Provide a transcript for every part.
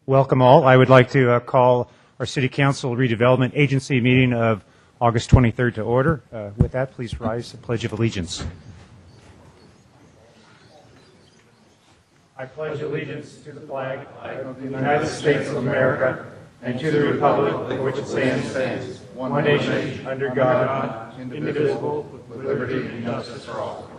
Welcome all. I would like to call our City Council Redevelopment Agency meeting of August 23rd to order. With that, please rise to the Pledge of Allegiance. I pledge allegiance to the flag of the United States of America and to the republic for which it stands, one nation, under God, indivisible, with liberty and justice for all.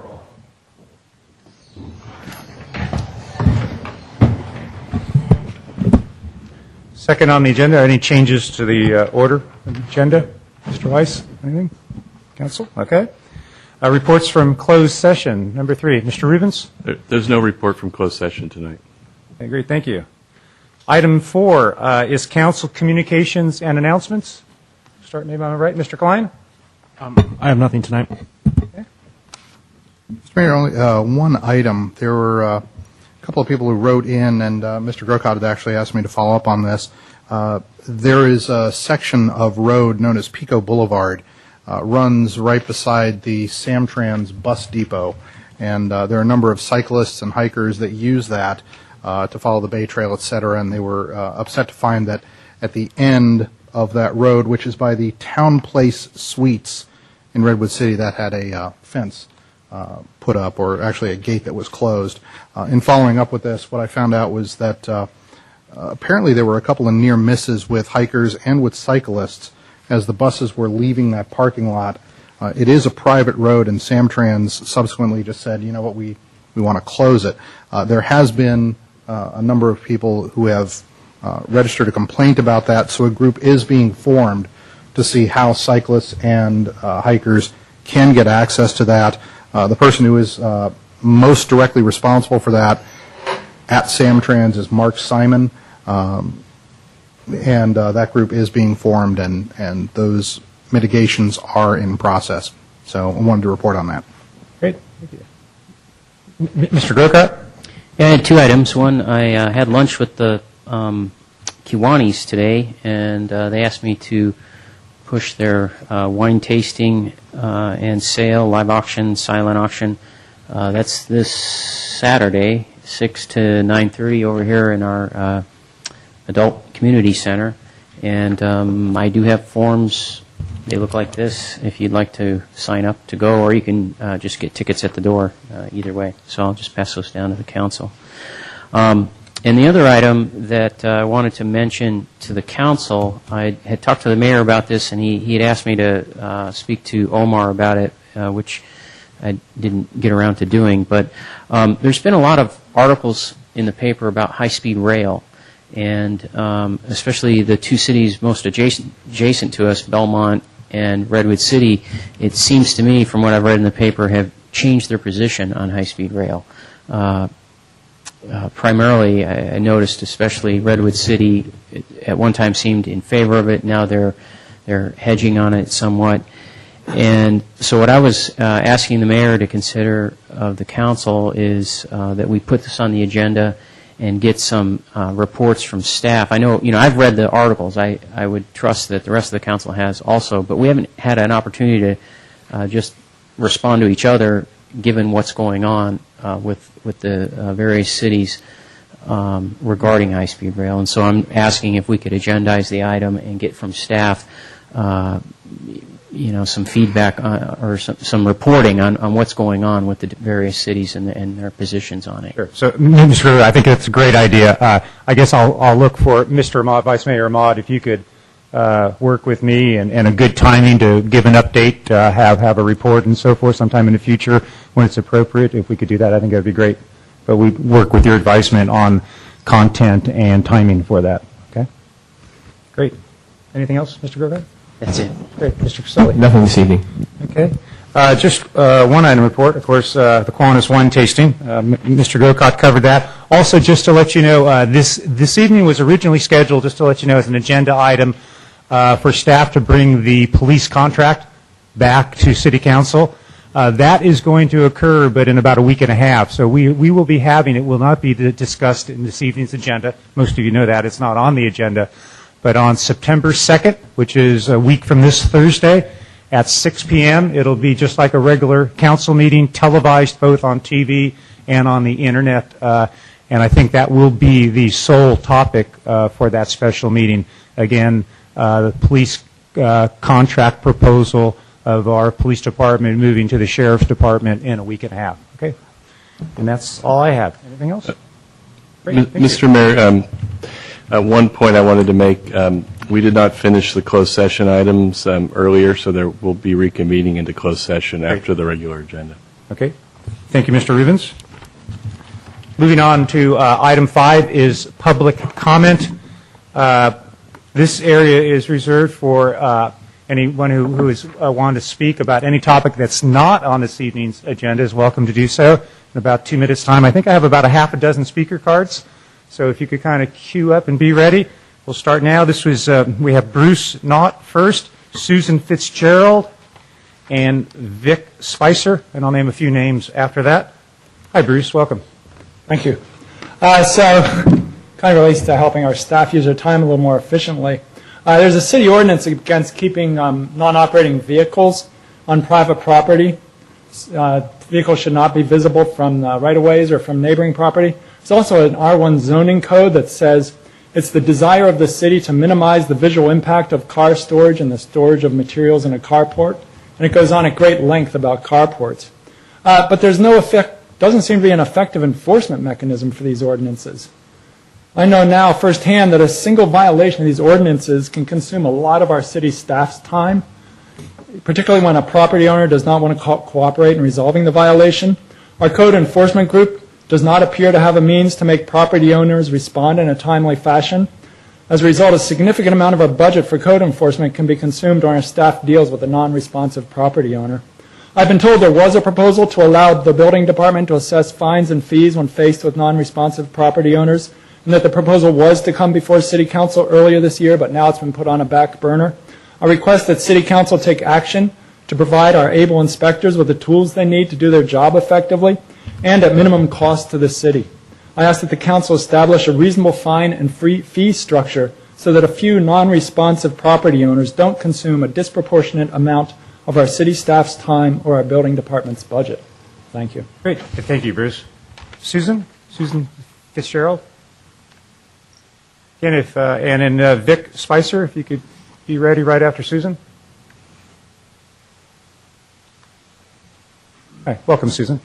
Second on the agenda, any changes to the order of the agenda? Mr. Weiss, anything? Council? Okay. Reports from closed session. Number 3, Mr. Rubens? There's no report from closed session tonight. Okay, great, thank you. Item 4 is council communications and announcements. Start maybe on the right. Mr. Klein? I have nothing tonight. Okay. Mr. Mayor, only one item. There were a couple of people who wrote in, and Mr. Grocott had actually asked me to follow up on this. There is a section of road known as Pico Boulevard, runs right beside the Samtrans bus depot, and there are a number of cyclists and hikers that use that to follow the Bay Trail, et cetera, and they were upset to find that at the end of that road, which is by the Town Place Suites in Redwood City, that had a fence put up, or actually a gate that was closed. In following up with this, what I found out was that apparently there were a couple of near misses with hikers and with cyclists as the buses were leaving that parking lot. It is a private road, and Samtrans subsequently just said, you know what, we want to close it. There has been a number of people who have registered a complaint about that, so a group is being formed to see how cyclists and hikers can get access to that. The person who is most directly responsible for that at Samtrans is Mark Simon, and that group is being formed, and those mitigations are in process. So I wanted to report on that. Great. Thank you. Mr. Grocott? Yeah, I had 2 items. One, I had lunch with the Kiwanis today, and they asked me to push their wine tasting and sale, live auction, silent auction. That's this Saturday, 6 to 9:30 over here in our adult community center. And I do have forms. They look like this if you'd like to sign up to go, or you can just get tickets at the door, either way. So I'll just pass those down to the council. And the other item that I wanted to mention to the council, I had talked to the mayor about this, and he had asked me to speak to Omar about it, which I didn't get around to doing. But there's been a lot of articles in the paper about high-speed rail, and especially the 2 cities most adjacent to us, Belmont and Redwood City, it seems to me, from what I've read in the paper, have changed their position on high-speed rail. Primarily, I noticed, especially Redwood City, at one time seemed in favor of it. Now they're hedging on it somewhat. And so what I was asking the mayor to consider of the council is that we put this on the agenda and get some reports from staff. I know, I've read the articles. I would trust that the rest of the council has also, but we haven't had an opportunity to just respond to each other given what's going on with the various cities regarding high-speed rail. And so I'm asking if we could agendize the item and get from staff some feedback or some reporting on what's going on with the various cities and their positions on it. Sure. So, Mr. Rubin, I think that's a great idea. I guess I'll look for Mr. Ahmad, Vice Mayor Ahmad, if you could work with me and a good timing to give an update, have a report and so forth sometime in the future when it's appropriate. If we could do that, I think that would be great. But we work with your advisement on content and timing for that. Okay? Great. Anything else, Mr. Grocott? That's it. Great. Mr. Caselli? Nothing this evening. Okay. Just one item report, of course, the Kiwanis wine tasting. Mr. Grocott covered that. Also, just to let you know, this evening was originally scheduled, just to let you know, as an agenda item for staff to bring the police contract back to City Council. That is going to occur, but in about a week and a half. So we will be having, it will not be discussed in this evening's agenda. Most of you know that. It's not on the agenda. But on September 2nd, which is a week from this Thursday, at 6 p.m., it'll be just like a regular council meeting, televised both on TV and on the Internet. and I think that will be the sole topic for that special meeting. Again, the police contract proposal of our police department moving to the sheriff's department in a week and a half. Okay, and that's all I have. Anything else? Great, thank you. Mr. Mayor, one point I wanted to make, we did not finish the closed session items earlier, so there will be reconvening into closed session after the regular agenda. Okay. Thank you, Mr. Rubens. Moving on to item 5 is public comment. This area is reserved for anyone who is wanting to speak about any topic that's not on this evening's agenda is welcome to do so. In about 2 minutes' time, I think I have about a half a dozen speaker cards. So if you could kind of queue up and be ready. We'll start now. This was, we have Bruce Knott first, Susan Fitzgerald, and Vic Spicer, and I'll name a few names after that. Hi, Bruce. Welcome. Thank you. So, kind of relates to helping our staff use their time a little more efficiently. There's a city ordinance against keeping non-operating vehicles on private property. Vehicles should not be visible from right-of-ways or from neighboring property. There's also an R1 zoning code that says it's the desire of the city to minimize the visual impact of car storage and the storage of materials in a carport. And it goes on at great length about carports. But there's no doesn't seem to be an effective enforcement mechanism for these ordinances. I know now firsthand that a single violation of these ordinances can consume a lot of our city staff's time, particularly when a property owner does not want to cooperate in resolving the violation. Our code enforcement group does not appear to have a means to make property owners respond in a timely fashion. As a result, a significant amount of our budget for code enforcement can be consumed when our staff deals with a non-responsive property owner. I've been told there was a proposal to allow the building department to assess fines and fees when faced with non-responsive property owners, and that the proposal was to come before City Council earlier this year, but now it's been put on a back burner. I request that City Council take action to provide our able inspectors with the tools they need to do their job effectively and at minimum cost to the city. I ask that the Council establish a reasonable fine and fee structure so that a few non-responsive property owners don't consume a disproportionate amount of our city staff's time or our building department's budget. Thank you. Great. Thank you, Bruce. Susan Fitzgerald. Again, and then Vic Spicer, if you could be ready right after Susan. Hi, welcome, Susan.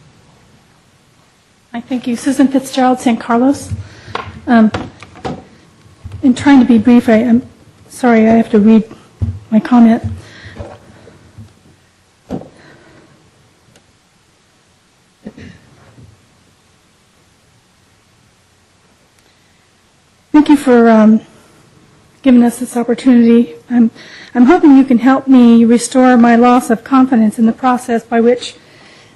Hi, thank you. Susan Fitzgerald, San Carlos. In trying to be brief, I'm sorry I have to read my comment. Thank you for giving us this opportunity. I'm hoping you can help me restore my loss of confidence in the process by which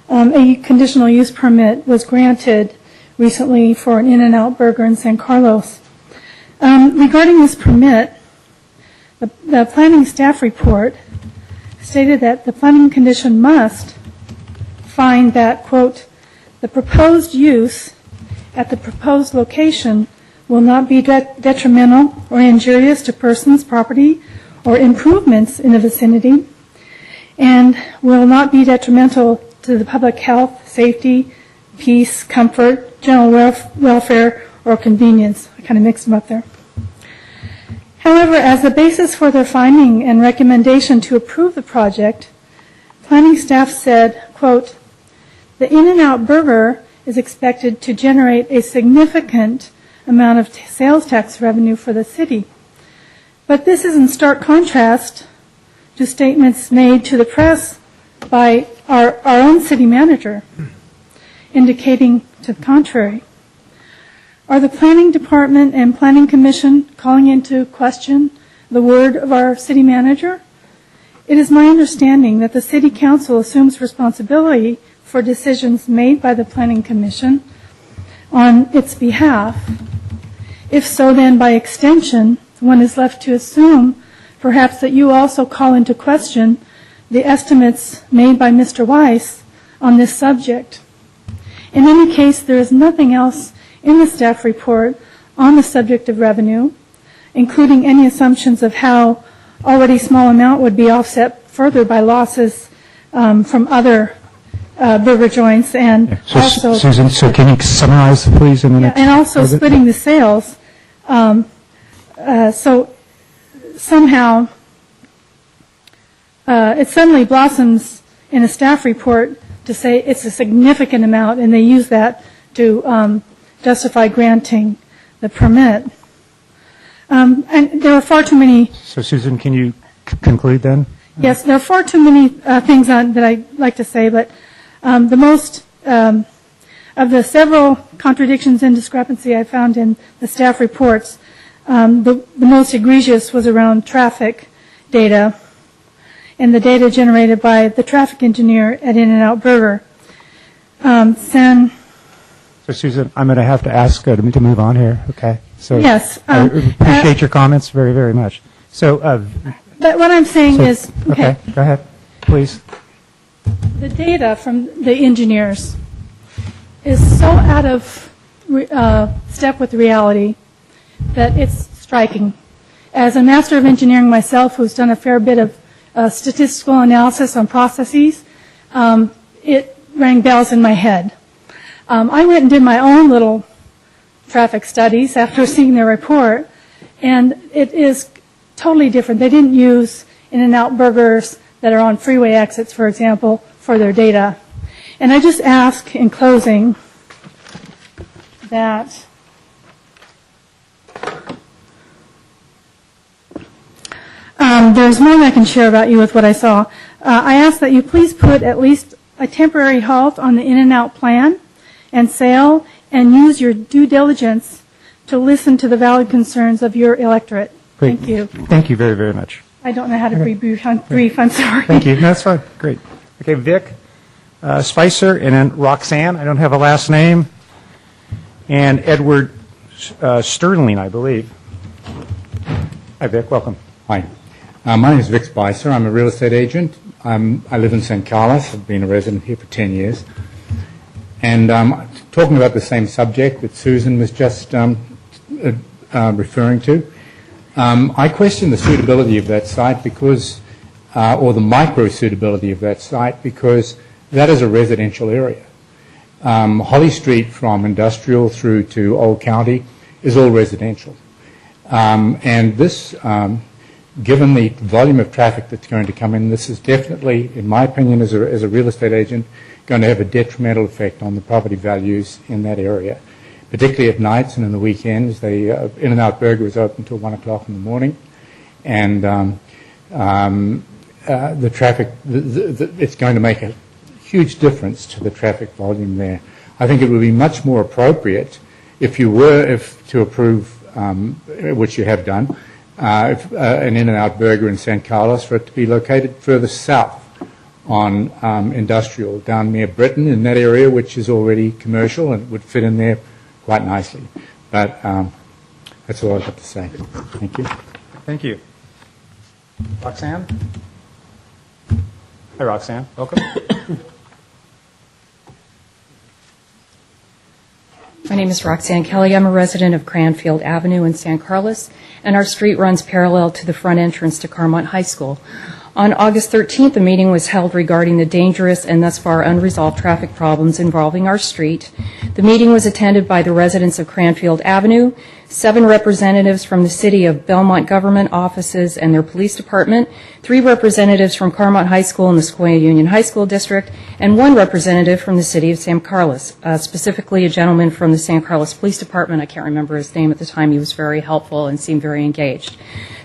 a conditional use permit was granted recently for an In-N-Out Burger in San Carlos. Regarding this permit, the planning staff report stated that the planning commission must find that, quote, the proposed use at the proposed location will not be detrimental or injurious to persons, property, or improvements in the vicinity, and will not be detrimental to the public health, safety, peace, comfort, general welfare, or convenience. I kind of mixed them up there. However, as the basis for their finding and recommendation to approve the project, planning staff said, quote, the In-N-Out Burger is expected to generate a significant amount of sales tax revenue for the city. But this is in stark contrast to statements made to the press by our own city manager, indicating to the contrary. Are the planning department and planning commission calling into question the word of our city manager? It is my understanding that the city council assumes responsibility for decisions made by the planning commission on its behalf. If so, then by extension, one is left to assume perhaps that you also call into question the estimates made by Mr. Weiss on this subject. In any case, there is nothing else in the staff report on the subject of revenue, including any assumptions of how already small amount would be offset further by losses from other burger joints, and So, also Susan, so can you summarize, please, in the next? and also splitting the sales. So somehow it suddenly blossoms in a staff report to say it's a significant amount, and they use that to justify granting the permit. And there are far too many. So, Susan, can you conclude then? Yes, there are far too many things that I'd like to say, but the most of the several contradictions and discrepancy I found in the staff reports, the most egregious was around traffic data and the data generated by the traffic engineer at In-N-Out Burger. So, Susan, I'm going to have to ask to move on here, okay? So Yes. I appreciate your comments very, very much. So, But what I'm saying so- is, okay, go ahead, please. the data from the engineers is so out of step with reality that it's striking. As a master of engineering myself, who's done a fair bit of statistical analysis on processes, it rang bells in my head. I went and did my own little traffic studies after seeing their report, and it is totally different. They didn't use In-N-Out burgers that are on freeway exits, for example, for their data. And I just ask in closing that there's more I can share about you with what I saw. I ask that you please put at least a temporary halt on the In-N-Out plan and sale, and use your due diligence to listen to the valid concerns of your electorate. Great. Thank you. Thank you very, very much. I don't know how to be brief. I'm sorry. Thank you. No, that's fine. Great. Okay, Vic Spicer, and then Roxanne. I don't have a last name. And Edward Sterling, I believe. Hi, Vic. Welcome. Hi. My name is Vic Spicer. I'm a real estate agent. I live in San Carlos. I've been a resident here for 10 years. And talking about the same subject that Susan was just referring to, I question the suitability of that site because, or the micro-suitability of that site, because that is a residential area. Holly Street from Industrial through to Old County is all residential. And this, given the volume of traffic that's going to come in, this is definitely, in my opinion, as a real estate agent, going to have a detrimental effect on the property values in that area, particularly at nights and in the weekends. The In-N-Out Burger is open until 1 o'clock in the morning, and the traffic, it's going to make a huge difference to the traffic volume there. I think it would be much more appropriate if you were to approve, which you have done, an In-N-Out Burger in San Carlos, for it to be located further south on Industrial, down near Britain, in that area, which is already commercial and would fit in there quite nicely. But that's all I've got to say. Thank you. Thank you. Roxanne? Hi, Roxanne. Welcome. My name is Roxanne Kelly. I'm a resident of Cranfield Avenue in San Carlos, and our street runs parallel to the front entrance to Carmont High School. On August 13th, a meeting was held regarding the dangerous and thus far unresolved traffic problems involving our street. The meeting was attended by the residents of Cranfield Avenue, 7 representatives from the City of Belmont government offices and their police department, 3 representatives from Carmont High School and the Sequoia Union High School District, and 1 representative from the City of San Carlos, specifically a gentleman from the San Carlos Police Department. I can't remember his name at the time. He was very helpful and seemed very engaged.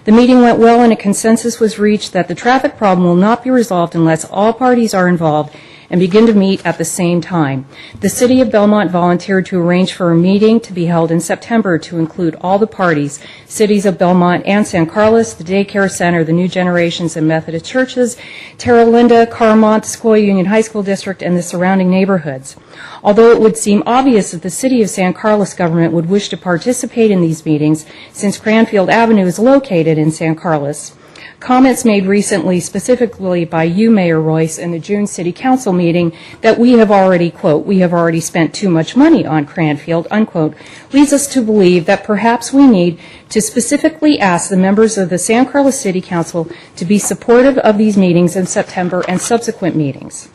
The meeting went well, and a consensus was reached that the traffic problem will not be resolved unless all parties are involved and begin to meet at the same time. The City of Belmont volunteered to arrange for a meeting to be held in September to include all the parties, cities of Belmont and San Carlos, the daycare center, the New Generations and Methodist churches, Terra Linda, Carmont, Sequoia Union High School District, and the surrounding neighborhoods. Although it would seem obvious that the City of San Carlos government would wish to participate in these meetings, since Cranfield Avenue is located in San Carlos, comments made recently, specifically by you, Mayor Royce, in the June City Council meeting, that we have already, quote, we have already spent too much money on Cranfield, unquote, leads us to believe that perhaps we need to specifically ask the members of the San Carlos City Council to be supportive of these meetings in September and subsequent meetings.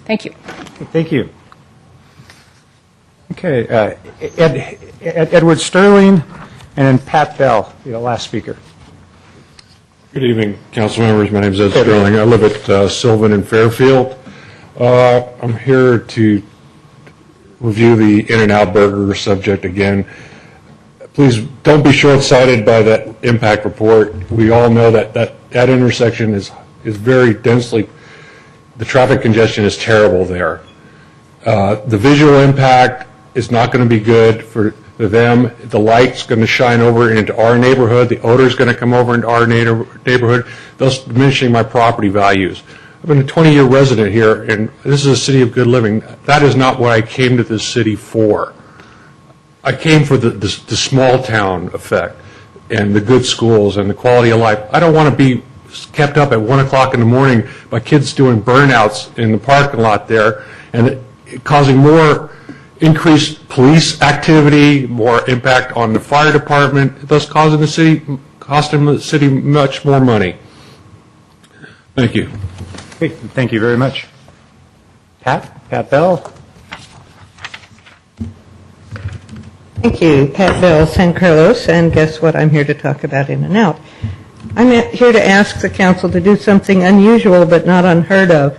Thank you. Thank you. Okay, Edward Sterling, and then Pat Bell, the last speaker. Good evening, council members. My name is Ed Sterling. I live at Sylvan and Fairfield. I'm here to review the In-N-Out Burger subject again. Please don't be short-sighted by that impact report. We all know that intersection is very densely, the traffic congestion is terrible there. The visual impact is not going to be good for them. The light's going to shine over into our neighborhood. The odor's going to come over into our neighborhood, thus diminishing my property values. I've been a 20-year resident here, and this is a city of good living. That is not what I came to this city for. I came for the small town effect and the good schools and the quality of life. I don't want to be kept up at 1 o'clock in the morning by kids doing burnouts in the parking lot there and causing more increased police activity, more impact on the fire department, thus costing the city much more money. Thank you. Okay, thank you very much. Pat Bell. Thank you, Pat Bell, San Carlos, and guess what? I'm here to talk about In-N-Out. I'm here to ask the council to do something unusual but not unheard of.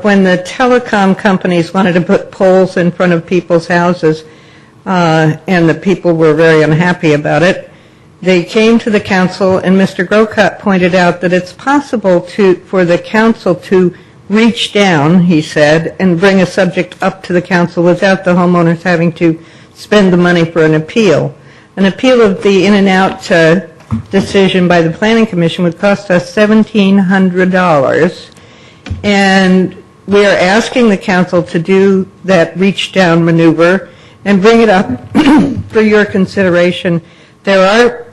When the telecom companies wanted to put poles in front of people's houses, and the people were very unhappy about it, they came to the council, and Mr. Grocott pointed out that it's possible for the council to reach down, he said, and bring a subject up to the council without the homeowners having to spend the money for an appeal. An appeal of the In-N-Out decision by the Planning Commission would cost us $1,700, and we are asking the council to do that reach-down maneuver and bring it up for your consideration. There are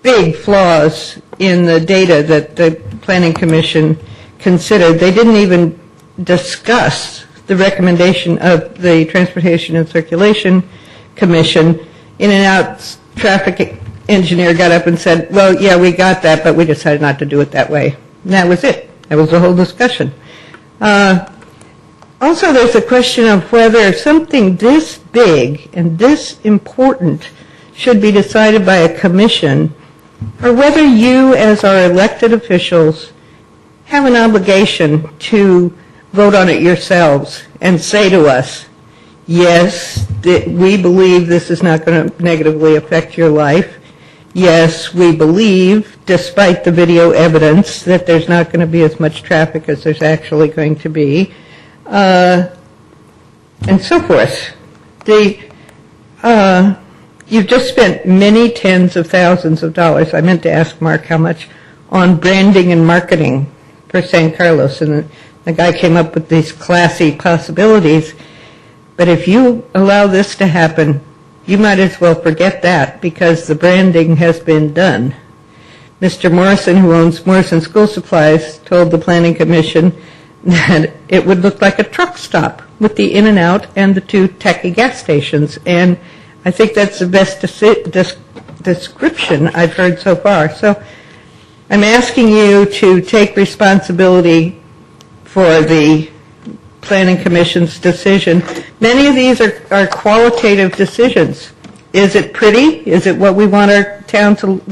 big flaws in the data that the Planning Commission considered. They didn't even discuss the recommendation of the Transportation and Circulation Commission. In-N-Out's traffic engineer got up and said, well, yeah, we got that, but we decided not to do it that way. And that was it. That was the whole discussion. Also, there's a question of whether something this big and this important should be decided by a commission, or whether you, as our elected officials, have an obligation to vote on it yourselves and say to us, yes, we believe this is not going to negatively affect your life. Yes, we believe, despite the video evidence, that there's not going to be as much traffic as there's actually going to be, and so forth. You've just spent many tens of thousands of dollars. I meant to ask Mark how much on branding and marketing for San Carlos, and the guy came up with these classy possibilities. But if you allow this to happen, you might as well forget that, because the branding has been done. Mr. Morrison, who owns Morrison School Supplies, told the Planning Commission that it would look like a truck stop with the In-N-Out and the two Techie gas stations. And I think that's the best description I've heard so far. So I'm asking you to take responsibility for the Planning Commission's decision. Many of these are qualitative decisions. Is it pretty? Is it what we want our town to,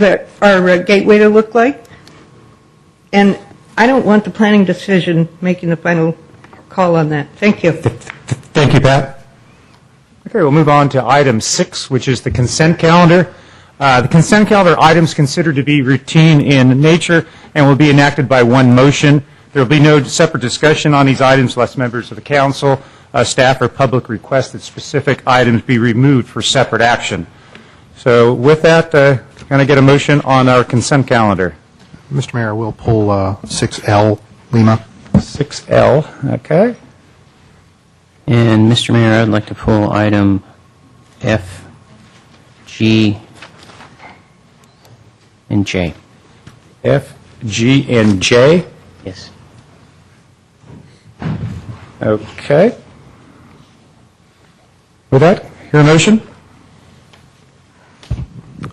our gateway to look like? And I don't want the planning decision making the final call on that. Thank you. Thank you, Pat. Okay, we'll move on to item 6, which is the consent calendar. The consent calendar items considered to be routine in nature and will be enacted by one motion. There will be no separate discussion on these items unless members of the council, staff, or public request that specific items be removed for separate action. So with that, can I get a motion on our consent calendar? Mr. Mayor, we'll pull 6L, Lima. 6L, okay. And, Mr. Mayor, I'd like to pull item F, G, and J. F, G, and J? Yes. Okay. With that, hear a motion?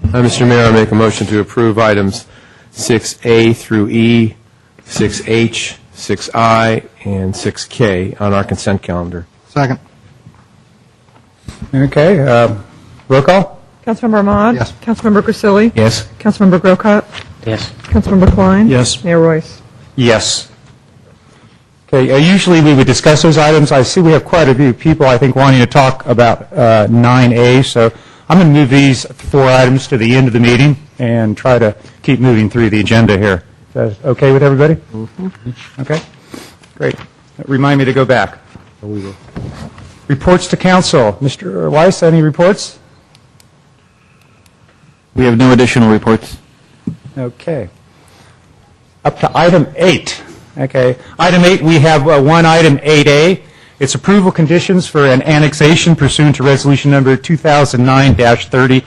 Mr. Mayor, I make a motion to approve items 6A through E, 6H, 6I, and 6K on our consent calendar. Second. Okay, roll call? Councilmember Ahmad? Yes. Councilmember Grisilli? Yes? Councilmember Grocott? Yes. Councilmember Klein? Yes. Mayor Royce? Yes. Okay, usually we would discuss those items. I see we have quite a few people, I think, wanting to talk about 9A, so I'm going to move these 4 items to the end of the meeting and try to keep moving through the agenda here. Is that okay with everybody? Mm-hmm. Okay, great. Remind me to go back. We will. Reports to council. Mr. Weiss, any reports? We have no additional reports. Okay. Up to item 8. Okay. Item 8, we have one item, 8A. It's approval conditions for an annexation pursuant to resolution number 2009-30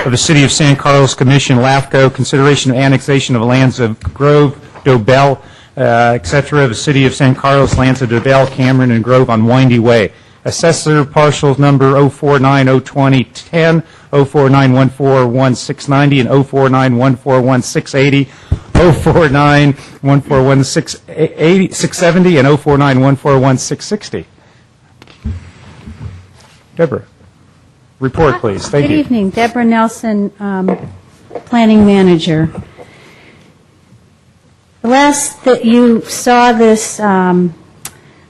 of the City of San Carlos Commission, LAFCO, consideration of annexation of lands of Grove, Dobell, etc., of the City of San Carlos, lands of Dobell, Cameron, and Grove on Windy Way. Assessor parcels number 049-020-10, 049-141-690, and 049-141-680, 049-141-670, and 049-141-660. Deborah, report, please. Thank you. Good evening. Deborah Nelson, Planning Manager. The last that you saw this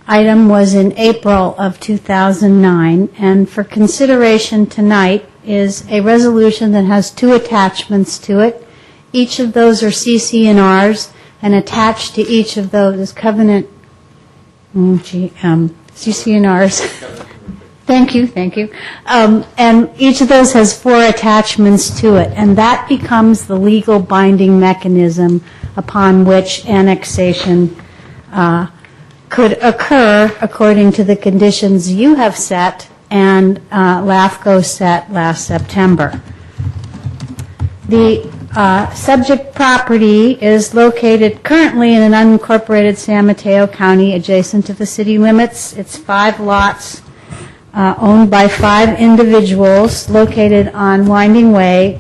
item was in April of 2009, and for consideration tonight is a resolution that has 2 attachments to it. Each of those are CC&Rs, and attached to each of those is covenant CC&Rs. Thank you. And each of those has 4 attachments to it, and that becomes the legal binding mechanism upon which annexation could occur according to the conditions you have set and LAFCO set last September. The subject property is located currently in an unincorporated San Mateo County adjacent to the city limits. It's 5 lots owned by 5 individuals located on Winding Way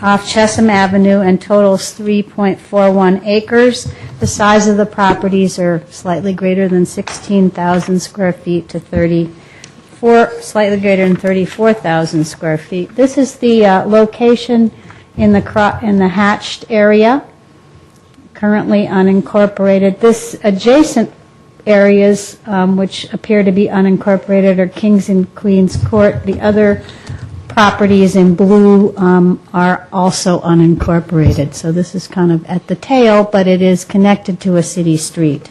off Chesham Avenue and totals 3.41 acres. The size of the properties are slightly greater than 16,000 square feet to slightly greater than 34,000 square feet. This is the location in the hatched area, currently unincorporated. This adjacent areas, which appear to be unincorporated, are Kings and Queens Court. The other properties in blue are also unincorporated. So this is kind of at the tail, but it is connected to a city street.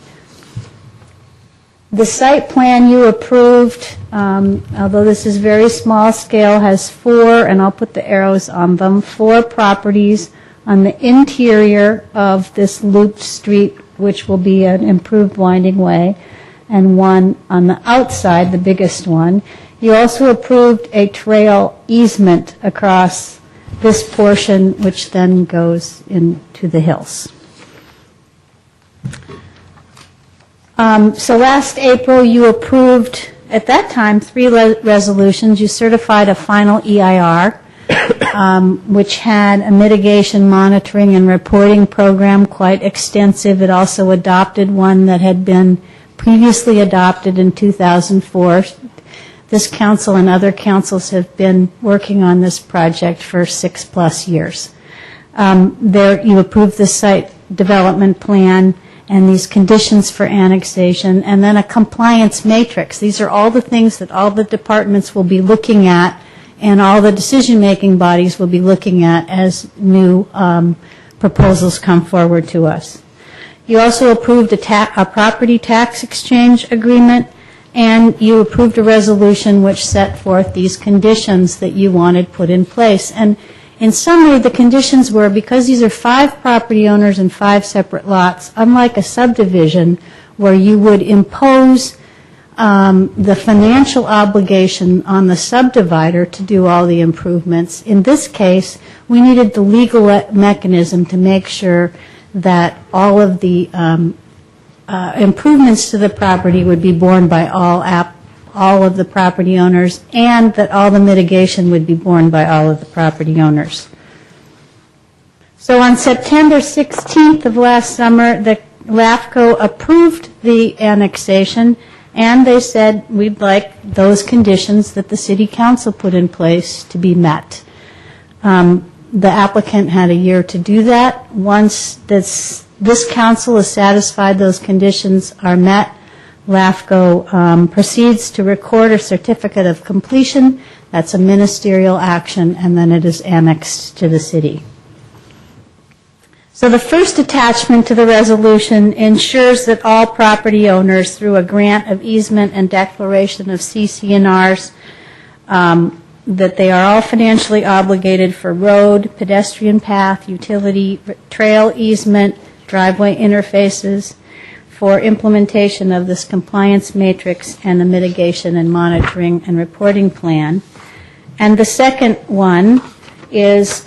The site plan you approved, although this is very small scale, has 4, and I'll put the arrows on them, 4 properties on the interior of this looped street, which will be an improved winding way, and 1 on the outside, the biggest one. You also approved a trail easement across this portion, which then goes into the hills. So last April, you approved, at that time, 3 resolutions. You certified a final EIR, which had a mitigation monitoring and reporting program, quite extensive. It also adopted one that had been previously adopted in 2004. This council and other councils have been working on this project for 6+ years. You approved the site development plan and these conditions for annexation, and then a compliance matrix. These are all the things that all the departments will be looking at and all the decision-making bodies will be looking at as new proposals come forward to us. You also approved a property tax exchange agreement, and you approved a resolution which set forth these conditions that you wanted put in place. And in summary, the conditions were, because these are 5 property owners and 5 separate lots, unlike a subdivision where you would impose the financial obligation on the subdivider to do all the improvements. In this case, we needed the legal mechanism to make sure that all of the improvements to the property would be borne by all of the property owners, and that all the mitigation would be borne by all of the property owners. So on September 16th of last summer, the LAFCO approved the annexation, and they said, we'd like those conditions that the city council put in place to be met. The applicant had a year to do that. Once this council is satisfied those conditions are met, LAFCO proceeds to record a certificate of completion. That's a ministerial action, and then it is annexed to the city. So the first attachment to the resolution ensures that all property owners, through a grant of easement and declaration of CC&Rs, that they are all financially obligated for road, pedestrian path, utility, trail easement, driveway interfaces, for implementation of this compliance matrix and the mitigation and monitoring and reporting plan. And the second one is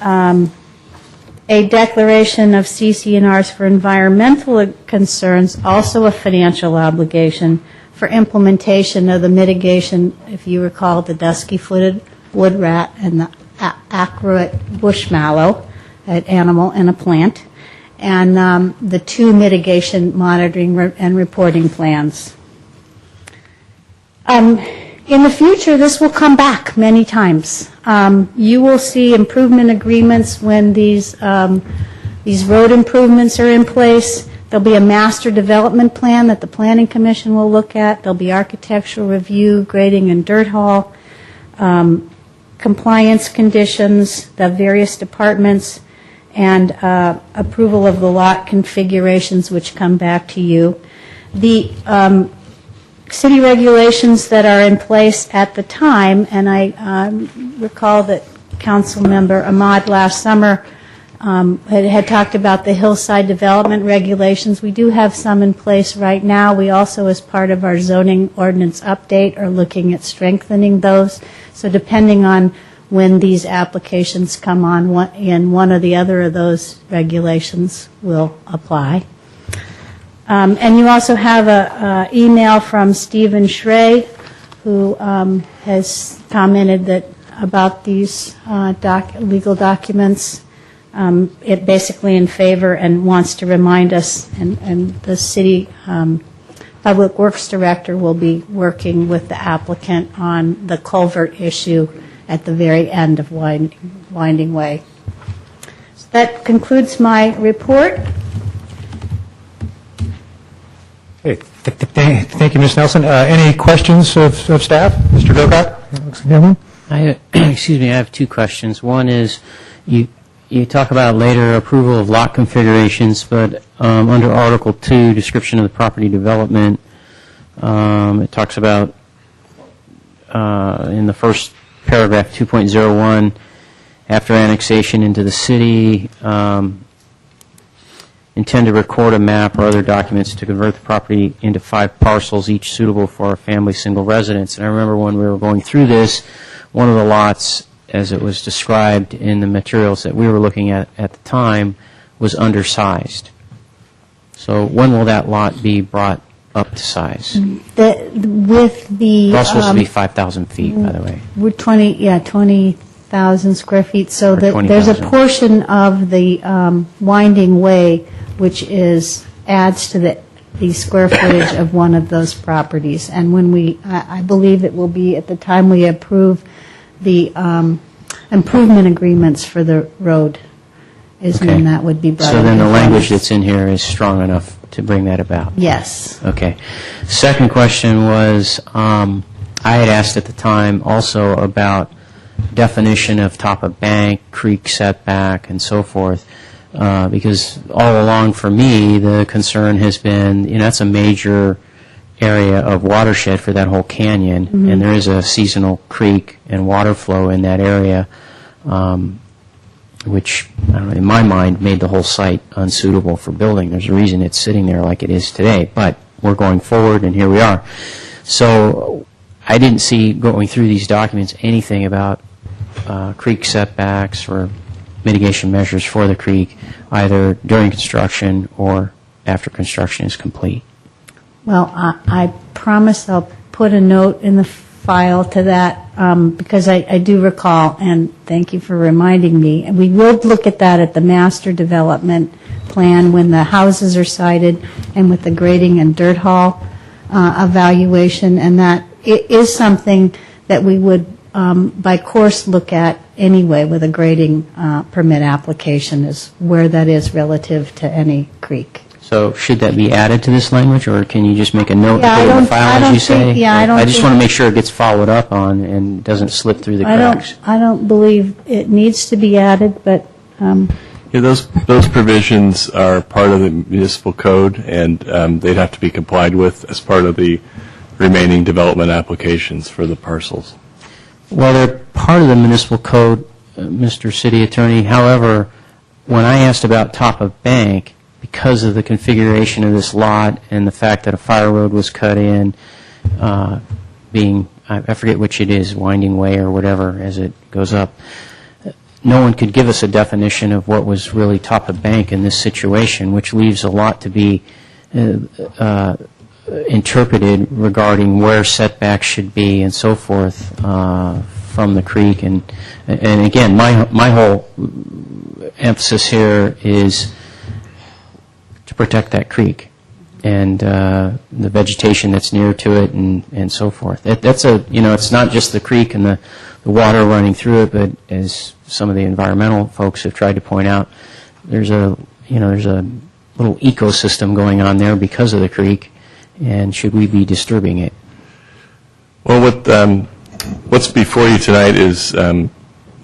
a declaration of CC&Rs for environmental concerns, also a financial obligation for implementation of the mitigation, if you recall, the dusky-footed wood rat and the accurate bush mallow, an animal and a plant, and the 2 mitigation monitoring and reporting plans. In the future, this will come back many times. You will see improvement agreements when these road improvements are in place. There'll be a master development plan that the Planning Commission will look at. There'll be architectural review, grading and dirt haul, compliance conditions, the various departments, and approval of the lot configurations, which come back to you. The city regulations that are in place at the time, and I recall that Council Member Ahmad last summer had talked about the hillside development regulations. We do have some in place right now. We also, as part of our zoning ordinance update, are looking at strengthening those. So depending on when these applications come on, one or the other of those regulations will apply. And you also have an email from Stephen Schrey, who has commented that about these legal documents, it basically in favor and wants to remind us, and the city Public Works Director will be working with the applicant on the culvert issue at the very end of Winding Way. So that concludes my report. Hey, thank you, Ms. Nelson. Any questions of staff? Mr. Gokot? Excuse me, I have 2 questions. One is, you talk about later approval of lot configurations, but under Article 2, description of the property development, it talks about in the first paragraph 2.01, after annexation into the city, intend to record a map or other documents to convert the property into 5 parcels, each suitable for a family single residence. And I remember when we were going through this, one of the lots, as it was described in the materials that we were looking at the time, was undersized. So when will that lot be brought up to size? It also supposed to be 5,000 feet, by the way. We're 20,000 square feet. So Or 20,000. there's a portion of the Winding Way which adds to the square footage of one of those properties. And when I believe it will be at the time we approve the improvement agreements for the road is when that would be brought up. So then the language that's in here is strong enough to bring that about? Yes. Okay. Second question was, I had asked at the time also about definition of top of bank, creek setback, and so forth, because all along for me the concern has been, that's a major area of watershed for that whole canyon, and there is a seasonal creek and water flow in that area, which, I don't know, in my mind, made the whole site unsuitable for building. There's a reason it's sitting there like it is today, but we're going forward, and here we are. So I didn't see, going through these documents, anything about creek setbacks or mitigation measures for the creek, either during construction or after construction is complete. Well, I promise I'll put a note in the file to that, because I do recall, and thank you for reminding me, and we will look at that at the master development, plan when the houses are sited and with the grading and dirt haul evaluation, and that it is something that we would by course look at anyway with a grading permit application, is where that is relative to any creek. So should that be added to this language, or can you just make a note Yeah, to put it in I the don't- file, I as don't you say? think- yeah, I don't I just think- want to make sure it gets followed up on and doesn't slip through the cracks. I don't believe it needs to be added, but Yeah, those provisions are part of the municipal code, and they'd have to be complied with as part of the remaining development applications for the parcels. Well, they're part of the municipal code, Mr. City Attorney. However, when I asked about top of bank, because of the configuration of this lot and the fact that a fire road was cut in, being, I forget which it is, winding way or whatever as it goes up, no one could give us a definition of what was really top of bank in this situation, which leaves a lot to be interpreted regarding where setbacks should be and so forth from the creek. And again, my whole emphasis here is to protect that creek and the vegetation that's near to it and so forth. That's it's not just the creek and the water running through it, but as some of the environmental folks have tried to point out, there's a little ecosystem going on there because of the creek, and should we be disturbing it? Well, what's before you tonight is the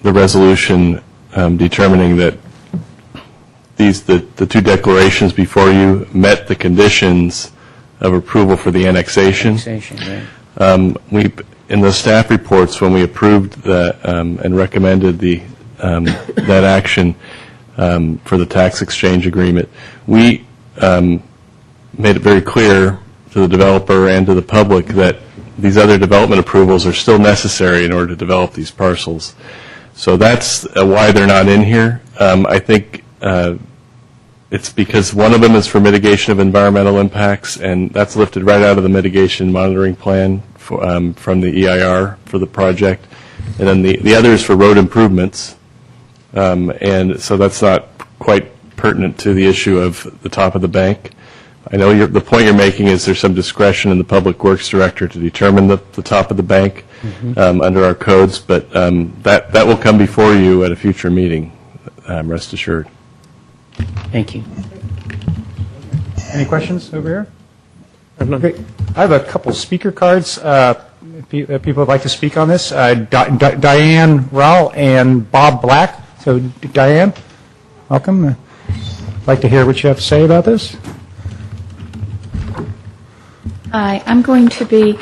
resolution determining that the two declarations before you met the conditions of approval for the annexation. Right. In the staff reports, when we approved and recommended that action for the tax exchange agreement, we made it very clear to the developer and to the public that these other development approvals are still necessary in order to develop these parcels. So that's why they're not in here. I think it's because one of them is for mitigation of environmental impacts, and that's lifted right out of the mitigation monitoring plan from the EIR for the project. And then the other is for road improvements. And so that's not quite pertinent to the issue of the top of the bank. I know the point you're making is there's some discretion in the Public Works Director to determine the top of the bank under our codes, but that will come before you at a future meeting, rest assured. Thank you. Any questions over here? Great. I have a couple speaker cards. People would like to speak on this. Diane Rowell and Bob Black. So, Diane, welcome. I'd like to hear what you have to say about this. Hi, I'm going to be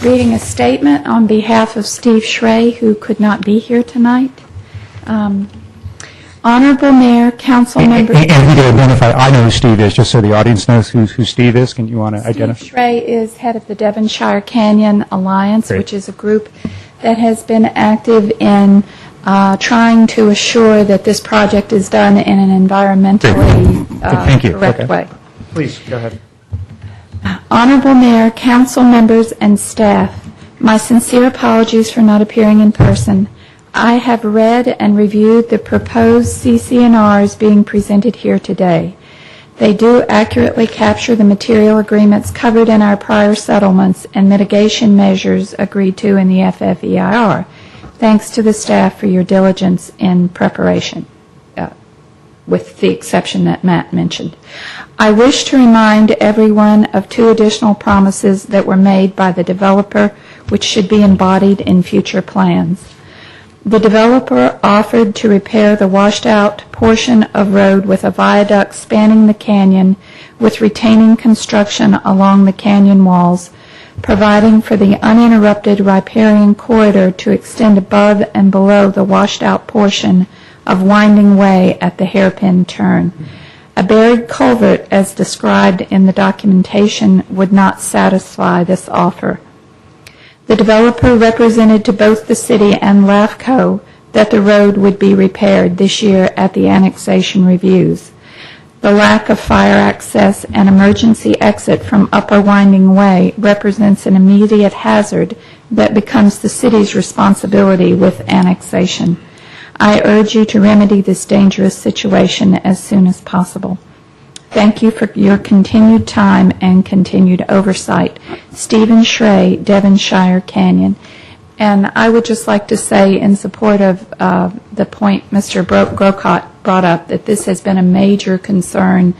reading a statement on behalf of Steve Schrey, who could not be here tonight. Honorable Mayor, Council Members. And if you could identify, I know who Steve is, just so the audience knows who Steve is. Can you want to identify? Steve Schrey is head of the Devonshire Canyon Alliance, Great. which is a group that has been active in trying to assure that this project is done in an environmentally Thank you. correct Okay. way. Please, go ahead. Honorable Mayor, Council Members, and staff, my sincere apologies for not appearing in person. I have read and reviewed the proposed CC&Rs being presented here today. They do accurately capture the material agreements covered in our prior settlements and mitigation measures agreed to in the FFEIR. Thanks to the staff for your diligence in preparation, with the exception that Matt mentioned. I wish to remind everyone of two additional promises that were made by the developer, which should be embodied in future plans. The developer offered to repair the washed-out portion of road with a viaduct spanning the canyon with retaining construction along the canyon walls, providing for the uninterrupted riparian corridor to extend above and below the washed-out portion of Winding Way at the hairpin turn. A buried culvert, as described in the documentation, would not satisfy this offer. The developer represented to both the city and LAFCO that the road would be repaired this year at the annexation reviews. The lack of fire access and emergency exit from Upper Winding Way represents an immediate hazard that becomes the city's responsibility with annexation. I urge you to remedy this dangerous situation as soon as possible. Thank you for your continued time and continued oversight. Stephen Schrey, Devonshire Canyon. And I would just like to say in support of the point Mr. Grocott brought up, that this has been a major concern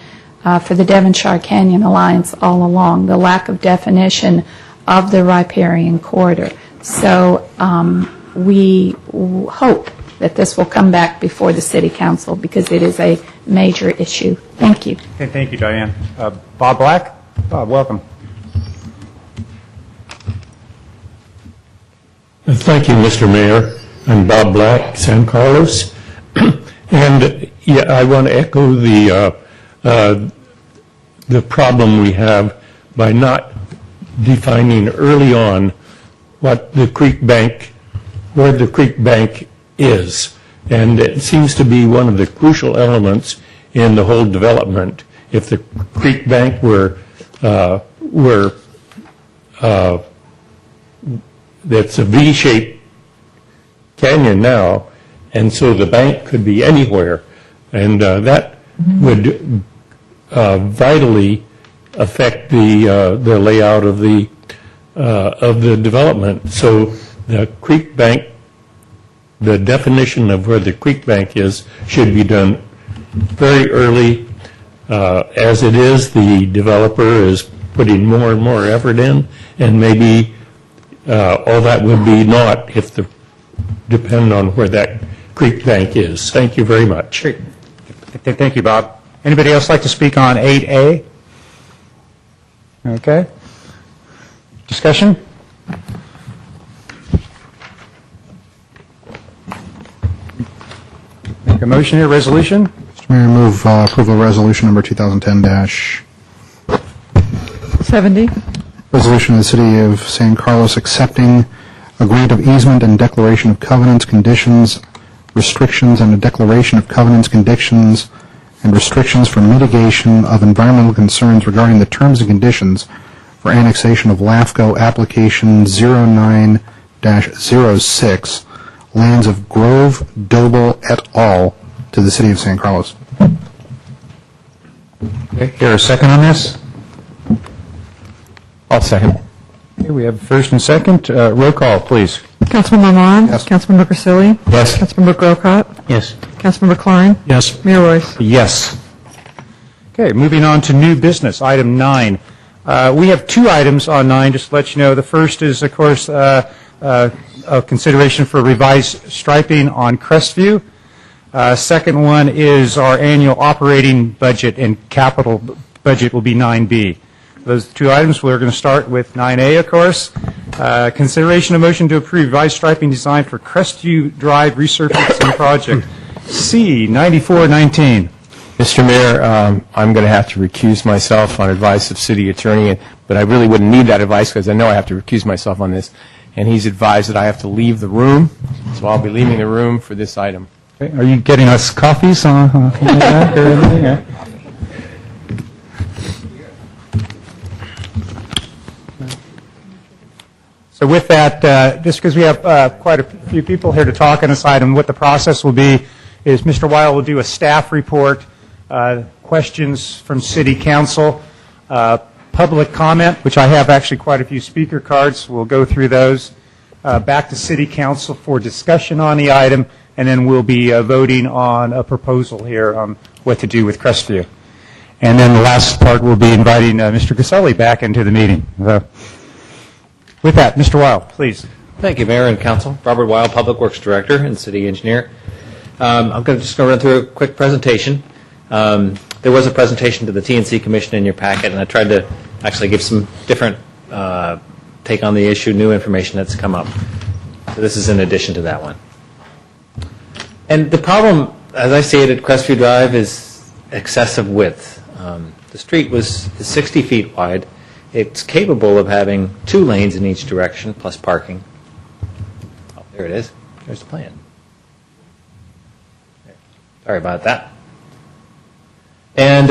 for the Devonshire Canyon Alliance all along, the lack of definition of the riparian corridor. So we hope that this will come back before the City Council because it is a major issue. Thank you. Okay, thank you, Diane. Bob Black? Bob, welcome. Thank you, Mr. Mayor. I'm Bob Black, San Carlos. And yeah, I want to echo the problem we have by not defining early on what the creek bank, where the creek bank is. And it seems to be one of the crucial elements in the whole development. If the creek bank that's a V-shaped canyon now, and so the bank could be anywhere, and that would vitally affect the layout of the development. So the creek bank, the definition of where the creek bank is, should be done very early. As it is, the developer is putting more and more effort in, and maybe all that would be not if depend on where that creek bank is. Thank you very much. Great. Thank you, Bob. Anybody else like to speak on 8A? Okay. Discussion? Make a motion here, resolution? Mr. Mayor, move approval of resolution number 2010-70. Resolution of the City of San Carlos accepting a grant of easement and declaration of covenants, conditions, restrictions, and a declaration of covenants, conditions, and restrictions for mitigation of environmental concerns regarding the terms and conditions for annexation of LAFCO application 09-06, lands of Grove Doble et al. To the City of San Carlos. Okay, here a second on this? I'll second. Okay, we have first and second. Roll call, please. Councilmember Mod? Yes. Councilmember Grisilli? Yes. Councilmember Grocott? Yes. Councilmember Klein? Yes. Mayor Royce? Yes. Okay, moving on to new business, item 9. We have two items on 9, just to let you know. The first is, of course, a consideration for revised striping on Crestview. Second one is our annual operating budget, and capital budget will be 9B. Those two items, we're going to start with 9A, of course. Consideration of motion to approve revised striping design for Crestview Drive resurfacing project C9419. Mr. Mayor, I'm going to have to recuse myself on advice of City Attorney, but I really wouldn't need that advice because I know I have to recuse myself on this. And he's advised that I have to leave the room, so I'll be leaving the room for this item. Okay, are you getting us coffees on that or anything? Yeah. So with that, just because we have quite a few people here to talk on this item, what the process will be is Mr. Weil will do a staff report, questions from City Council, public comment, which I have actually quite a few speaker cards. We'll go through those. Back to City Council for discussion on the item, and then we'll be voting on a proposal here on what to do with Crestview. And then the last part, we'll be inviting Mr. Grisilli back into the meeting. With that, Mr. Weil, please. Thank you, Mayor and Council. Robert Weil, Public Works Director and City Engineer. I'm just going to run through a quick presentation. There was a presentation to the T&C Commission in your packet, and I tried to actually give some different take on the issue, new information that's come up. So this is in addition to that one. And the problem, as I see it at Crestview Drive, is excessive width. The street is 60 feet wide. It's capable of having 2 lanes in each direction, plus parking. Oh, there it is. There's the plan. Sorry about that. And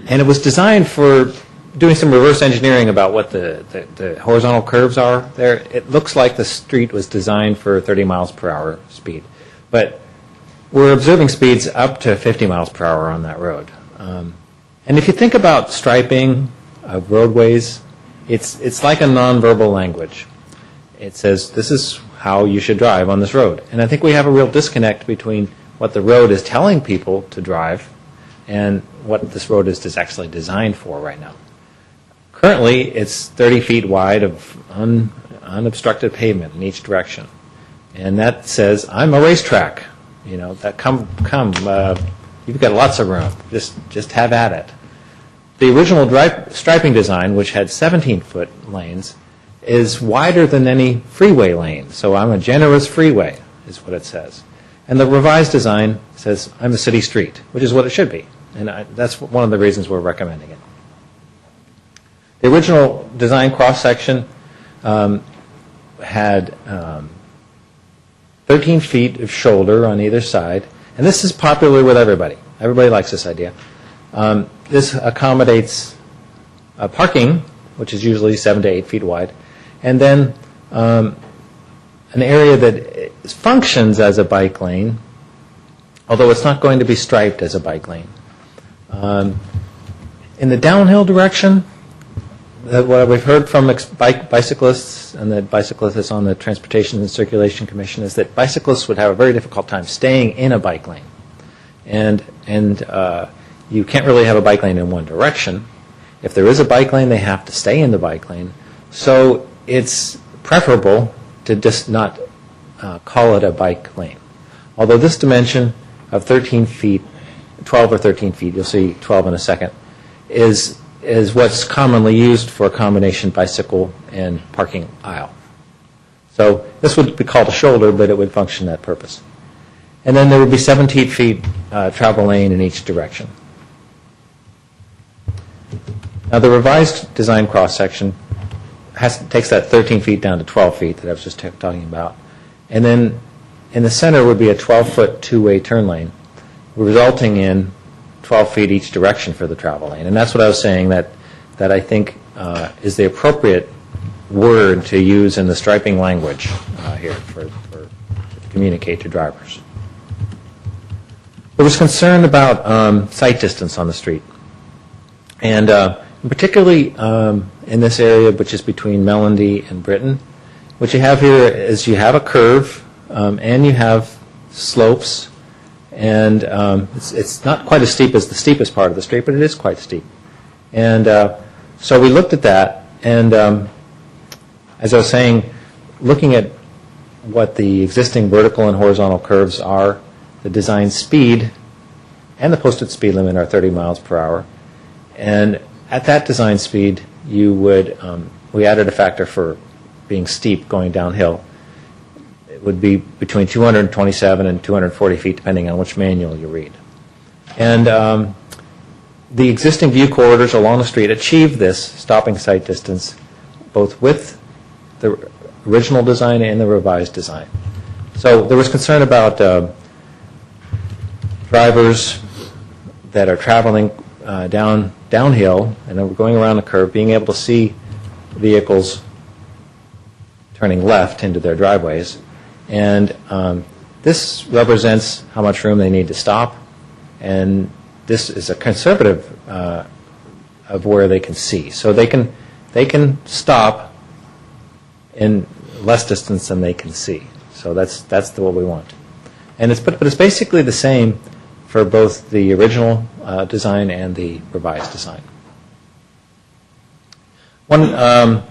it was designed for doing some reverse engineering about what the horizontal curves are there. It looks like the street was designed for 30 miles per hour speed. But we're observing speeds up to 50 miles per hour on that road. And if you think about striping of roadways, it's like a nonverbal language. It says, this is how you should drive on this road. And I think we have a real disconnect between what the road is telling people to drive and what this road is actually designed for right now. Currently, it's 30 feet wide of unobstructed pavement in each direction. And that says, I'm a racetrack. You know, that come, you've got lots of room. Just have at it. The original striping design, which had 17-foot lanes, is wider than any freeway lane. So I'm a generous freeway, is what it says. And the revised design says, I'm a city street, which is what it should be. And that's one of the reasons we're recommending it. The original design cross-section had 13 feet of shoulder on either side. And this is popular with everybody. Everybody likes this idea. This accommodates parking, which is usually 7 to 8 feet wide, and then an area that functions as a bike lane, although it's not going to be striped as a bike lane. In the downhill direction, what we've heard from bicyclists and the bicyclists on the Transportation and Circulation Commission is that bicyclists would have a very difficult time staying in a bike lane. And you can't really have a bike lane in one direction. If there is a bike lane, they have to stay in the bike lane. So it's preferable to just not call it a bike lane. Although this dimension of 13 feet, 12 or 13 feet, you'll see 12 in a second, is what's commonly used for a combination bicycle and parking aisle. So this would be called a shoulder, but it would function that purpose. And then there would be 17 feet travel lane in each direction. Now the revised design cross-section takes that 13 feet down to 12 feet that I was just talking about. And then in the center would be a 12-foot two-way turn lane, resulting in 12 feet each direction for the travel lane. And that's what I was saying that I think is the appropriate word to use in the striping language here to communicate to drivers. There was concern about sight distance on the street. And particularly in this area, which is between Melody and Britton, what you have here is you have a curve and you have slopes. And it's not quite as steep as the steepest part of the street, but it is quite steep. And so we looked at that, and as I was saying, looking at what the existing vertical and horizontal curves are, the design speed and the posted speed limit are 30 miles per hour. And at that design speed, you would, we added a factor for being steep going downhill. It would be between 227 and 240 feet, depending on which manual you read. And the existing view corridors along the street achieve this stopping sight distance, both with the original design and the revised design. So there was concern about drivers that are traveling downhill and then going around the curve, being able to see vehicles turning left into their driveways. And this represents how much room they need to stop, and this is a conservative of where they can see. So they can stop in less distance than they can see. So that's what we want. And but it's basically the same for both the original design and the revised design. One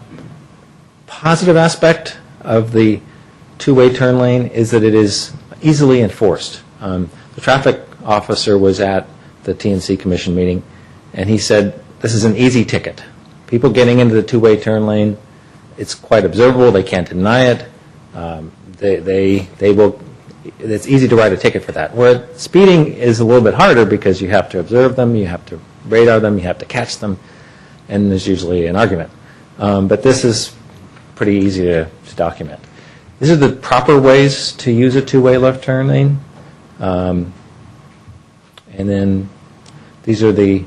positive aspect of the two-way turn lane is that it is easily enforced. The traffic officer was at the TNC Commission meeting, and he said, this is an easy ticket. People getting into the two-way turn lane, it's quite observable. They can't deny it. They will. It's easy to write a ticket for that. Where speeding is a little bit harder because you have to observe them, you have to radar them, you have to catch them, and there's usually an argument. But this is pretty easy to document. These are the proper ways to use a two-way left turn lane. And then these are the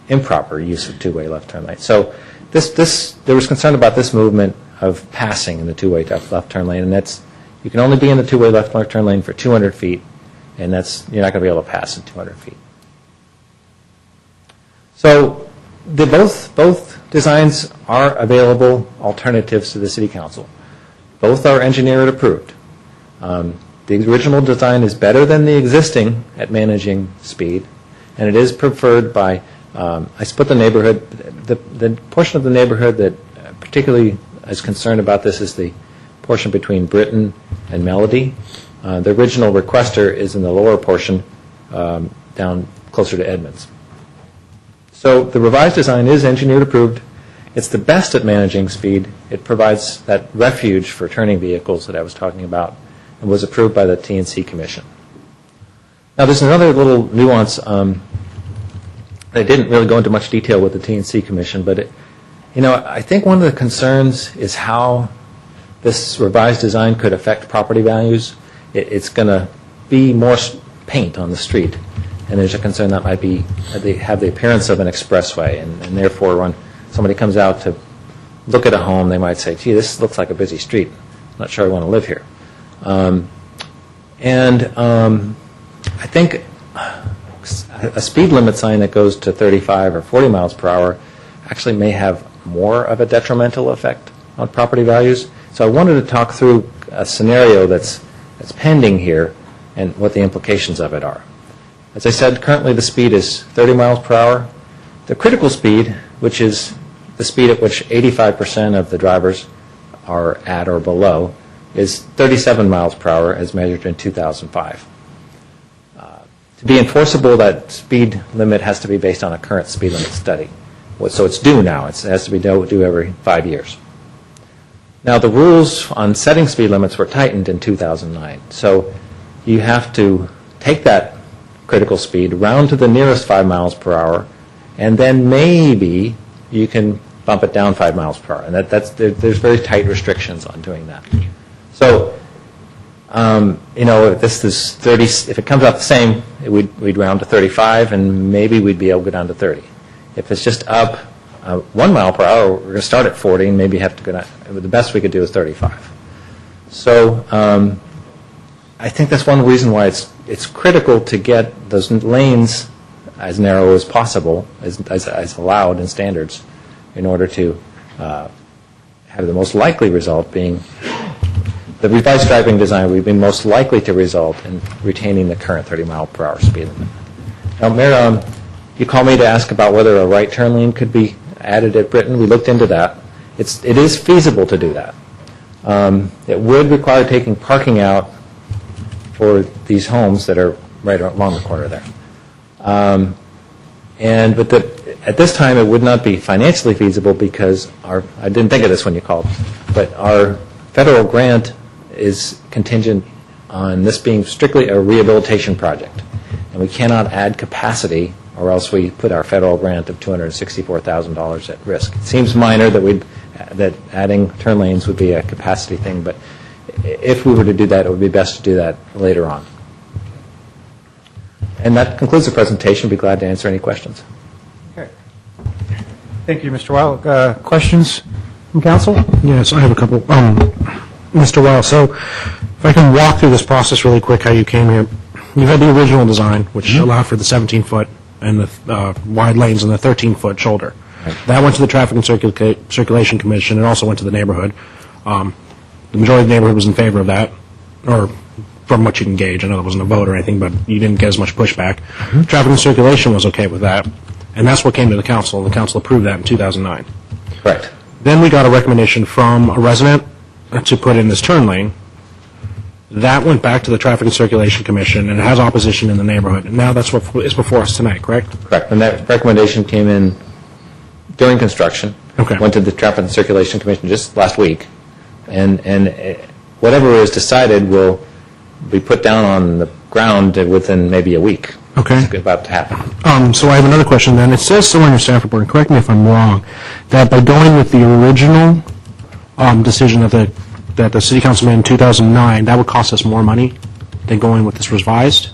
improper use of two-way left turn lane. So there was concern about this movement of passing in the two-way left turn lane, and that's, you can only be in the two-way left turn lane for 200 feet, and you're not going to be able to pass in 200 feet. So both designs are available alternatives to the City Council. Both are engineer approved. The original design is better than the existing at managing speed, and it is preferred by, I split the neighborhood, the portion of the neighborhood that particularly is concerned about this is the portion between Britain and Melody. The original requester is in the lower portion down closer to Edmonds. So the revised design is engineer approved. It's the best at managing speed. It provides that refuge for turning vehicles that I was talking about, and was approved by the T&C Commission. Now, there's another little nuance. I didn't really go into much detail with the T&C Commission, but I think one of the concerns is how this revised design could affect property values. It's going to be more paint on the street, and there's a concern that might be they have the appearance of an expressway, and therefore when somebody comes out to look at a home, they might say, gee, this looks like a busy street. I'm not sure I want to live here. I think a speed limit sign that goes to 35 or 40 miles per hour actually may have more of a detrimental effect on property values. So I wanted to talk through a scenario that's pending here and what the implications of it are. As I said, currently the speed is 30 miles per hour. The critical speed, which is the speed at which 85% of the drivers are at or below, is 37 miles per hour as measured in 2005. To be enforceable, that speed limit has to be based on a current speed limit study. So it's due now. It has to be due every 5 years. Now, the rules on setting speed limits were tightened in 2009. So you have to take that critical speed, round to the nearest 5 miles per hour, and then maybe you can bump it down 5 miles per hour. And there's very tight restrictions on doing that. So, if this is 30, if it comes out the same, we'd round to 35, and maybe we'd be able to go down to 30. If it's just up 1 mile per hour, we're going to start at 40, and maybe have to go down. The best we could do is 35. So, I think that's one reason why it's critical to get those lanes as narrow as possible, as allowed in standards, in order to have the most likely result being the revised driving design would be most likely to result in retaining the current 30 mile per hour speed limit. Now, Mayor, you called me to ask about whether a right turn lane could be added at Britain. We looked into that. It is feasible to do that. It would require taking parking out for these homes that are right along the corner there. But at this time, it would not be financially feasible because I didn't think of this when you called, but our federal grant is contingent on this being strictly a rehabilitation project. And we cannot add capacity or else we put our federal grant of $264,000 at risk. It seems minor that adding turn lanes would be a capacity thing, but if we were to do that, it would be best to do that later on. And that concludes the presentation. I'd be glad to answer any questions. Okay. Thank you, Mr. Weil. Questions from council? Yes, I have a couple. Mr. Weil, so if I can walk through this process really quick, how you came here. You had the original design, which allowed for the 17-foot and the wide lanes and the 13-foot shoulder. Right. That went to the Traffic and Circulation Commission. It also went to the neighborhood. The majority of the neighborhood was in favor of that, or from what you can gauge. I know there wasn't a vote or anything, but you didn't get as much pushback. Mm-hmm. Traffic and Circulation was okay with that, and that's what came to the council. The council approved that in 2009. Right. Then we got a recommendation from a resident to put in this turn lane. That went back to the Traffic and Circulation Commission, and it has opposition in the neighborhood. And now that's what is before us tonight, correct? Correct. And that recommendation came in during construction. Okay. Went to the Traffic and Circulation Commission just last week. And whatever is decided will be put down on the ground within maybe a week. Okay. It's about to happen. So I have another question then. It says somewhere in your staff report, and correct me if I'm wrong, that by going with the original decision that the City Council made in 2009, that would cost us more money than going with this revised?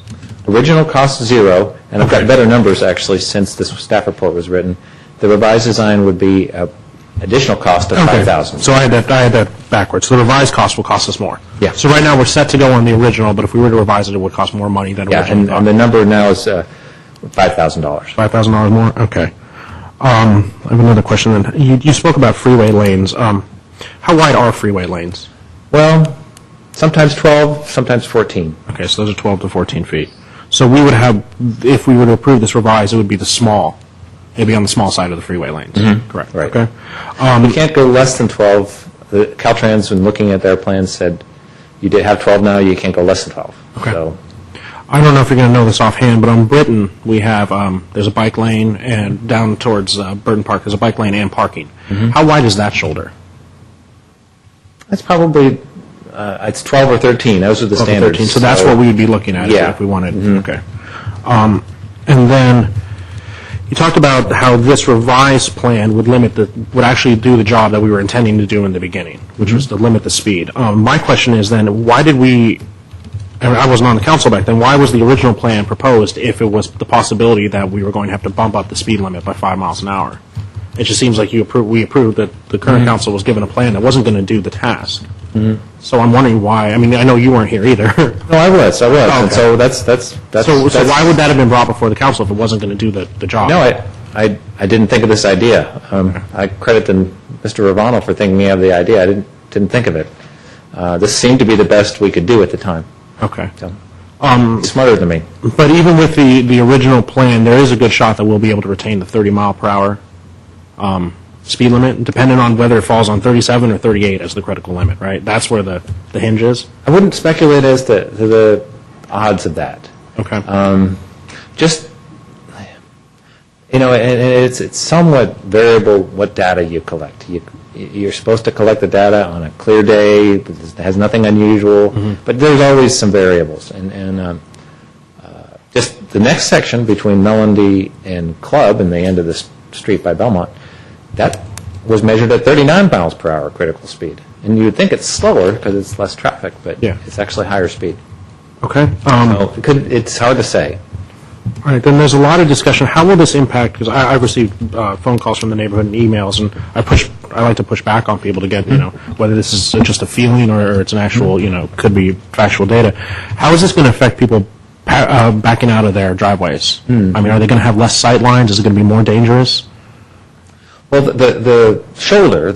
Original cost $0, and I've got better numbers actually since this staff report was written. The revised design would be an additional cost of $5,000. So I had that backwards. So the revised cost will cost us more. Yeah. So right now we're set to go on the original, but if we were to revise it, it would cost more money than original. Yeah, and the number now is $5,000. $5,000 more? Okay. I have another question then. You spoke about freeway lanes. How wide are freeway lanes? Well, sometimes 12, sometimes 14. Okay, so those are 12 to 14 feet. So we would have, if we were to approve this revised, it would be the small. It'd be on the small side of the freeway lanes. Correct. Right. Okay. You can't go less than 12. The Caltrans, when looking at their plans, said you did have 12 now, you can't go less than 12. Okay. So, I don't know if you're going to know this offhand, but on Britain, we have, there's a bike lane, and down towards Burton Park, there's a bike lane and parking. How wide is that shoulder? that's probably, it's 12 or 13. Those are the 12 to standards. 13. So that's what we would be looking at Yeah. if we wanted. Okay. And then you talked about how this revised plan would would actually do the job that we were intending to do in the beginning, which was to limit the speed. My question is then, why did I wasn't on the council back then, why was the original plan proposed if it was the possibility that we were going to have to bump up the speed limit by 5 miles an hour? It just seems like we approved that the current council was given a plan that wasn't going to do the task. So I'm wondering why. I mean, I know you weren't here either. No, I was. Oh, okay. And so that's So why would that have been brought before the council if it wasn't going to do the job? No, I didn't think of this idea. I credit Mr. Ravano for thinking of the idea. I didn't think of it. This seemed to be the best we could do at the time. Okay. So, he's smarter than me. But even with the original plan, there is a good shot that we'll be able to retain the 30 mile per hour speed limit, depending on whether it falls on 37 or 38 as the critical limit, right? That's where the hinge is? I wouldn't speculate as to the odds of that. Okay. Just, and it's somewhat variable what data you collect. You're supposed to collect the data on a clear day that has nothing unusual, but there's always some variables. And just the next section between Melody and Club and the end of the street by Belmont, that was measured at 39 miles per hour critical speed. And you would think it's slower because it's less traffic, but it's actually higher speed. Okay. So it's hard to say. All right, then there's a lot of discussion. How will this impact, because I've received phone calls from the neighborhood and emails, and I like to push back on people to get, whether this is just a feeling or it's an actual, could be factual data. How is this going to affect people backing out of their driveways? I mean, are they going to have less sight lines? Is it going to be more dangerous? Well, the shoulder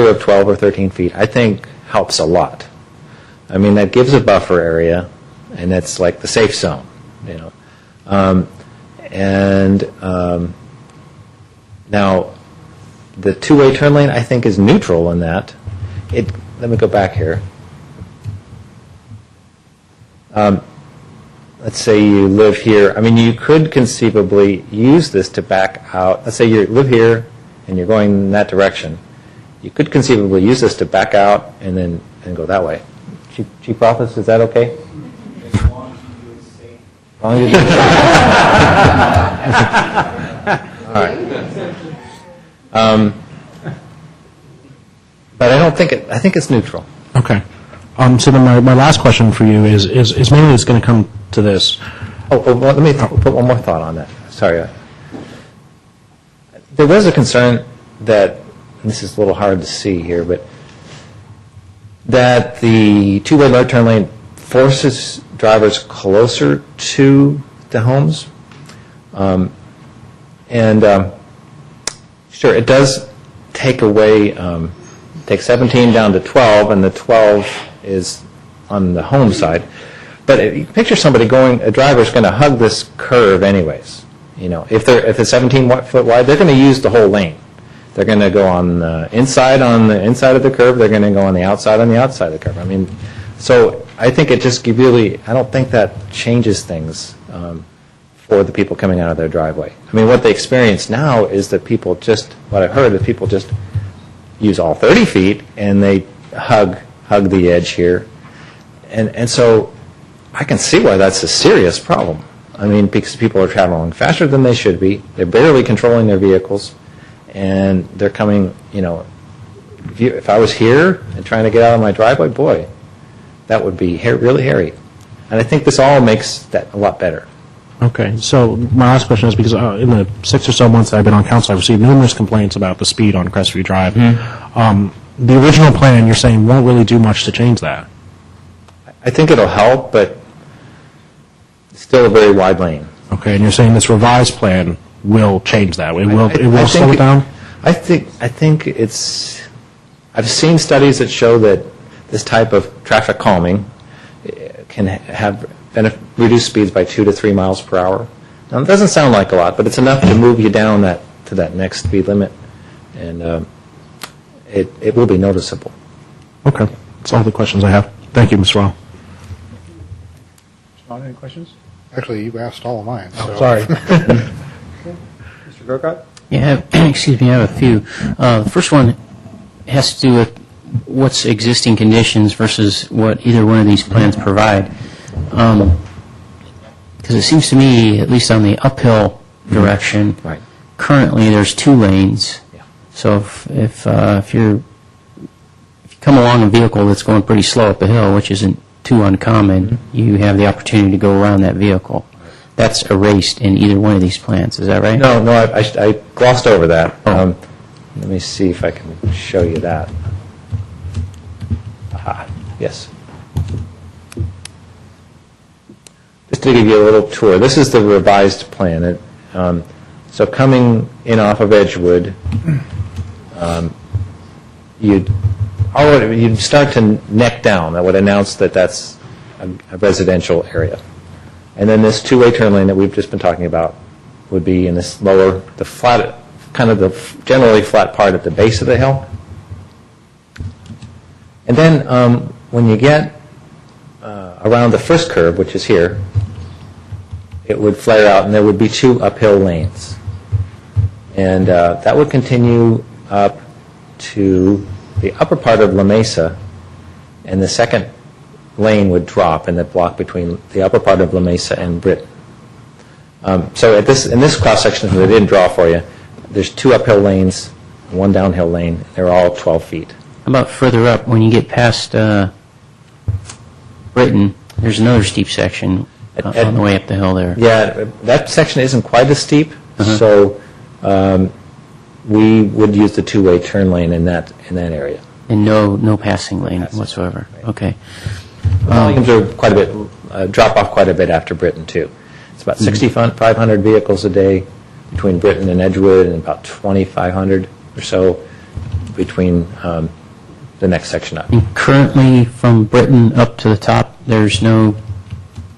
of 12 or 13 feet, I think, helps a lot. I mean, that gives a buffer area, and it's like the safe zone, Now, the two-way turn lane, I think, is neutral in that. Let me go back here. Let's say you live here. I mean, you could conceivably use this to back out. Let's say you live here and you're going in that direction. You could conceivably use this to back out and go that way. Chief Office, is that okay? As long as you do it safe. As long as you do it safe. All right. But I think it's neutral. Okay. So then my last question for you is mainly it's going to come to this. Well, let me put one more thought on that. Sorry. There was a concern that, and this is a little hard to see here, but that the two-way right turn lane forces drivers closer to the homes. Sure, it does take away, take 17 down to 12, and the 12 is on the home side. But you picture a driver's going to hug this curve anyways. If it's 17 foot wide, they're going to use the whole lane. They're going to go on the inside of the curve. They're going to go on the outside of the curve. I mean, so I think it just I don't think that changes things for the people coming out of their driveway. I mean, what they experience now is that what I've heard is people just use all 30 feet and they hug the edge here. And so I can see why that's a serious problem. I mean, because people are traveling faster than they should be. They're barely controlling their vehicles. And they're coming, if I was here and trying to get out of my driveway, boy, that would be really hairy. And I think this all makes that a lot better. Okay. So my last question is because in the 6 or so months that I've been on council, I've received numerous complaints about the speed on Crestview Drive. The original plan, you're saying, won't really do much to change that. I think it'll help, but it's still a very wide lane. Okay. And you're saying this revised plan will change that? It will I slow think it down? I think it's. I've seen studies that show that this type of traffic calming can have reduce speeds by 2 to 3 miles per hour. Now, it doesn't sound like a lot, but it's enough to move you down to that next speed limit, and it will be noticeable. Okay. That's all the questions I have. Thank you, Mr. Well. Any questions? Actually, you asked all of mine. So. Sorry. Mr. Grocott? Yeah, excuse me, I have a few. The first one has to do with what's existing conditions versus what either one of these plans provide. Because it seems to me, at least on the uphill direction, currently there's 2 lanes. So if you come along a vehicle that's going pretty slow up a hill, which isn't too uncommon, you have the opportunity to go around that vehicle. That's erased in either one of these plans. Is that right? No, I glossed over that. Let me see if I can show you that. Aha, yes. Just to give you a little tour, this is the revised plan. So coming in off of Edgewood, you'd start to neck down. That would announce that that's a residential area. And then this 2-way turn lane that we've just been talking about would be in this lower, the flat, kind of the generally flat part at the base of the hill. And then when you get around the first curve, which is here, it would flare out and there would be 2 uphill lanes. And that would continue up to the upper part of La Mesa, and the second lane would drop in the block between the upper part of La Mesa and Britain. So in this cross-section that I didn't draw for you, there's 2 uphill lanes, 1 downhill lane. They're all 12 feet. How about further up, when you get past Britain, there's another steep section on the way up the hill there. Yeah, that section isn't quite as steep, so we would use the 2-way turn lane in that area. And no passing lane whatsoever. Right. Okay. Volumes are quite a bit, drop off quite a bit after Britain, too. It's about 6,500 vehicles a day between Britain and Edgewood, and about 2,500 or so between the next section up. And currently, from Britain up to the top, there's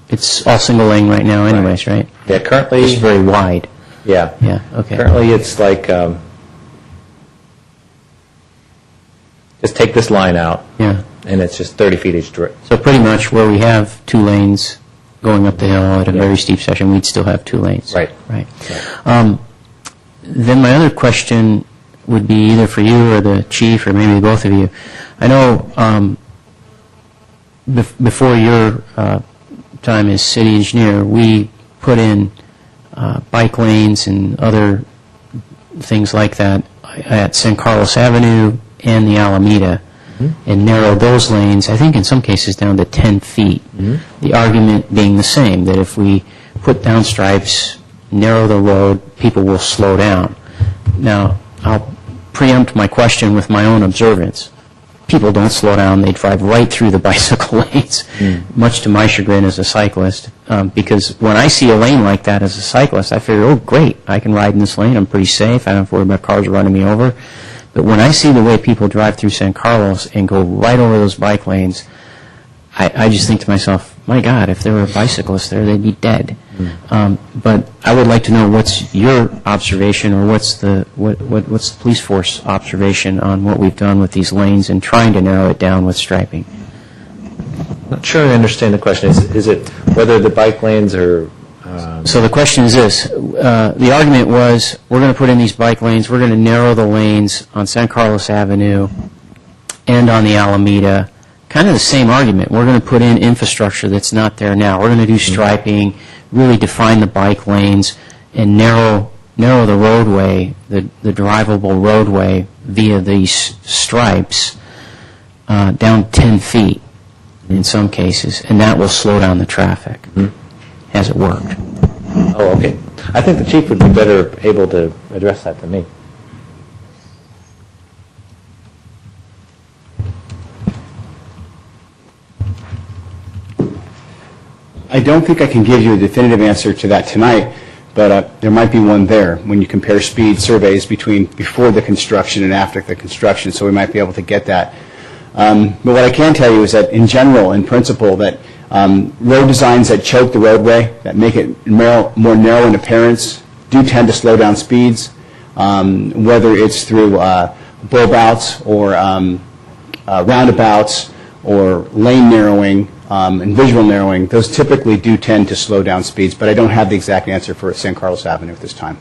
it's all single lane right now anyways, right? Yeah, currently... It's very wide. Yeah. Yeah, okay. Currently, it's like... just take this line out. Yeah. And it's just 30 feet each direction. So pretty much where we have 2 lanes going up the hill at a very steep section, we'd still have 2 lanes. Right. Right. Then my other question would be either for you or the chief or maybe both of you. I know before your time as city engineer, we put in bike lanes and other things like that at San Carlos Avenue and the Alameda, and narrowed those lanes, I think in some cases down to 10 feet. The argument being the same, that if we put down stripes, narrow the road, people will slow down. Now, I'll preempt my question with my own observance. People don't slow down, they drive right through the bicycle lanes, much to my chagrin as a cyclist, because when I see a lane like that as a cyclist, I figure, oh great, I can ride in this lane, I'm pretty safe, I don't have to worry about cars running me over. But when I see the way people drive through San Carlos and go right over those bike lanes, I just think to myself, my God, if there were bicyclists there, they'd be dead. But I would like to know what's your observation, or what's the police force observation on what we've done with these lanes and trying to narrow it down with striping. I'm not sure I understand the question. Is it whether the bike lanes are... So the question is this. The argument was, we're going to put in these bike lanes, we're going to narrow the lanes on San Carlos Avenue and on the Alameda. Kind of the same argument. We're going to put in infrastructure that's not there now. We're going to do striping, really define the bike lanes, and narrow the roadway, the drivable roadway via these stripes down 10 feet in some cases, and that will slow down the traffic. Has it worked? Oh, okay. I think the chief would be better able to address that than me. I don't think I can give you a definitive answer to that tonight, but there might be one there when you compare speed surveys between before the construction and after the construction, so we might be able to get that. But what I can tell you is that in general, in principle, that road designs that choke the roadway, that make it more narrow in appearance, do tend to slow down speeds, whether it's through bulbouts or roundabouts or lane narrowing and visual narrowing. Those typically do tend to slow down speeds, but I don't have the exact answer for San Carlos Avenue at this time.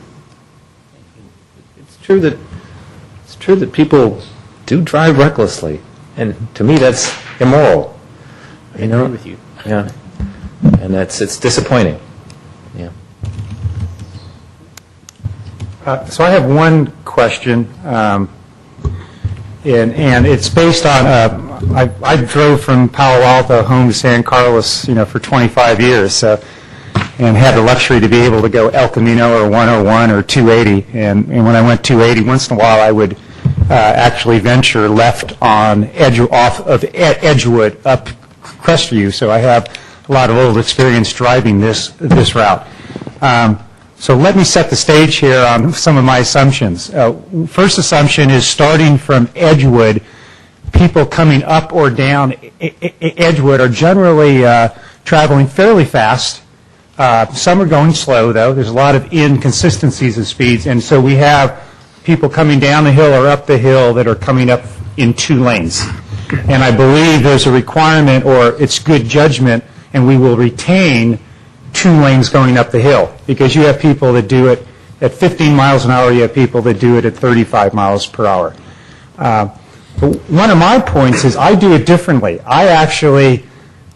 It's true that people do drive recklessly, and to me that's immoral. I agree with you. Yeah, and it's disappointing. Yeah. So I have one question, and it's based on, I drove from Palo Alto home to San Carlos, for 25 years, and had the luxury to be able to go El Camino or 101 or 280, and when I went 280, once in a while I would actually venture left on off of Edgewood up Crestview, so I have a lot of old experience driving this route. So let me set the stage here on some of my assumptions. First assumption is starting from Edgewood, people coming up or down Edgewood are generally traveling fairly fast. Some are going slow, though. There's a lot of inconsistencies of speeds, and so we have people coming down the hill or up the hill that are coming up in 2 lanes. And I believe there's a requirement, or it's good judgment, and we will retain 2 lanes going up the hill, because you have people that do it at 15 miles an hour, you have people that do it at 35 miles per hour. One of my points is I do it differently. I actually,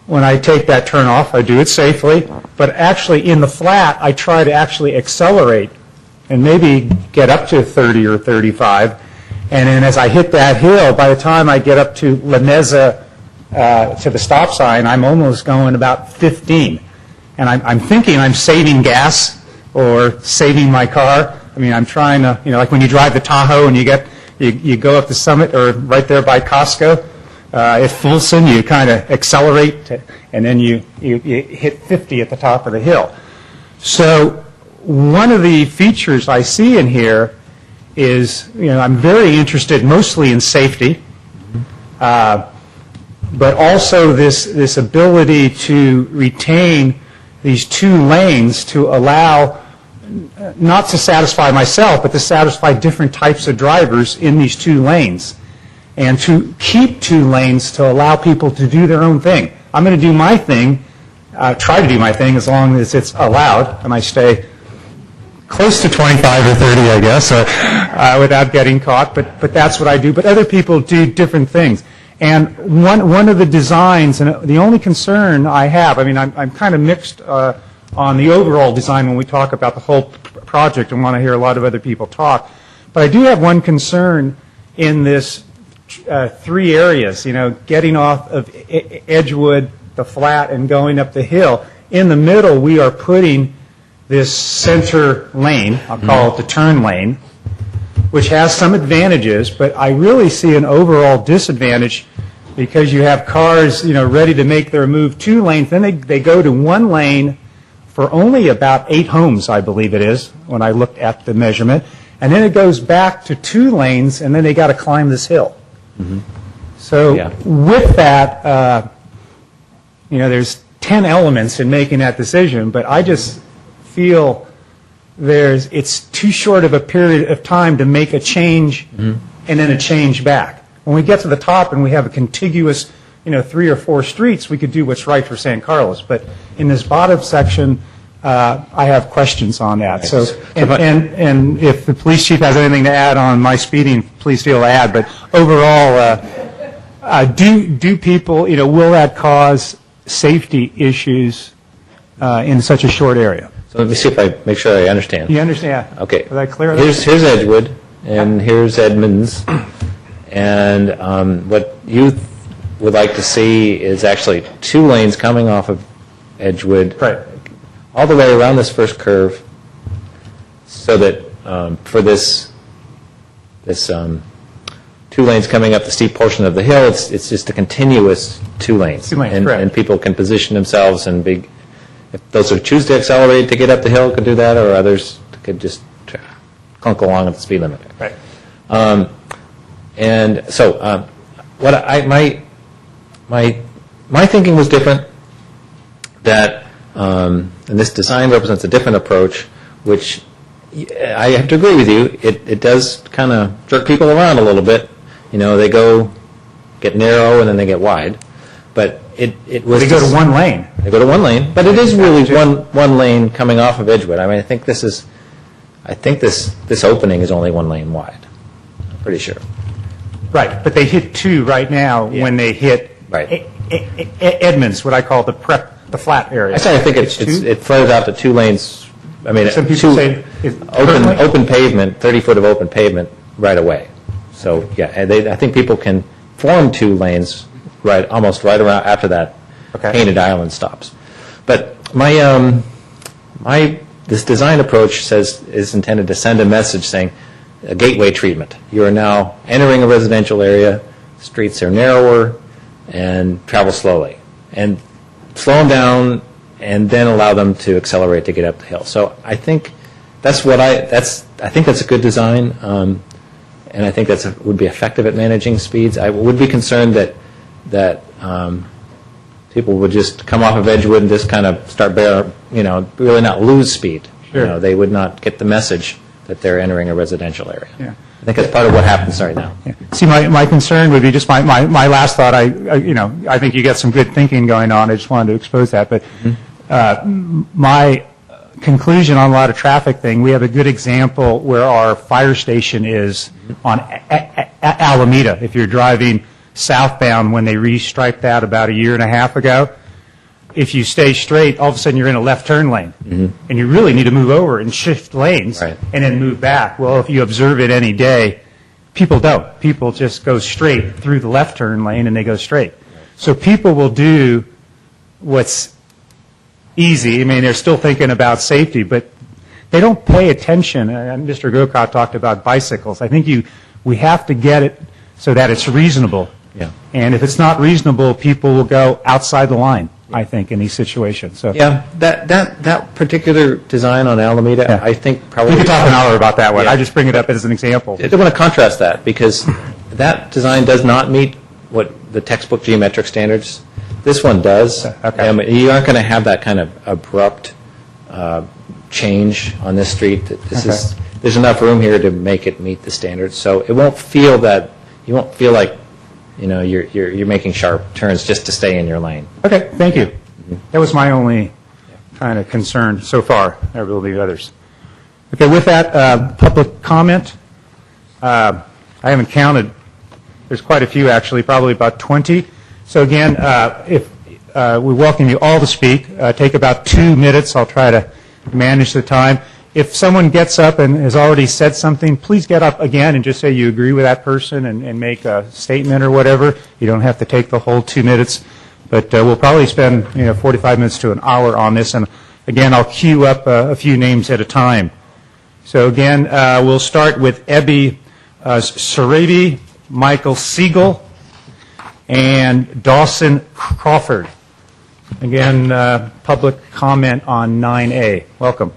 when I take that turn off, I do it safely, but actually in the flat, I try to actually accelerate and maybe get up to 30 or 35, and then as I hit that hill, by the time I get up to La Mesa, to the stop sign, I'm almost going about 15. And I'm thinking I'm saving gas or saving my car. I mean, I'm trying to, like when you drive the Tahoe and you go up the summit or right there by Costco, at Folsom, you kind of accelerate and then you hit 50 at the top of the hill. So one of the features I see in here is, I'm very interested mostly in safety, but also this ability to retain these 2 lanes to allow, not to satisfy myself, but to satisfy different types of drivers in these 2 lanes, and to keep 2 lanes to allow people to do their own thing. I'm going to do my thing, try to do my thing as long as it's allowed, and I stay close to 25 or 30, I guess, without getting caught, but that's what I do. But other people do different things. And one of the designs, and the only concern I have, I mean, I'm kind of mixed on the overall design when we talk about the whole project and want to hear a lot of other people talk, but I do have one concern in this 3 areas, getting off of Edgewood, the flat, and going up the hill. In the middle, we are putting this center lane, I'll call it the turn lane, which has some advantages, but I really see an overall disadvantage because you have cars, ready to make their move 2 lanes, then they go to 1 lane for only about 8 homes, I believe it is, when I looked at the measurement, and then it goes back to 2 lanes, and then they got to climb this hill. Mm-hmm. So with that, there's 10 elements in making that decision, but I just feel it's too short of a period of time to make a change and then a change back. When we get to the top and we have a contiguous, 3 or 4 streets, we could do what's right for San Carlos. But in this bottom section, I have questions on that. So, and if the police chief has anything to add on my speeding, please feel to add. But overall, do people, will that cause safety issues in such a short area? So let me see if I make sure I understand. You understand? Okay. Is that clear? Here's Edgewood, and here's Edmonds, and what you would like to see is actually 2 lanes coming off of Edgewood, right, all the way around this first curve, so that for this 2 lanes coming up the steep portion of the hill, it's just a continuous 2 lanes, 2 lanes, correct. And people can position themselves and be if those who choose to accelerate to get up the hill could do that, or others could just clunk along at the speed limit. Right. And so, my thinking was different. That and this design represents a different approach, which I have to agree with you. It does kind of jerk people around a little bit. You know, they get narrow and then they get wide. But it was. They go to one lane. They go to one lane, but it is really one lane coming off of Edgewood. I mean, I think this opening is only one lane wide. I'm pretty sure. Right, but they hit two right now when they hit Edmonds, what I call the flat area. I think it flows out to 2 lanes. I mean, some people say open pavement, 30 foot of open pavement right away. So yeah, I think people can form 2 lanes almost right around after that painted island stops. But this design approach is intended to send a message saying a gateway treatment. You are now entering a residential area. Streets are narrower and travel slowly, and slow them down, and then allow them to accelerate to get up the hill. So I think I think that's a good design, and I think would be effective at managing speeds. I would be concerned that people would just come off of Edgewood and just kind of start really not lose speed. Sure. You know, they would not get the message that they're entering a residential area. Yeah. I think that's part of what happens right now. Yeah. See, my concern would be just my last thought. I think you got some good thinking going on. I just wanted to expose that. But my conclusion on a lot of traffic thing, we have a good example where our fire station is on Alameda. If you're driving southbound, when they restriped that about a year and a half ago, if you stay straight, all of a sudden you're in a left turn lane. And you really need to move over and shift lanes and then move back. Well, if you observe it any day, people don't. People just go straight through the left turn lane and they go straight. So people will do what's easy. I mean, they're still thinking about safety, but they don't pay attention. Mr. Grocott talked about bicycles. I think we have to get it so that it's reasonable. Yeah. And if it's not reasonable, people will go outside the line, I think, in these situations. So yeah, that particular design on Alameda, I think probably... We could talk an hour about that one. I just bring it up as an example. I want to contrast that because that design does not meet what the textbook geometric standards. This one does. Okay. You aren't going to have that kind of abrupt change on this street. There's enough room here to make it meet the standards, so it won't feel that you won't feel like you're making sharp turns just to stay in your lane. Okay, thank you. That was my only kind of concern so far. There will be others. Okay, with that, public comment. I haven't counted. There's quite a few, actually, probably about 20. So again, if we welcome you all to speak, take about 2 minutes. I'll try to manage the time. If someone gets up and has already said something, please get up again and just say you agree with that person and make a statement or whatever. You don't have to take the whole 2 minutes. But we'll probably spend 45 minutes to an hour on this. And again, I'll queue up a few names at a time. So again, we'll start with Ebby Sarabi, Michael Siegel, and Dawson Crawford. Again, public comment on 9A. Welcome.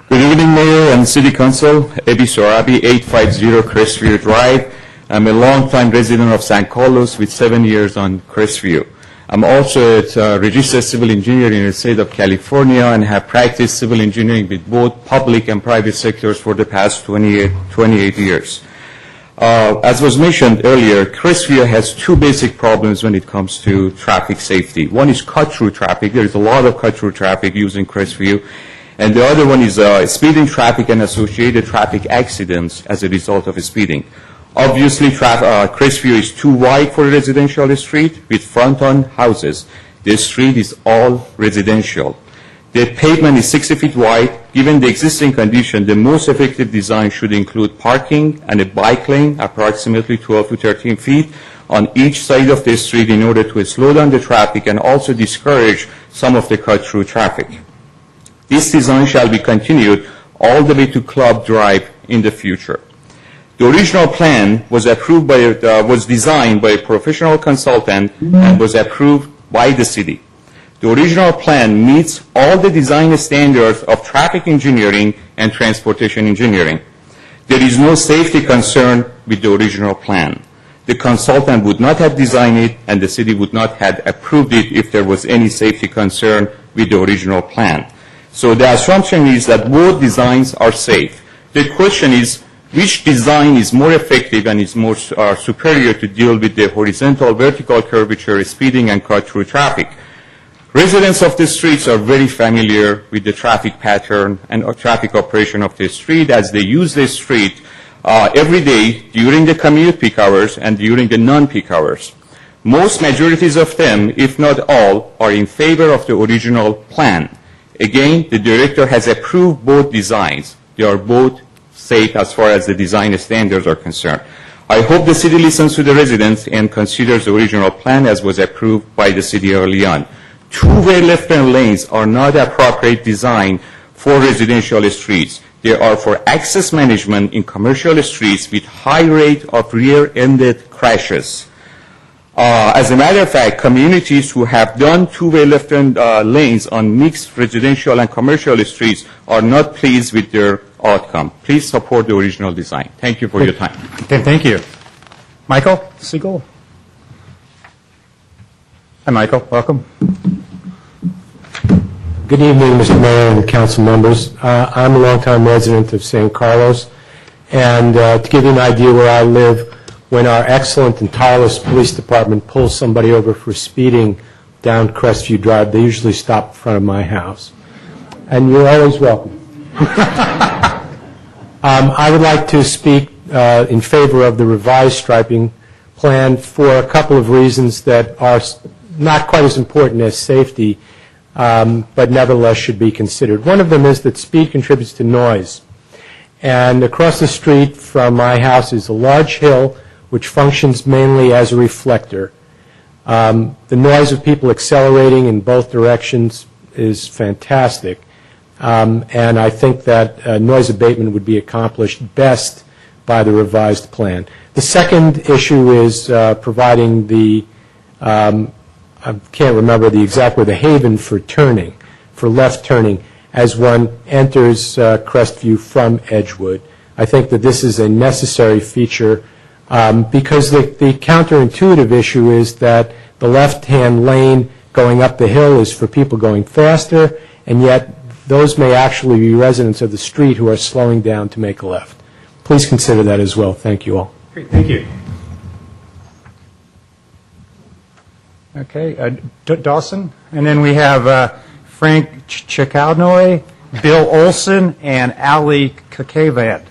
Good evening, Mayor and City Council. Ebby Sarabi, 850 Crestview Drive. I'm a longtime resident of San Carlos with 7 years on Crestview. I'm also a registered civil engineer in the state of California and have practiced civil engineering with both public and private sectors for the past 28 years. As was mentioned earlier, Crestview has 2 basic problems when it comes to traffic safety. One is cut-through traffic. There's a lot of cut-through traffic using Crestview. And the other one is speeding traffic and associated traffic accidents as a result of speeding. Obviously, Crestview is too wide for a residential street with front-on houses. The street is all residential. The pavement is 60 feet wide. Given the existing condition, the most effective design should include parking and a bike lane approximately 12 to 13 feet on each side of the street in order to slow down the traffic and also discourage some of the cut-through traffic. This design shall be continued all the way to Club Drive in the future. The original plan was designed by a professional consultant and was approved by the city. The original plan meets all the design standards of traffic engineering and transportation engineering. There is no safety concern with the original plan. The consultant would not have designed it, and the city would not have approved it if there was any safety concern with the original plan. So the assumption is that both designs are safe. The question is, which design is more effective and is more superior to deal with the horizontal, vertical curvature, speeding, and cut-through traffic? Residents of the streets are very familiar with the traffic pattern and traffic operation of the street as they use the street every day during the commute peak hours and during the non-peak hours. Most majorities of them, if not all, are in favor of the original plan. Again, the director has approved both designs. They are both safe as far as the design standards are concerned. I hope the city listens to the residents and considers the original plan as was approved by the city early on. Two-way left-turn lanes are not appropriate design for residential streets. They are for access management in commercial streets with high rate of rear-ended crashes. As a matter of fact, communities who have done two-way left-turn lanes on mixed residential and commercial streets are not pleased with their outcome. Please support the original design. Thank you for your time. Okay, thank you. Michael Siegel? Hi, Michael. Welcome. Good evening, Mr. Mayor and council members. I'm a longtime resident of San Carlos, and to give you an idea where I live, when our excellent and tireless police department pulls somebody over for speeding down Crestview Drive, they usually stop in front of my house. And you're always welcome. I would like to speak in favor of the revised striping plan for a couple of reasons that are not quite as important as safety, but nevertheless should be considered. One of them is that speed contributes to noise. And across the street from my house is a large hill which functions mainly as a reflector. The noise of people accelerating in both directions is fantastic. And I think that noise abatement would be accomplished best by the revised plan. The second issue is providing the I can't remember the exact word, the haven for turning, for left turning, as one enters Crestview from Edgewood. I think that this is a necessary feature because the counterintuitive issue is that the left-hand lane going up the hill is for people going faster, and yet those may actually be residents of the street who are slowing down to make a left. Please consider that as well. Thank you all. Great, thank you. Okay, Dawson, and then we have Frank Chikanoy, Bill Olson, and Ali Kakavad.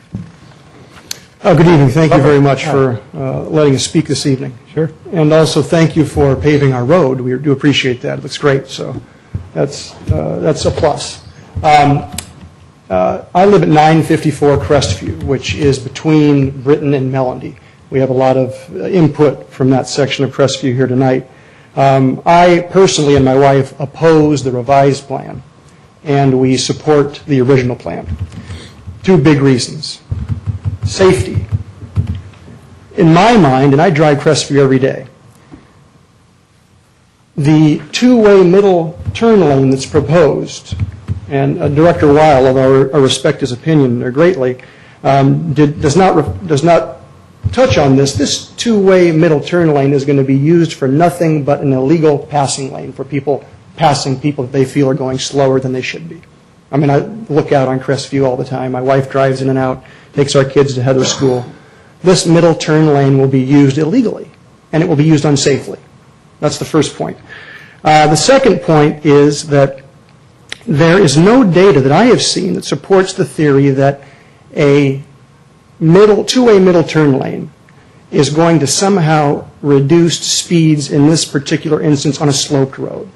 Good evening. Thank you very much for letting us speak this evening. Sure. And also thank you for paving our road. We do appreciate that. It looks great. So that's a plus. I live at 954 Crestview, which is between Britton and Melody. We have a lot of input from that section of Crestview here tonight. I personally and my wife oppose the revised plan, and we support the original plan. Two big reasons. Safety. In my mind, and I drive Crestview every day, the two-way middle turn lane that's proposed, and Director Weil, although I respect his opinion greatly, does not touch on this. This two-way middle turn lane is going to be used for nothing but an illegal passing lane for people passing people that they feel are going slower than they should be. I mean, I look out on Crestview all the time. My wife drives in and out, takes our kids to Heather School. This middle turn lane will be used illegally, and it will be used unsafely. That's the first point. The second point is that there is no data that I have seen that supports the theory that a two-way middle turn lane is going to somehow reduce speeds in this particular instance on a sloped road.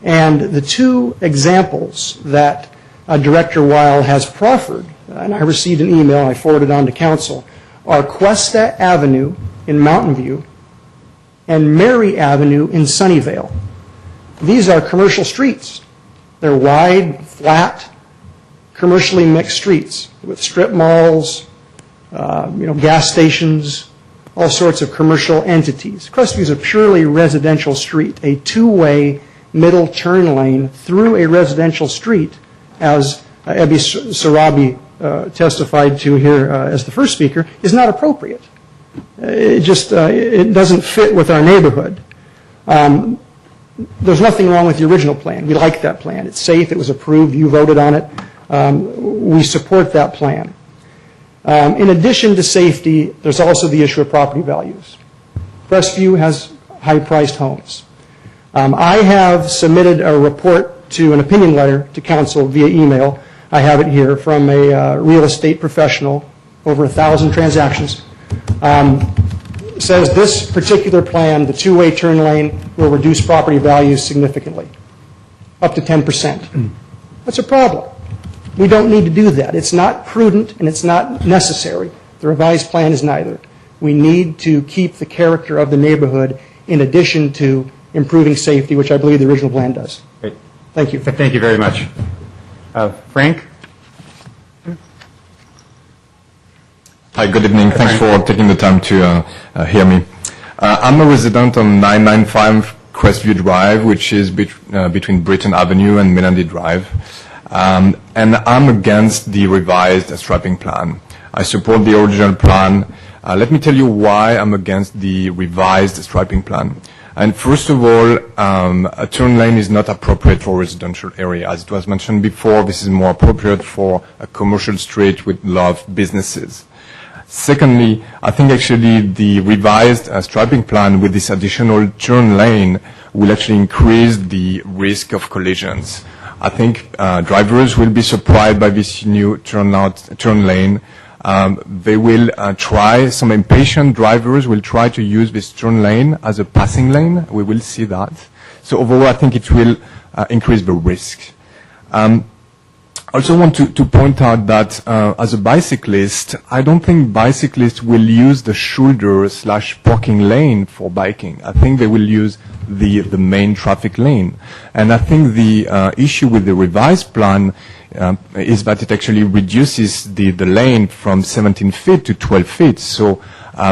And the two examples that Director Weil has proffered, and I received an email, I forwarded on to council, are Cuesta Avenue in Mountain View and Mary Avenue in Sunnyvale. These are commercial streets. They're wide, flat, commercially mixed streets with strip malls, gas stations, all sorts of commercial entities. Crestview is a purely residential street. A two-way middle turn lane through a residential street, as Ebi Sarabi testified to here as the first speaker, is not appropriate. It just it doesn't fit with our neighborhood. There's nothing wrong with the original plan. We like that plan. It's safe. It was approved. You voted on it. We support that plan. In addition to safety, there's also the issue of property values. Crestview has high-priced homes. I have submitted a report to an opinion letter to council via email. I have it here from a real estate professional, over 1,000 transactions. Says this particular plan, the two-way turn lane, will reduce property values significantly, up to 10%. That's a problem. We don't need to do that. It's not prudent and it's not necessary. The revised plan is neither. We need to keep the character of the neighborhood in addition to improving safety, which I believe the original plan does. Great. Thank you. Thank you very much. Frank? Hi, good evening. Thanks for taking the time to hear me. I'm a resident on 995 Crestview Drive, which is between Britton Avenue and Melody Drive. And I'm against the revised striping plan. I support the original plan. Let me tell you why I'm against the revised striping plan. And first of all, a turn lane is not appropriate for residential area. As it was mentioned before, this is more appropriate for a commercial street with a lot of businesses. Secondly, I think actually the revised striping plan with this additional turn lane will actually increase the risk of collisions. I think drivers will be surprised by this new turn lane. They will some impatient drivers will try to use this turn lane as a passing lane. We will see that. So overall, I think it will increase the risk. I also want to point out that as a bicyclist, I don't think bicyclists will use the shoulder/parking lane for biking. I think they will use the main traffic lane. And I think the issue with the revised plan is that it actually reduces the lane from 17 feet to 12 feet. So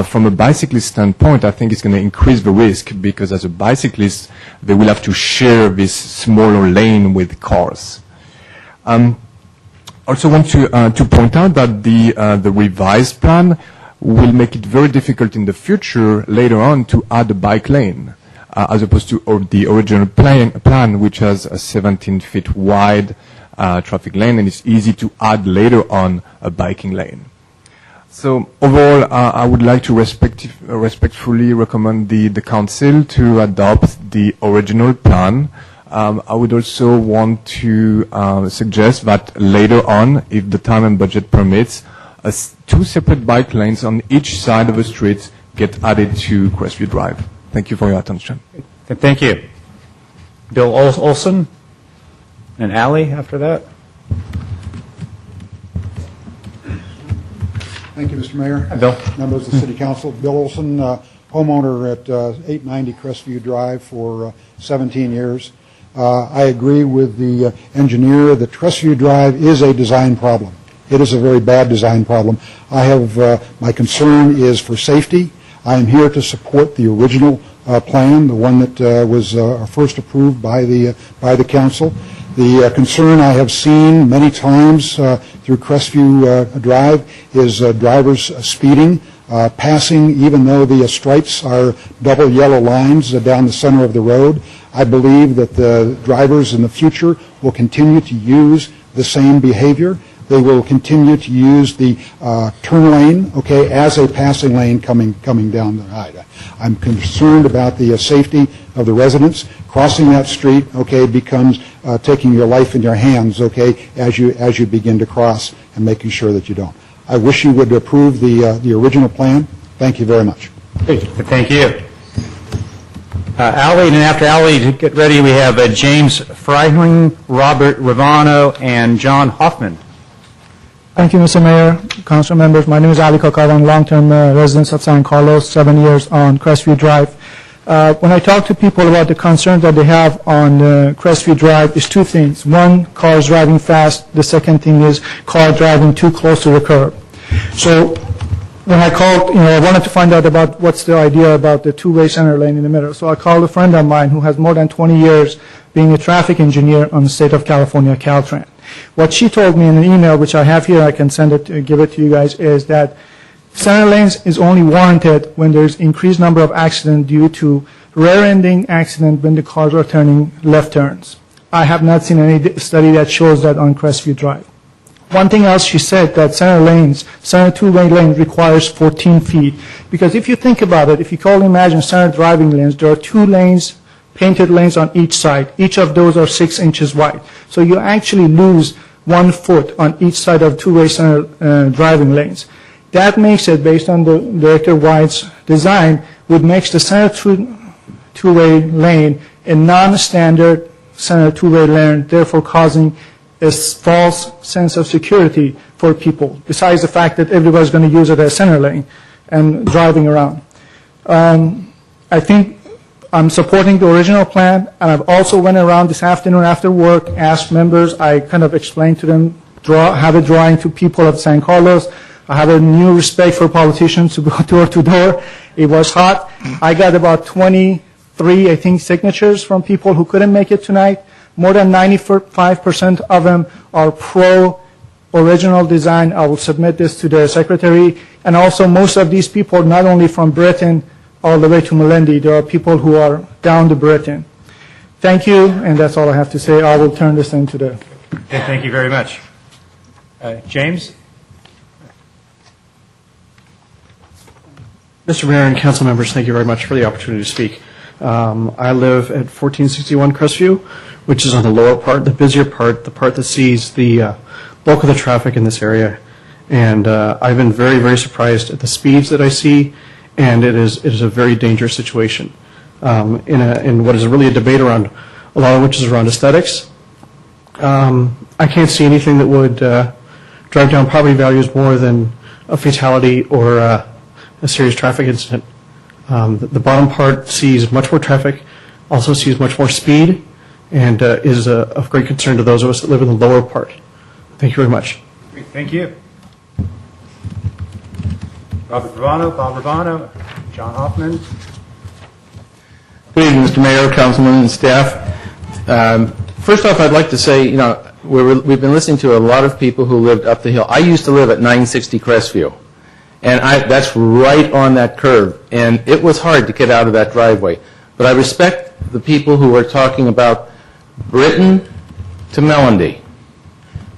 from a bicyclist standpoint, I think it's going to increase the risk because as a bicyclist, they will have to share this smaller lane with cars. Also want to point out that the revised plan will make it very difficult in the future later on to add a bike lane, as opposed to the original plan, which has a 17 feet wide traffic lane, and it's easy to add later on a biking lane. So overall, I would like to respectfully recommend the council to adopt the original plan. I would also want to suggest that later on, if the time and budget permits, two separate bike lanes on each side of the street get added to Crestview Drive. Thank you for your attention. Thank you. Bill Olson and Allie after that. Thank you, Mr. Mayor. Hi, Bill. Members of the City Council. Bill Olson, homeowner at 890 Crestview Drive for 17 years. I agree with the engineer that Crestview Drive is a design problem. It is a very bad design problem. I have my concern is for safety. I am here to support the original plan, the one that was first approved by the council. The concern I have seen many times through Crestview Drive is drivers speeding, passing even though the stripes are double yellow lines down the center of the road. I believe that the drivers in the future will continue to use the same behavior. They will continue to use the turn lane, okay, as a passing lane coming down the road. I'm concerned about the safety of the residents. Crossing that street, okay, becomes taking your life in your hands, okay, as you begin to cross and making sure that you don't. I wish you would approve the original plan. Thank you very much. Thank you. Allie, and after Allie, to get ready, we have James Freihling, Robert Ravano, and John Hoffman. Thank you, Mr. Mayor, council members. My name is Ali Kokavan, long-term resident of San Carlos, 7 years on Crestview Drive. When I talk to people about the concerns that they have on Crestview Drive, it's two things. One, cars driving fast. The second thing is car driving too close to the curb. So when I called, I wanted to find out about what's the idea about the two-way center lane in the middle. So I called a friend of mine who has more than 20 years being a traffic engineer on the state of California, Caltrans. What she told me in an email, which I have here, I can give it to you guys, is that center lanes is only warranted when there's increased number of accidents due to rear-ending accident when the cars are turning left turns. I have not seen any study that shows that on Crestview Drive. One thing else, she said that center two-way lane requires 14 feet. Because if you think about it, if you can imagine center driving lanes, there are 2 lanes, painted lanes on each side. Each of those are 6 inches wide. So you actually lose 1 foot on each side of two-way center driving lanes. That makes it, based on the Director White's design, would make the center two-way lane a non-standard center two-way lane, therefore causing a false sense of security for people, besides the fact that everybody's going to use it as center lane and driving around. I think I'm supporting the original plan, and I've also went around this afternoon after work, asked members, I kind of explained to them, have a drawing to people of San Carlos. I have a new respect for politicians to go door to door. It was hot. I got about 23, I think, signatures from people who couldn't make it tonight. More than 95% of them are pro-original design. I will submit this to the secretary. And also, most of these people, not only from Britain all the way to Melendi, there are people who are down to Britain. Thank you, and that's all I have to say. I will turn this into the... Okay, thank you very much. James? Mr. Mayor and council members, thank you very much for the opportunity to speak. I live at 1461 Crestview, which is on the lower part, the busier part, the part that sees the bulk of the traffic in this area. And I've been very, very surprised at the speeds that I see, and it is a very dangerous situation. In what is really a debate around, a lot of which is around aesthetics. I can't see anything that would drive down property values more than a fatality or a serious traffic incident. The bottom part sees much more traffic, also sees much more speed, and is of great concern to those of us that live in the lower part. Thank you very much. Thank you. Robert Ravano, Bob Ravano, John Hoffman. Good evening, Mr. Mayor, councilmen, and staff. First off, I'd like to say, we've been listening to a lot of people who lived up the hill. I used to live at 960 Crestview, and that's right on that curve, and it was hard to get out of that driveway. But I respect the people who are talking about Britain to Melendi.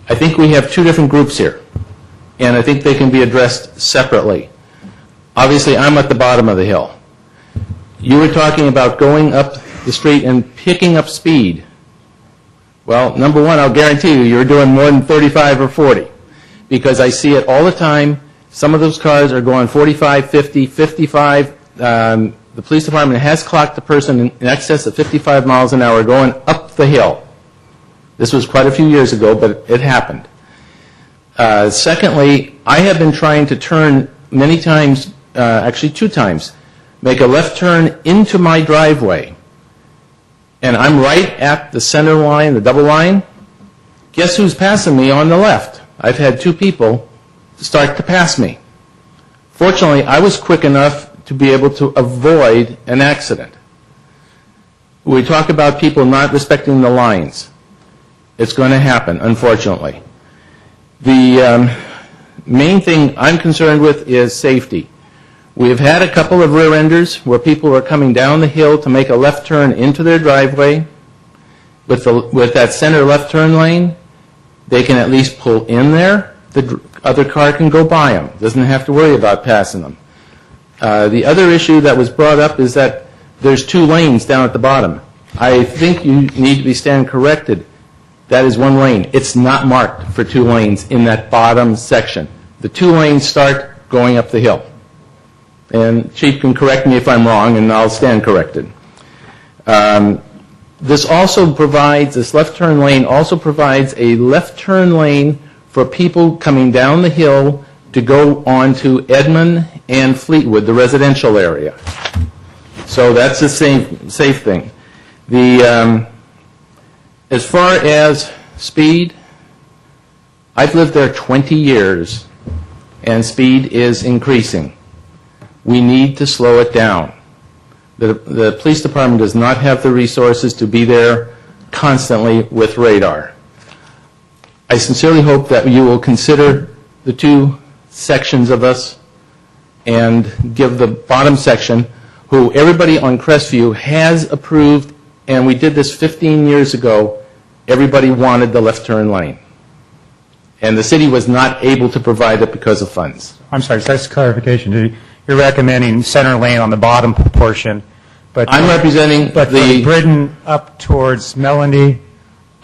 I think we have 2 different groups here, and I think they can be addressed separately. Obviously, I'm at the bottom of the hill. You were talking about going up the street and picking up speed. Well, number one, I'll guarantee you're doing more than 35 or 40, because I see it all the time. Some of those cars are going 45, 50, 55. The police department has clocked a person in excess of 55 miles an hour going up the hill. This was quite a few years ago, but it happened. Secondly, I have been trying to turn many times, actually 2 times, make a left turn into my driveway. And I'm right at the center line, the double line. Guess who's passing me on the left? I've had 2 people start to pass me. Fortunately, I was quick enough to be able to avoid an accident. We talk about people not respecting the lines. It's going to happen, unfortunately. The main thing I'm concerned with is safety. We've had a couple of rear-enders where people are coming down the hill to make a left turn into their driveway. With that center left turn lane, they can at least pull in there. The other car can go by them. Doesn't have to worry about passing them. The other issue that was brought up is that there's 2 lanes down at the bottom. I think you need to be stand corrected. That is 1 lane. It's not marked for 2 lanes in that bottom section. The 2 lanes start going up the hill. And Chief can correct me if I'm wrong, and I'll stand corrected. This left turn lane also provides a left turn lane for people coming down the hill to go on to Edmond and Fleetwood, the residential area. So that's the safe thing. As far as speed, I've lived there 20 years, and speed is increasing. We need to slow it down. The police department does not have the resources to be there constantly with radar. I sincerely hope that you will consider the two sections of us and give the bottom section, who everybody on Crestview has approved, and we did this 15 years ago, everybody wanted the left turn lane. And the city was not able to provide it because of funds. I'm sorry, so that's clarification. You're recommending center lane on the bottom portion, but I'm representing but the from Britain up towards Melanie.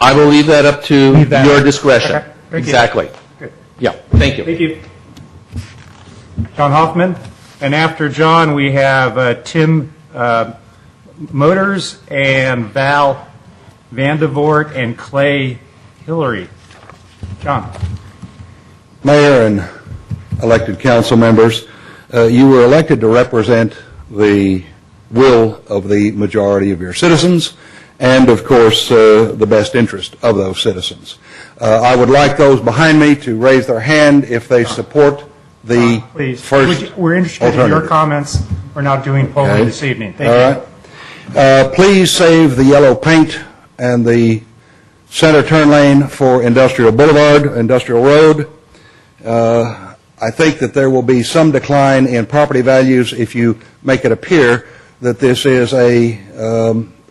I will leave that up to your discretion. Okay. Thank you. Exactly. Good. Yeah. Thank you. Thank you. John Hoffman, and after John, we have Tim Motors and Val Vandevort and Clay Hillary. John. Mayor and elected council members, you were elected to represent the will of the majority of your citizens and, of course, the best interest of those citizens. I would like those behind me to raise their hand if they support the Please. first We're interested in your alternative. comments. We're not doing polling Okay. this evening. Thank All you. right. Please save the yellow paint and the center turn lane for Industrial Boulevard, Industrial Road. I think that there will be some decline in property values if you make it appear that this is a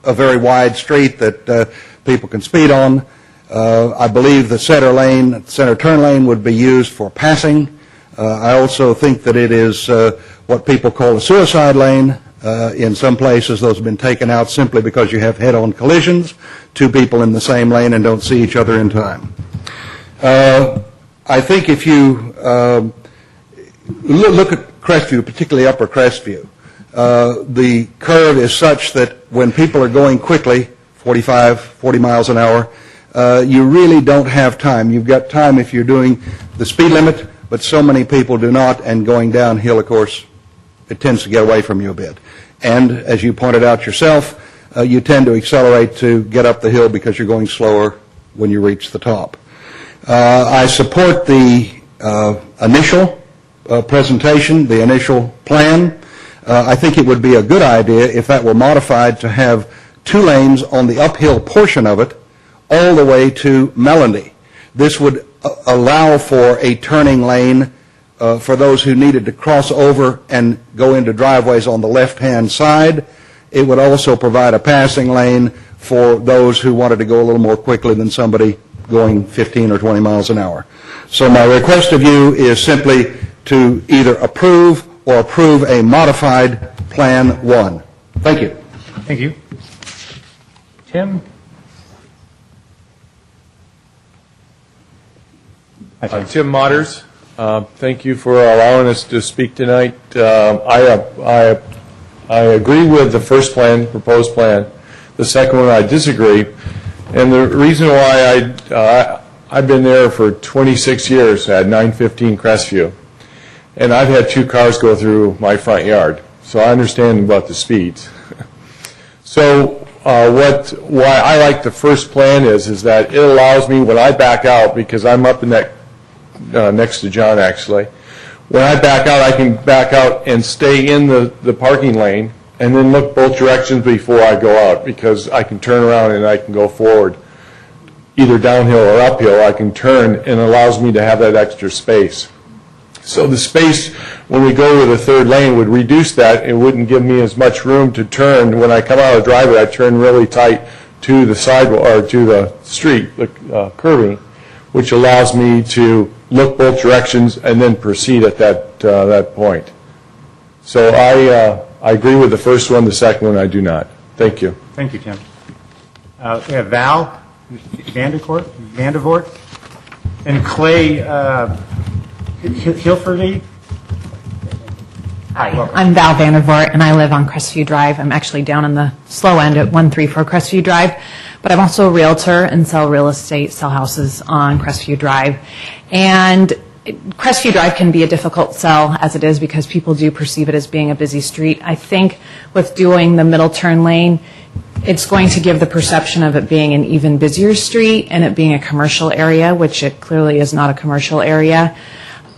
very wide street that people can speed on. I believe the center turn lane would be used for passing. I also think that it is what people call a suicide lane. In some places, those have been taken out simply because you have head-on collisions, two people in the same lane and don't see each other in time. I think if you look at Crestview, particularly Upper Crestview, the curve is such that when people are going quickly, 45, 40 miles an hour, you really don't have time. You've got time if you're doing the speed limit, but so many people do not, and going downhill, of course, it tends to get away from you a bit. And as you pointed out yourself, you tend to accelerate to get up the hill because you're going slower when you reach the top. I support the initial presentation, the initial plan. I think it would be a good idea if that were modified to have two lanes on the uphill portion of it all the way to Melanie. This would allow for a turning lane for those who needed to cross over and go into driveways on the left-hand side. It would also provide a passing lane for those who wanted to go a little more quickly than somebody going 15 or 20 miles an hour. So my request of you is simply to either approve or approve a modified Plan 1. Thank you. Thank you. Tim? I'm Tim Motters. Thank you for allowing us to speak tonight. I agree with the first plan, proposed plan. The second one, I disagree. And the reason why I've been there for 26 years at 915 Crestview, and I've had two cars go through my front yard, so I understand about the speeds. So why I like the first plan is that it allows me, when I back out, because I'm up in that next to John actually, when I back out, I can back out and stay in the parking lane and then look both directions before I go out, because I can turn around and I can go forward, either downhill or uphill. I can turn, and it allows me to have that extra space. So the space, when we go with a third lane, would reduce that. It wouldn't give me as much room to turn. When I come out of the driveway, I turn really tight to the sidewalk or to the street, the curving, which allows me to look both directions and then proceed at that point. So I agree with the first one. The second one, I do not. Thank you. Thank you, Tim. We have Val Vandevort and Clay Hilferty. Hi, I'm Val Vandevort, and I live on Crestview Drive. I'm actually down on the slow end at 134 Crestview Drive, but I'm also a realtor and sell real estate, sell houses on Crestview Drive. And Crestview Drive can be a difficult sell as it is because people do perceive it as being a busy street. I think with doing the middle turn lane, it's going to give the perception of it being an even busier street and it being a commercial area, which it clearly is not a commercial area.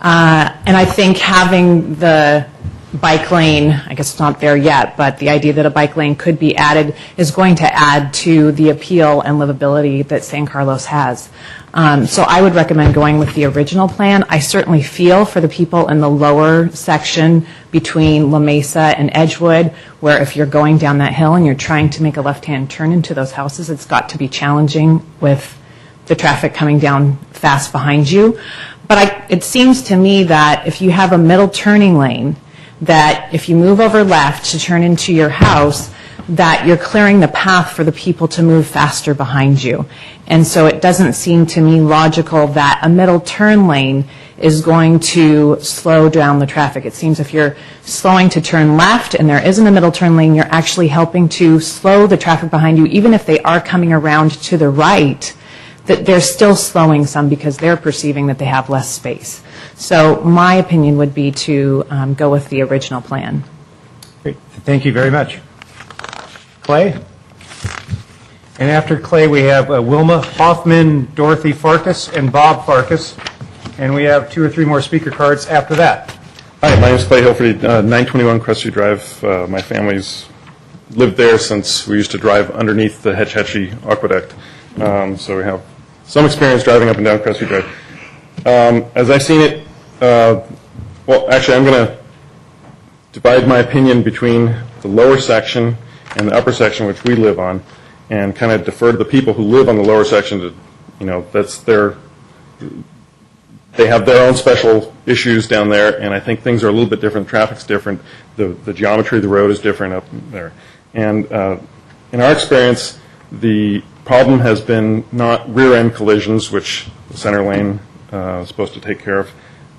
And I think having the bike lane, I guess it's not there yet, but the idea that a bike lane could be added is going to add to the appeal and livability that San Carlos has. So I would recommend going with the original plan. I certainly feel for the people in the lower section between La Mesa and Edgewood, where if you're going down that hill and you're trying to make a left-hand turn into those houses, it's got to be challenging with the traffic coming down fast behind you. But it seems to me that if you have a middle turning lane, that if you move over left to turn into your house, that you're clearing the path for the people to move faster behind you. And so it doesn't seem to me logical that a middle turn lane is going to slow down the traffic. It seems if you're slowing to turn left and there isn't a middle turn lane, you're actually helping to slow the traffic behind you, even if they are coming around to the right, that they're still slowing some because they're perceiving that they have less space. So my opinion would be to go with the original plan. Great. Thank you very much. Clay? And after Clay, we have Wilma Hoffman, Dorothy Farkas, and Bob Farkas. And we have 2 or 3 more speaker cards after that. Hi, my name is Clay Hilferty, 921 Crestview Drive. My family's lived there since we used to drive underneath the Hetch Hetchy Aqueduct. So we have some experience driving up and down Crestview Drive. As I've seen it, well, actually, I'm going to divide my opinion between the lower section and the upper section, which we live on, and kind of defer to the people who live on the lower section. To, you know, that's they have their own special issues down there, and I think things are a little bit different. Traffic's different. The geometry of the road is different up there. And in our experience, the problem has been not rear-end collisions, which the center lane is supposed to take care of,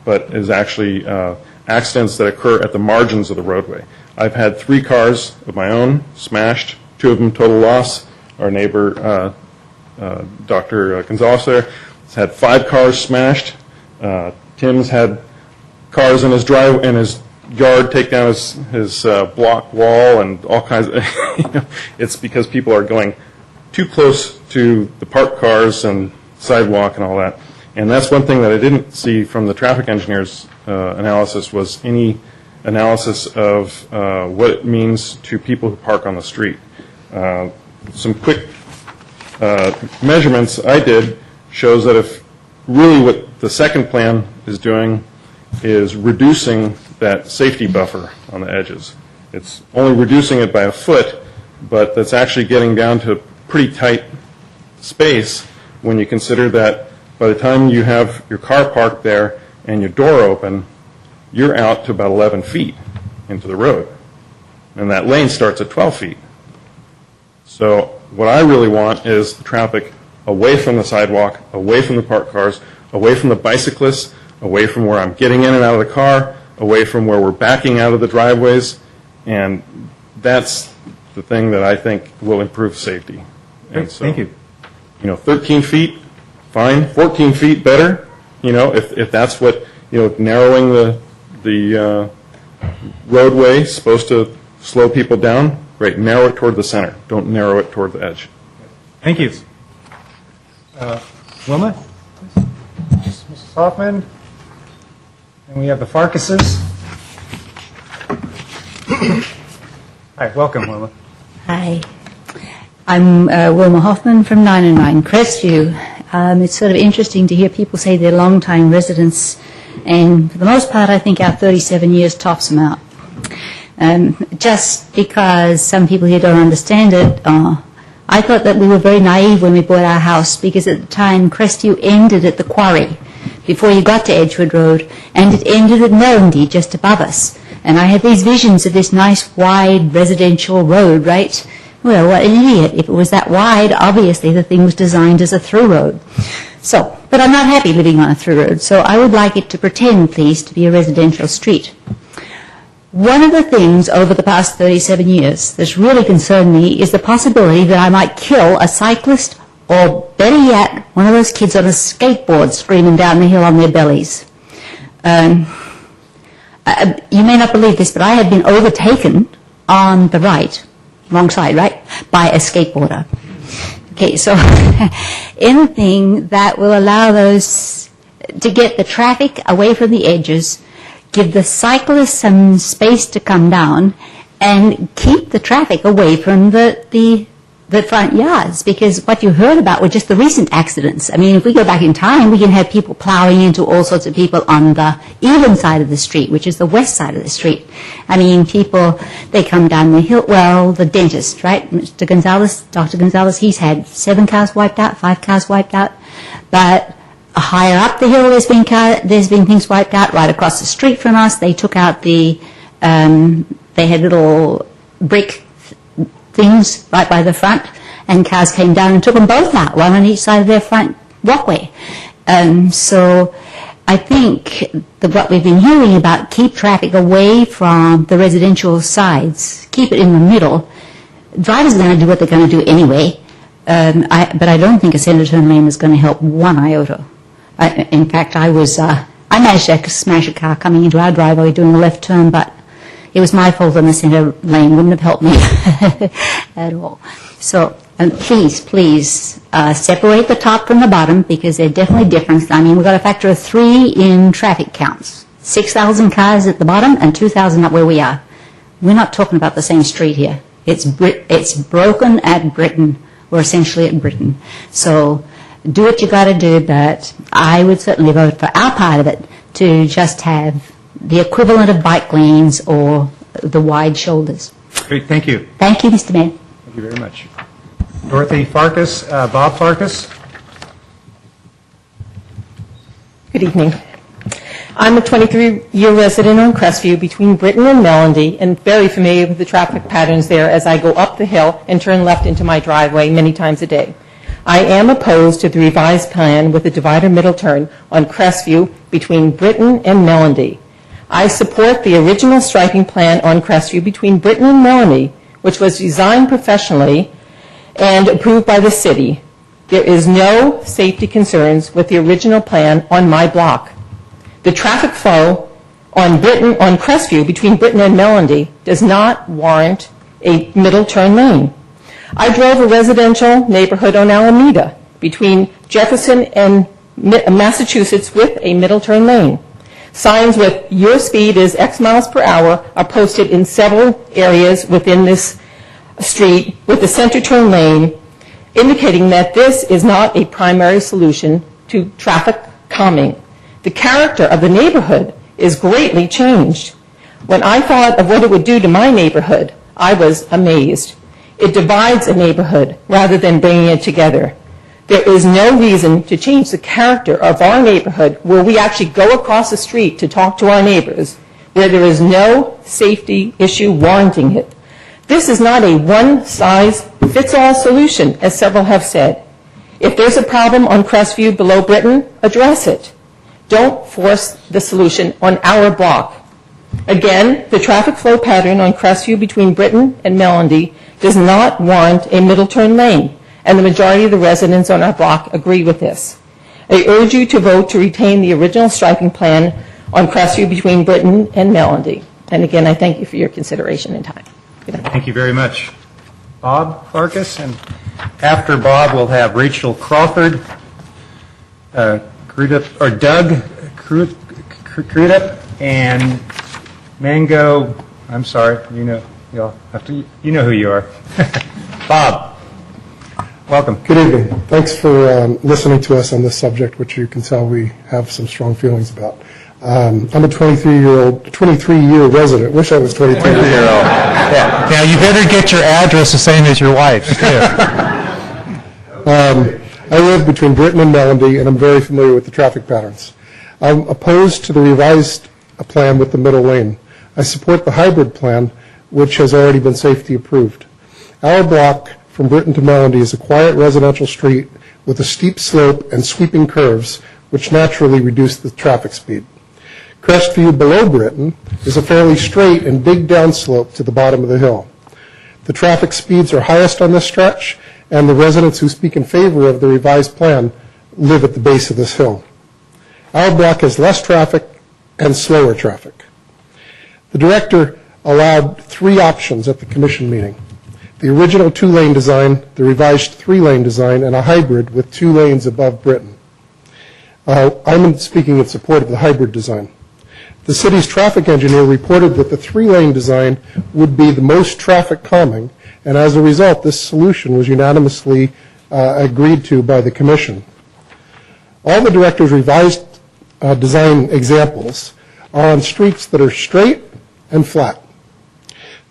but is actually accidents that occur at the margins of the roadway. I've had 3 cars of my own smashed, 2 of them total loss. Our neighbor, Dr. Gonzalez there, has had 5 cars smashed. Tim's had cars in his yard take down his block wall and all kinds of, it's because people are going too close to the parked cars and sidewalk and all that. And that's one thing that I didn't see from the traffic engineer's analysis was any analysis of what it means to people who park on the street. Some quick measurements I did shows that if really what the second plan is doing is reducing that safety buffer on the edges. It's only reducing it by a foot, but that's actually getting down to pretty tight space when you consider that by the time you have your car parked there and your door open, you're out to about 11 feet into the road. And that lane starts at 12 feet. So what I really want is the traffic away from the sidewalk, away from the parked cars, away from the bicyclists, away from where I'm getting in and out of the car, away from where we're backing out of the driveways. And that's the thing that I think will improve safety. And so, thank you. 13 feet, fine. 14 feet, better. If that's what, narrowing the roadway is supposed to slow people down, great. Narrow it toward the center. Don't narrow it toward the edge. Thank you. Wilma? Mrs. Hoffman? And we have the Farkases. Hi, welcome, Wilma. Hi. I'm Wilma Hoffman from 909 Crestview. It's sort of interesting to hear people say they're long-time residents, and for the most part, I think our 37 years tops them out. Just because some people here don't understand it, I thought that we were very naive when we bought our house, because at the time, Crestview ended at the quarry before you got to Edgewood Road, and it ended at Melody just above us. And I had these visions of this nice, wide residential road, right? Well, what an idiot. If it was that wide, obviously the thing was designed as a through road. So, but I'm not happy living on a through road, so I would like it to pretend, please, to be a residential street. One of the things over the past 37 years that's really concerned me is the possibility that I might kill a cyclist, or better yet, one of those kids on a skateboard screaming down the hill on their bellies. You may not believe this, but I had been overtaken on the right, wrong side, right, by a skateboarder. Okay, so anything that will allow those to get the traffic away from the edges, give the cyclists some space to come down, and keep the traffic away from the front yards, because what you heard about were just the recent accidents. I mean, if we go back in time, we can have people plowing into all sorts of people on the even side of the street, which is the west side of the street. I mean, people, they come down the hill, well, the dentist, right, Mr. Gonzalez, Dr. Gonzalez, he's had 7 cars wiped out, 5 cars wiped out, but higher up the hill there's been things wiped out. Right across the street from us, they took out they had little brick things right by the front, and cars came down and took them both out, one on each side of their front walkway. So I think that what we've been hearing about, keep traffic away from the residential sides, keep it in the middle. Drivers are going to do what they're going to do anyway, but I don't think a center turn lane is going to help one iota. In fact, I managed to smash a car coming into our driveway doing a left turn, but it was my fault, and the center lane wouldn't have helped me at all. So please separate the top from the bottom, because they're definitely different. I mean, we've got a factor of 3 in traffic counts. 6,000 cars at the bottom and 2,000 up where we are. We're not talking about the same street here. It's broken at Britain. We're essentially at Britain. So do what you got to do, but I would certainly vote for our part of it to just have the equivalent of bike lanes or the wide shoulders. Great, thank you. Thank you, Mr. Mayor. Thank you very much. Dorothy Farkas, Bob Farkas. Good evening. I'm a 23-year resident on Crestview between Britain and Melody, and very familiar with the traffic patterns there as I go up the hill and turn left into my driveway many times a day. I am opposed to the revised plan with a divider middle turn on Crestview between Britain and Melody. I support the original striping plan on Crestview between Britain and Melody, which was designed professionally and approved by the city. There is no safety concerns with the original plan on my block. The traffic flow on Crestview between Britain and Melody does not warrant a middle turn lane. I drove a residential neighborhood on Alameda between Jefferson and Massachusetts with a middle turn lane. Signs with "your speed is X miles per hour" are posted in several areas within this street with the center turn lane, indicating that this is not a primary solution to traffic calming. The character of the neighborhood is greatly changed. When I thought of what it would do to my neighborhood, I was amazed. It divides a neighborhood rather than bringing it together. There is no reason to change the character of our neighborhood where we actually go across the street to talk to our neighbors, where there is no safety issue warranting it. This is not a one-size-fits-all solution, as several have said. If there's a problem on Crestview below Britain, address it. Don't force the solution on our block. Again, the traffic flow pattern on Crestview between Britain and Melody does not warrant a middle turn lane, and the majority of the residents on our block agree with this. I urge you to vote to retain the original striping plan on Crestview between Britain and Melody. And again, I thank you for your consideration and time. Thank you very much. Bob Farkas, and after Bob, we'll have Rachel Crawford, Doug Crudup, and Mango. I'm sorry, you know who you are. Bob, welcome. Good evening. Thanks for listening to us on this subject, which you can tell we have some strong feelings about. I'm a 23-year resident. Wish I was 23-year-old. Yeah. Now you better get your address the same as your wife's too. I live between Britain and Melody, and I'm very familiar with the traffic patterns. I'm opposed to the revised plan with the middle lane. I support the hybrid plan, which has already been safety approved. Our block from Britain to Melody is a quiet residential street with a steep slope and sweeping curves, which naturally reduce the traffic speed. Crestview below Britain is a fairly straight and big downslope to the bottom of the hill. The traffic speeds are highest on this stretch, and the residents who speak in favor of the revised plan live at the base of this hill. Our block has less traffic and slower traffic. The director allowed 3 options at the commission meeting: the original 2-lane design, the revised 3-lane design, and a hybrid with 2 lanes above Britain. I'm speaking in support of the hybrid design. The city's traffic engineer reported that the three-lane design would be the most traffic calming, and as a result, this solution was unanimously agreed to by the commission. All the director's revised design examples are on streets that are straight and flat.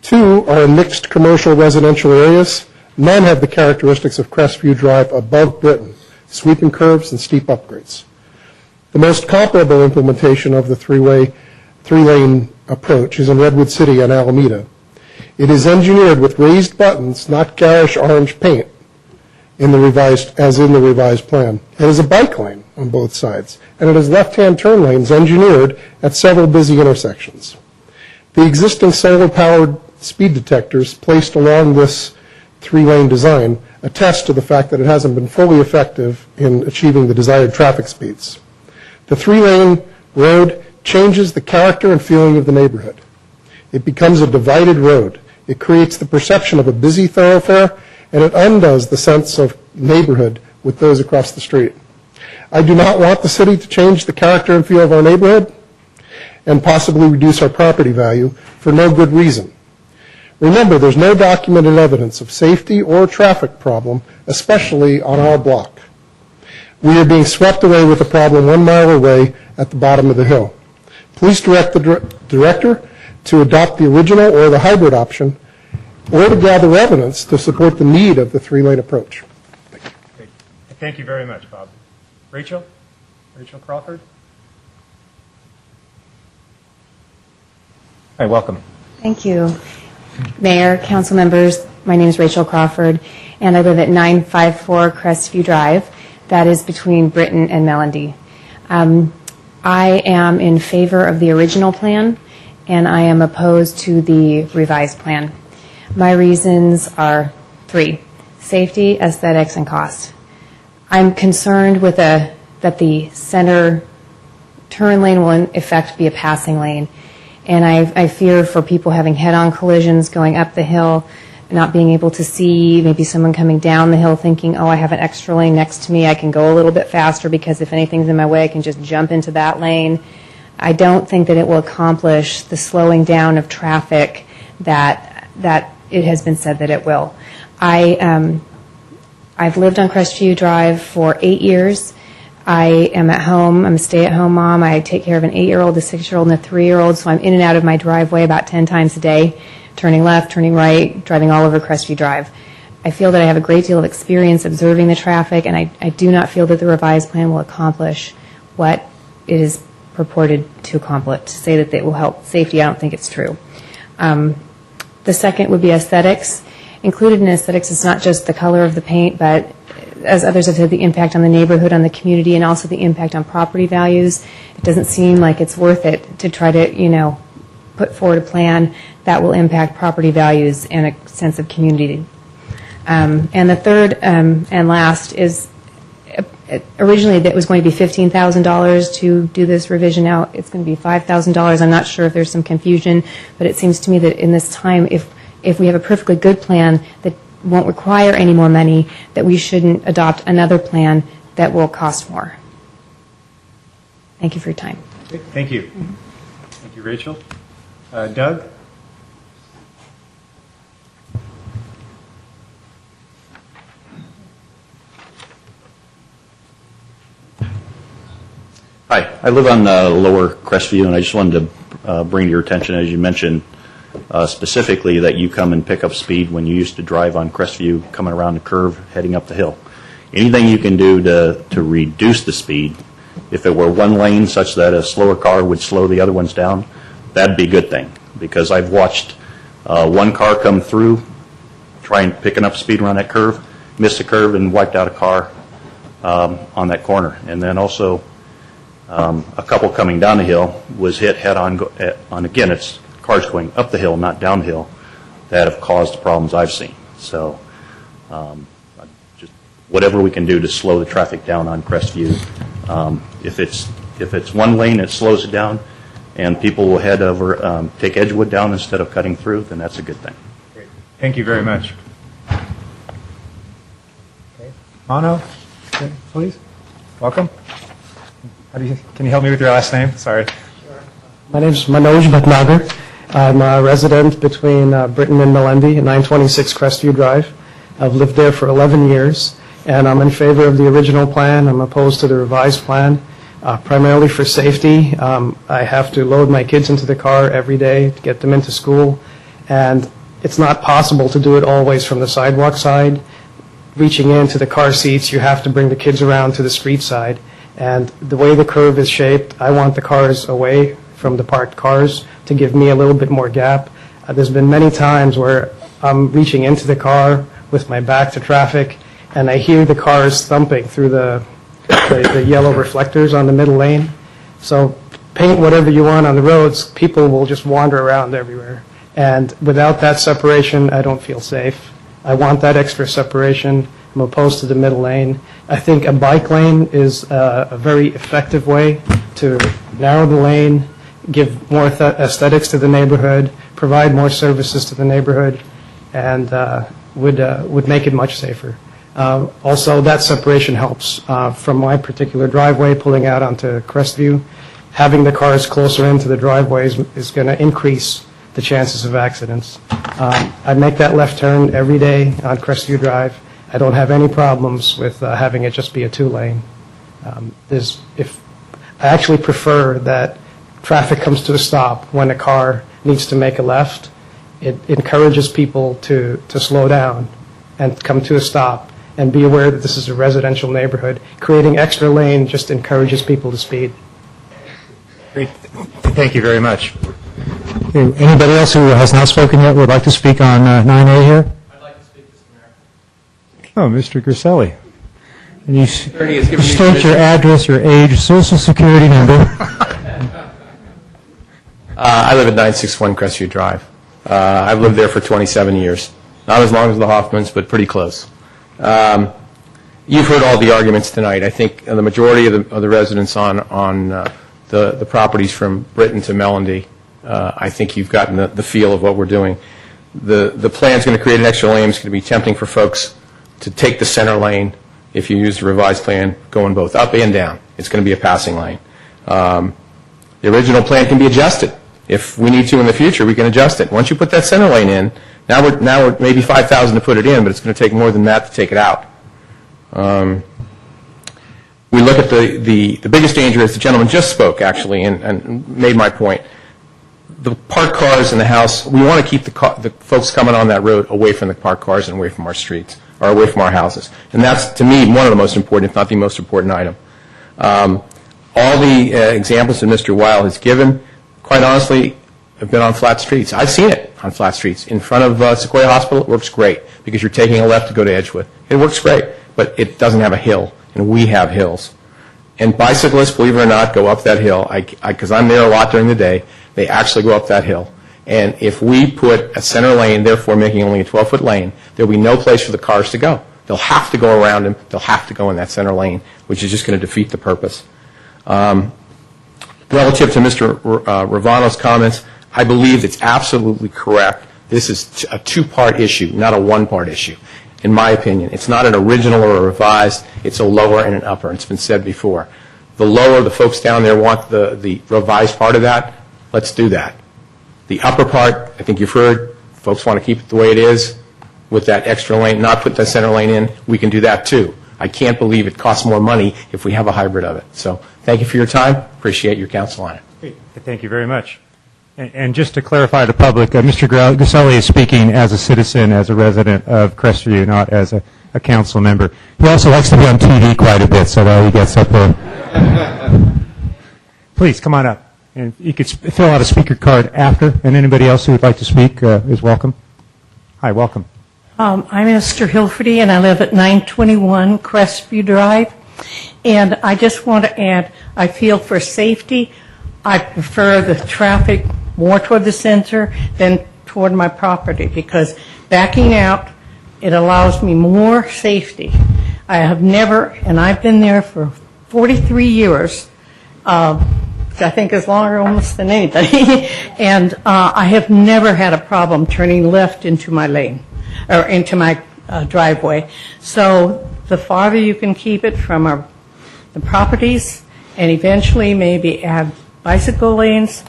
2 are in mixed commercial residential areas. None have the characteristics of Crestview Drive above Britain, sweeping curves and steep upgrades. The most comparable implementation of the three-lane approach is in Redwood City and Alameda. It is engineered with raised buttons, not garish orange paint, in the revised plan. It has a bike lane on both sides, and it has left-hand turn lanes engineered at several busy intersections. The existing solar-powered speed detectors placed along this three-lane design attest to the fact that it hasn't been fully effective in achieving the desired traffic speeds. The three-lane road changes the character and feeling of the neighborhood. It becomes a divided road. It creates the perception of a busy thoroughfare, and it undoes the sense of neighborhood with those across the street. I do not want the city to change the character and feel of our neighborhood and possibly reduce our property value for no good reason. Remember, there's no documented evidence of safety or traffic problem, especially on our block. We are being swept away with the problem 1 mile away at the bottom of the hill. Please direct the director to adopt the original or the hybrid option, or to gather evidence to support the need of the three-lane approach. Thank you very much, Bob. Rachel Crawford? Hi, welcome. Thank you. Mayor, council members, my name is Rachel Crawford, and I live at 954 Crestview Drive. That is between Britain and Melendy. I am in favor of the original plan, and I am opposed to the revised plan. My reasons are 3: safety, aesthetics, and cost. I'm concerned with that the center turn lane will in effect be a passing lane, and I fear for people having head-on collisions going up the hill, not being able to see, maybe someone coming down the hill thinking, oh, I have an extra lane next to me, I can go a little bit faster because if anything's in my way, I can just jump into that lane. I don't think that it will accomplish the slowing down of traffic that it has been said that it will. I've lived on Crestview Drive for 8 years. I am at home. I'm a stay-at-home mom. I take care of an 8-year-old, a 6-year-old, and a 3-year-old, so I'm in and out of my driveway about 10 times a day, turning left, turning right, driving all over Crestview Drive. I feel that I have a great deal of experience observing the traffic, and I do not feel that the revised plan will accomplish what it is purported to accomplish. To say that it will help safety, I don't think it's true. The second would be aesthetics. Included in aesthetics is not just the color of the paint, but as others have said, the impact on the neighborhood, on the community, and also the impact on property values. It doesn't seem like it's worth it to try to, put forward a plan that will impact property values and a sense of community. And the third and last is originally that was going to be $15,000 to do this revision. Now it's going to be $5,000. I'm not sure if there's some confusion, but it seems to me that in this time, if we have a perfectly good plan that won't require any more money, that we shouldn't adopt another plan that will cost more. Thank you for your time. Thank you. Thank you, Rachel. Doug? Hi, I live on Lower Crestview, and I just wanted to bring to your attention, as you mentioned, specifically that you come and pick up speed when you used to drive on Crestview, coming around the curve, heading up the hill. Anything you can do to reduce the speed, if it were one lane such that a slower car would slow the other ones down, that'd be a good thing. Because I've watched one car come through, trying picking up speed around that curve, missed a curve and wiped out a car on that corner. And then also a couple coming down the hill was hit head on, again, it's cars going up the hill, not down the hill, that have caused the problems I've seen. So just whatever we can do to slow the traffic down on Crestview. If it's one lane, it slows it down, and people will head over, take Edgewood down instead of cutting through, then that's a good thing. Great. Thank you very much. Okay. Mano, please. Welcome. Can you help me with your last name? Sorry. My name is Manoj Bhatnagar. I'm a resident between Britton and Melendi at 926 Crestview Drive. I've lived there for 11 years, and I'm in favor of the original plan. I'm opposed to the revised plan, primarily for safety. I have to load my kids into the car every day to get them into school, and it's not possible to do it always from the sidewalk side. Reaching into the car seats, you have to bring the kids around to the street side. And the way the curve is shaped, I want the cars away from the parked cars to give me a little bit more gap. There's been many times where I'm reaching into the car with my back to traffic, and I hear the cars thumping through the yellow reflectors on the middle lane. So paint whatever you want on the roads, people will just wander around everywhere. And without that separation, I don't feel safe. I want that extra separation. I'm opposed to the middle lane. I think a bike lane is a very effective way to narrow the lane, give more aesthetics to the neighborhood, provide more services to the neighborhood, and would make it much safer. Also, that separation helps. From my particular driveway pulling out onto Crestview, having the cars closer into the driveways is going to increase the chances of accidents. I make that left turn every day on Crestview Drive. I don't have any problems with having it just be a two-lane. I actually prefer that traffic comes to a stop when a car needs to make a left. It encourages people to slow down and come to a stop and be aware that this is a residential neighborhood. Creating extra lane just encourages people to speed. Great. Thank you very much. Okay, anybody else who has not spoken yet would like to speak on 9A here? I'd like to speak, Mr. Mayor. Oh, Mr. Griselli. And you state your address, your age, social security number. I live at 961 Crestview Drive. I've lived there for 27 years. Not as long as the Hoffmans, but pretty close. You've heard all the arguments tonight. I think the majority of the residents on the properties from Britton to Melendi, I think you've gotten the feel of what we're doing. The plan's going to create an extra lane. It's going to be tempting for folks to take the center lane if you use the revised plan going both up and down. It's going to be a passing lane. The original plan can be adjusted. If we need to in the future, we can adjust it. Once you put that center lane in, now we're maybe $5,000 to put it in, but it's going to take more than that to take it out. We look at the biggest danger, as the gentleman just spoke, actually, and made my point. The parked cars in the house, we want to keep the folks coming on that road away from the parked cars and away from our streets, or away from our houses. And that's, to me, one of the most important, if not the most important item. All the examples that Mr. Weil has given, quite honestly, have been on flat streets. I've seen it on flat streets. In front of Sequoia Hospital, it works great because you're taking a left to go to Edgewood. It works great, but it doesn't have a hill, and we have hills. And bicyclists, believe it or not, go up that hill. Because I'm there a lot during the day, they actually go up that hill. And if we put a center lane, therefore making only a 12-foot lane, there will be no place for the cars to go. They'll have to go around them. They'll have to go in that center lane, which is just going to defeat the purpose. Relative to Mr. Ravano's comments, I believe it's absolutely correct. This is a two-part issue, not a one-part issue, in my opinion. It's not an original or a revised. It's a lower and an upper. It's been said before. The lower, the folks down there want the revised part of that. Let's do that. The upper part, I think you've heard, folks want to keep it the way it is with that extra lane, not put that center lane in. We can do that too. I can't believe it costs more money if we have a hybrid of it. So thank you for your time. Appreciate your counsel on it. Great. Thank you very much. And just to clarify to the public, Mr. Griselli is speaking as a citizen, as a resident of Crestview, not as a council member. He also likes to be on TV quite a bit, so that he gets up there. Please, come on up. And you could fill out a speaker card after, and anybody else who would like to speak is welcome. Hi, welcome. I'm Esther Hilferty, and I live at 921 Crestview Drive. And I just want to add, I feel for safety, I prefer the traffic more toward the center than toward my property, because backing out, it allows me more safety. I have never, and I've been there for 43 years, I think is longer almost than anybody, and I have never had a problem turning left into my lane, or into my driveway. So the farther you can keep it from the properties, and eventually maybe add bicycle lanes.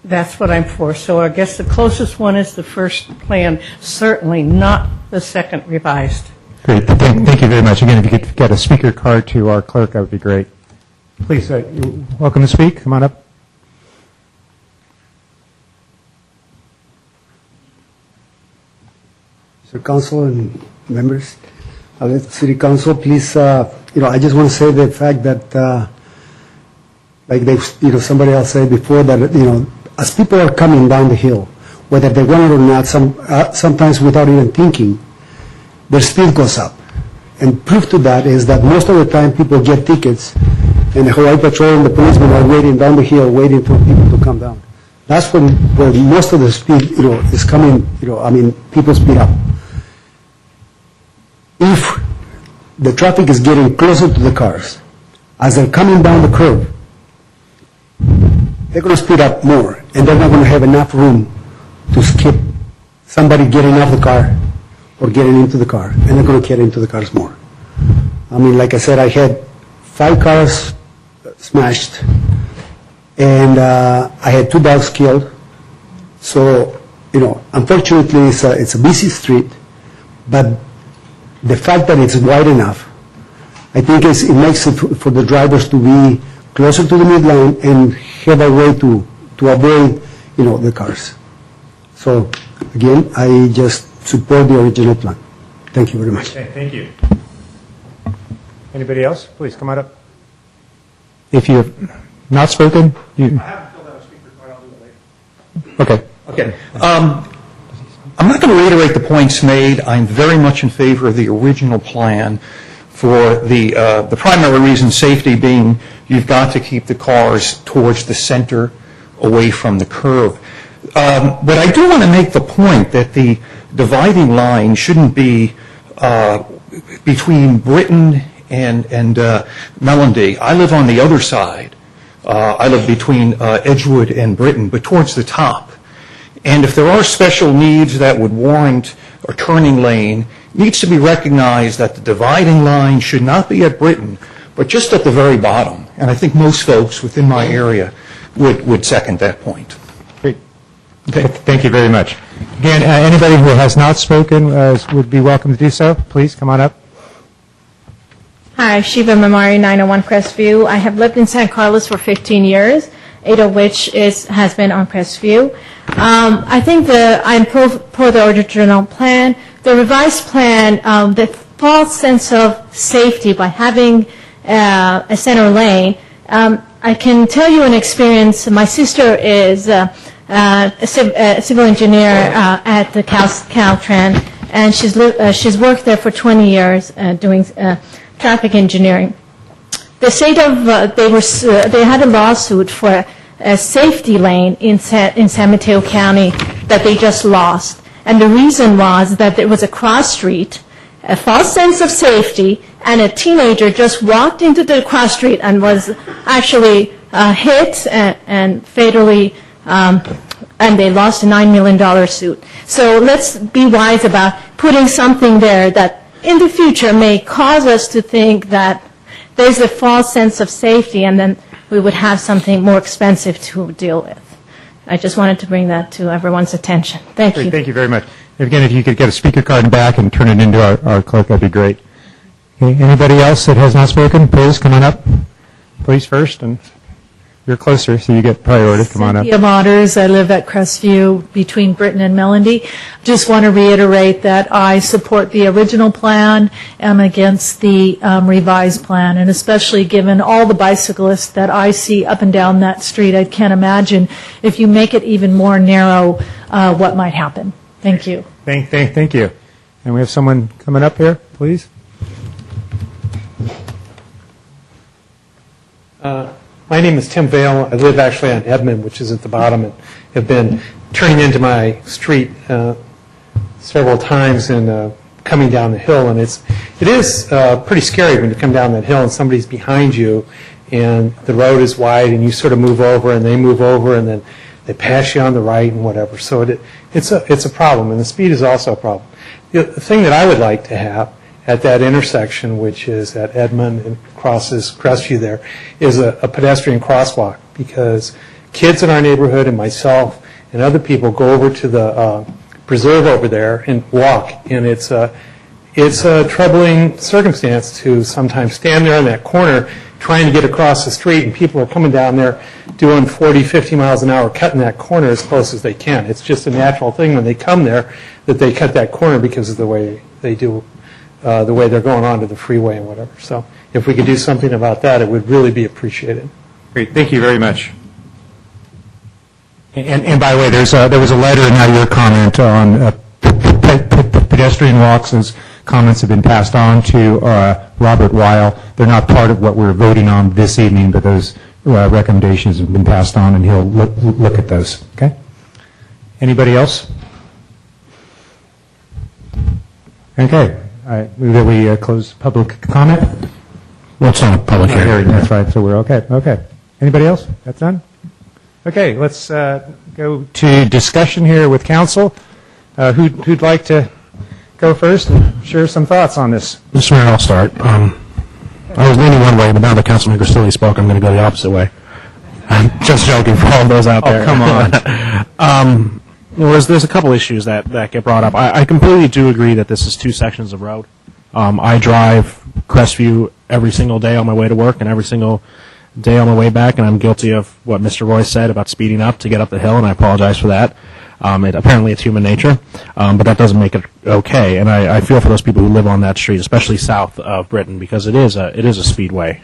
That's what I'm for. So I guess the closest one is the first plan, certainly not the second revised. Great. Thank you very much. Again, if you could get a speaker card to our clerk, that would be great. Please, you're welcome to speak. Come on up. So, Council and members of the City Council, please, I just want to say the fact that, like somebody else said before, that, as people are coming down the hill, whether they want it or not, sometimes without even thinking, their speed goes up. And proof to that is that most of the time people get tickets, and the Hawaii Patrol and the policemen are waiting down the hill, waiting for people to come down. That's where most of the speed, is coming, people speed up. If the traffic is getting closer to the cars, as they're coming down the curve, they're going to speed up more, and they're not going to have enough room to skip somebody getting off the car or getting into the car, and they're going to get into the cars more. Like I said, I had 5 cars smashed, and I had 2 dogs killed. So, unfortunately, it's a busy street, but the fact that it's wide enough, I think it makes it for the drivers to be closer to the midline and have a way to avoid, the cars. So, again, I just support the original plan. Thank you very much. Okay, thank you. Anybody else? Please come on up. If you have not spoken, you... I haven't filled out a speaker card. I'll do it later. Okay. I'm not going to reiterate the points made. I'm very much in favor of the original plan for the primary reason, safety being you've got to keep the cars towards the center away from the curve. But I do want to make the point that the dividing line shouldn't be between Britain and Melody. I live on the other side. I live between Edgewood and Britain, but towards the top. And if there are special needs that would warrant a turning lane, it needs to be recognized that the dividing line should not be at Britain, but just at the very bottom. And I think most folks within my area would second that point. Great. Okay. Thank you very much. Again, anybody who has not spoken would be welcome to do so. Please come on up. Hi, Shiva Mamari, 901 Crestview. I have lived in San Carlos for 15 years, 8 of which has been on Crestview. I think I'm pro the original plan. The revised plan, the false sense of safety by having a center lane. I can tell you an experience. My sister is a civil engineer at the Caltrans, and she's worked there for 20 years doing traffic engineering. The state of they had a lawsuit for a safety lane in San Mateo County that they just lost, and the reason was that there was a cross street, a false sense of safety, and a teenager just walked into the cross street and was actually hit and fatally, and they lost a $9 million suit. So let's be wise about putting something there that in the future may cause us to think that there's a false sense of safety, and then we would have something more expensive to deal with. I just wanted to bring that to everyone's attention. Thank you. Thank you very much. Again, if you could get a speaker card back and turn it into our clerk, that'd be great. Okay, anybody else that has not spoken, please come on up. Please first, and you're closer, so you get priority. Come on up. Cynthia Motters. I live at Crestview between Britain and Melody. Just want to reiterate that I support the original plan and against the revised plan, and especially given all the bicyclists that I see up and down that street, I can't imagine if you make it even more narrow what might happen. Thank you. Thank you. And we have someone coming up here, please. My name is Tim Vale. I live actually on Edmond, which is at the bottom, and have been turning into my street several times and coming down the hill. And it is pretty scary when you come down that hill and somebody's behind you, and the road is wide, and you sort of move over, and they move over, and then they pass you on the right and whatever. So it's a problem, and the speed is also a problem. The thing that I would like to have, at that intersection, which is at Edmond and crosses Crestview there, is a pedestrian crosswalk, because kids in our neighborhood and myself and other people go over to the preserve over there and walk, and it's a troubling circumstance to sometimes stand there on that corner trying to get across the street, and people are coming down there doing 40, 50 miles an hour, cutting that corner as close as they can. It's just a natural thing when they come there that they cut that corner because of the way they do, the way they're going onto the freeway and whatever. So if we could do something about that, it would really be appreciated. Great, thank you very much. And by the way, there was a letter, and now your comment on pedestrian walks, as comments have been passed on to Robert Weil. They're not part of what we're voting on this evening, but those recommendations have been passed on, and he'll look at those. Okay? Anybody else? Okay. Will we close public comment? What's on a public hearing? That's right. So we're okay. Okay. Anybody else? That's done? Okay. Let's go to discussion here with council. Who'd like to go first and share some thoughts on this? Mr. Mayor, I'll start. I was leaning one way, but now that Councilman Grisilli spoke, I'm going to go the opposite way. I'm just joking for all those out there. Oh, come on. There's a couple issues that get brought up. I completely do agree that this is two sections of road. I drive Crestview every single day on my way to work and every single day on my way back, and I'm guilty of what Mr. Royce said about speeding up to get up the hill, and I apologize for that. Apparently it's human nature, but that doesn't make it okay. And I feel for those people who live on that street, especially south of Britain, because it is a speedway.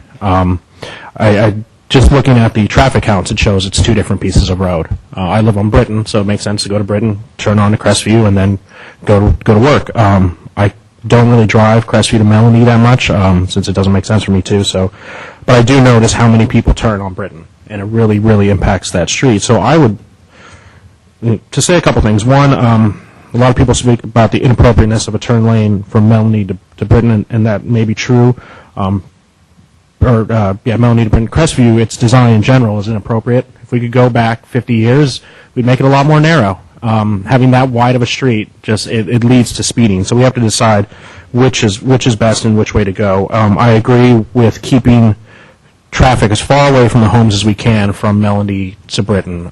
Just looking at the traffic counts, it shows it's two different pieces of road. I live on Britain, so it makes sense to go to Britain, turn on to Crestview, and then go to work. I don't really drive Crestview to Melanie that much, since it doesn't make sense for me to. But I do notice how many people turn on Britain, and it really, really impacts that street. So I would, to say a couple things. One, a lot of people speak about the inappropriateness of a turn lane from Melanie to Britain, and that may be true. Melanie to Britain. Crestview, its design in general is inappropriate. If we could go back 50 years, we'd make it a lot more narrow. Having that wide of a street, it leads to speeding. So we have to decide which is best and which way to go. I agree with keeping traffic as far away from the homes as we can from Melanie to Britain.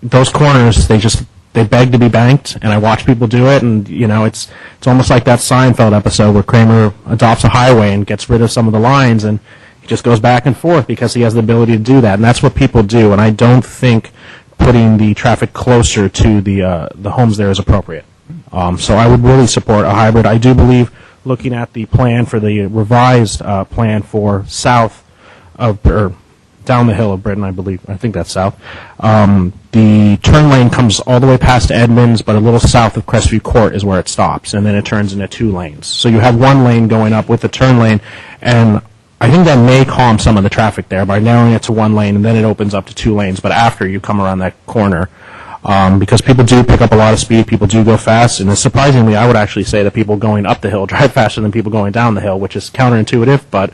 Those corners, they beg to be banked, and I watch people do it, and it's almost like that Seinfeld episode where Kramer adopts a highway and gets rid of some of the lines, and he just goes back and forth because he has the ability to do that, and that's what people do. And I don't think putting the traffic closer to the homes there is appropriate. So I would really support a hybrid. I do believe, looking at the plan for the revised plan for south of, or down the hill of Britain, I think that's south. The turn lane comes all the way past Edmonds, but a little south of Crestview Court is where it stops, and then it turns into two lanes. So you have one lane going up with the turn lane, and I think that may calm some of the traffic there by narrowing it to one lane, and then it opens up to two lanes, but after you come around that corner. Because people do pick up a lot of speed, people do go fast, and surprisingly, I would actually say that people going up the hill drive faster than people going down the hill, which is counterintuitive, but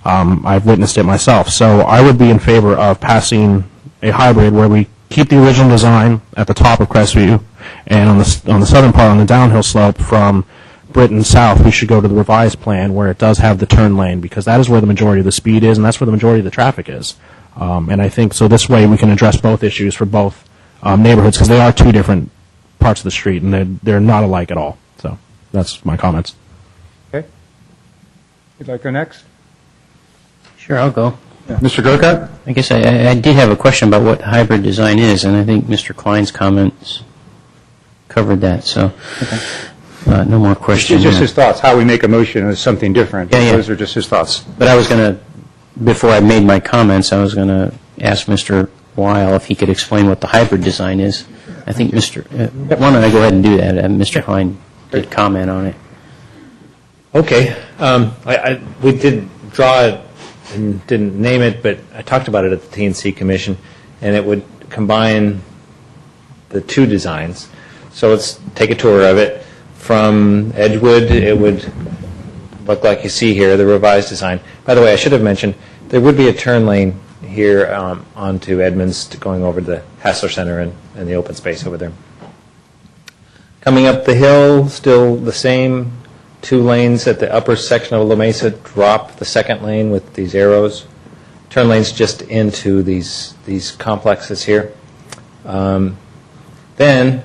I've witnessed it myself. So I would be in favor of passing a hybrid where we keep the original design at the top of Crestview, and on the southern part, on the downhill slope from Britain south, we should go to the revised plan where it does have the turn lane, because that is where the majority of the speed is, and that's where the majority of the traffic is. And I think so this way we can address both issues for both neighborhoods, because they are two different parts of the street, and they're not alike at all. So that's my comments. Okay. You'd like to go next? Sure, I'll go. Yeah. Mr. Grocott? I guess I did have a question about what hybrid design is, and I think Mr. Klein's comments covered that. So no more questions. Just his thoughts. How we make a motion is something different. Yeah. Those are just his thoughts. But I was going to, before I made my comments, I was going to ask Mr. Weil if he could explain what the hybrid design is. I think why don't I go ahead and do that? Mr. Klein did comment on it. Okay. We did draw it and didn't name it, but I talked about it at the TNC Commission, and it would combine the two designs. So let's take a tour of it. From Edgewood, it would look like you see here, the revised design. By the way, I should have mentioned, there would be a turn lane here onto Edmonds going over to the Hassler Center and the open space over there. Coming up the hill, still the same 2 lanes at the upper section of La Mesa, drop the second lane with these arrows, turn lanes just into these complexes here. Then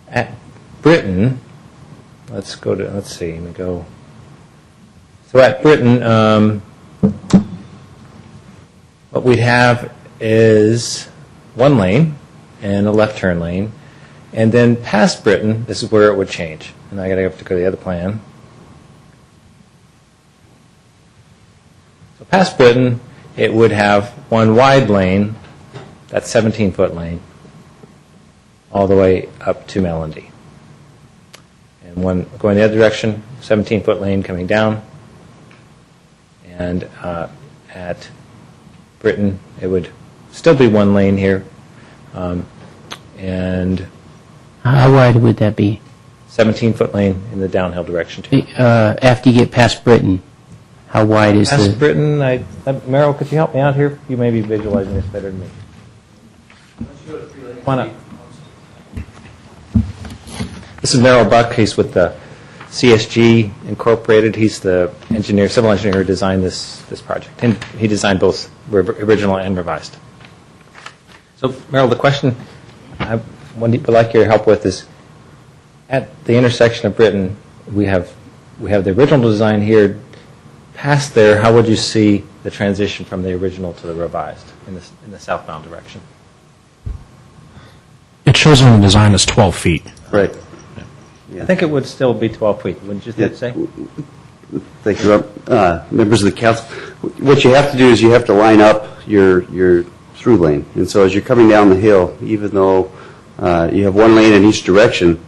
at Britton, let's see, let me go. So at Britton, what we'd have is 1 lane and a left turn lane, and then past Britton, this is where it would change. And I got to go to the other plan. So past Britton, it would have 1 wide lane, that 17-foot lane, all the way up to Melody. And 1 going the other direction, 17-foot lane coming down. And at Britton, it would still be 1 lane here. And how wide would that be? 17-foot lane in the downhill direction, too. After you get past Britton, how wide is Past Britton, Merrill, could you help me out here? You may be visualizing this better than me. Why not? This is Merrill Buck. He's with the CSG Incorporated. He's the engineer, civil engineer who designed this project. And he designed both original and revised. So, Merrill, the question I would like your help with is, at the intersection of Britton, we have the original design here. Past there, how would you see the transition from the original to the revised in the southbound direction? It shows on the design as 12 feet. Right. I think it would still be 12 feet, wouldn't you say? Thank you, members of the council. What you have to do is you have to line up your through lane. And so as you're coming down the hill, even though you have 1 lane in each direction,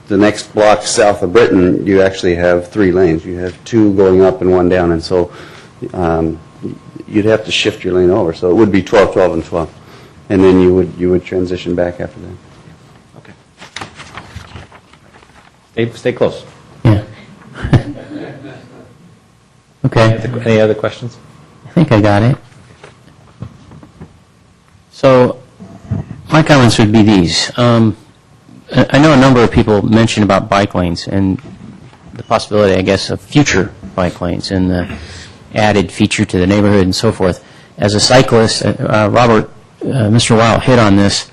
the next block south of Britton, you actually have 3 lanes. You have 2 going up and 1 down. And so you'd have to shift your lane over. So it would be 12, 12, and 12. And then you would transition back after that. Stay close. Yeah. Okay. Any other questions? I think I got it. So my comments would be these. I know a number of people mentioned about bike lanes and the possibility, I guess, of future bike lanes and the added feature to the neighborhood and so forth. As a cyclist, Mr. Weil hit on this.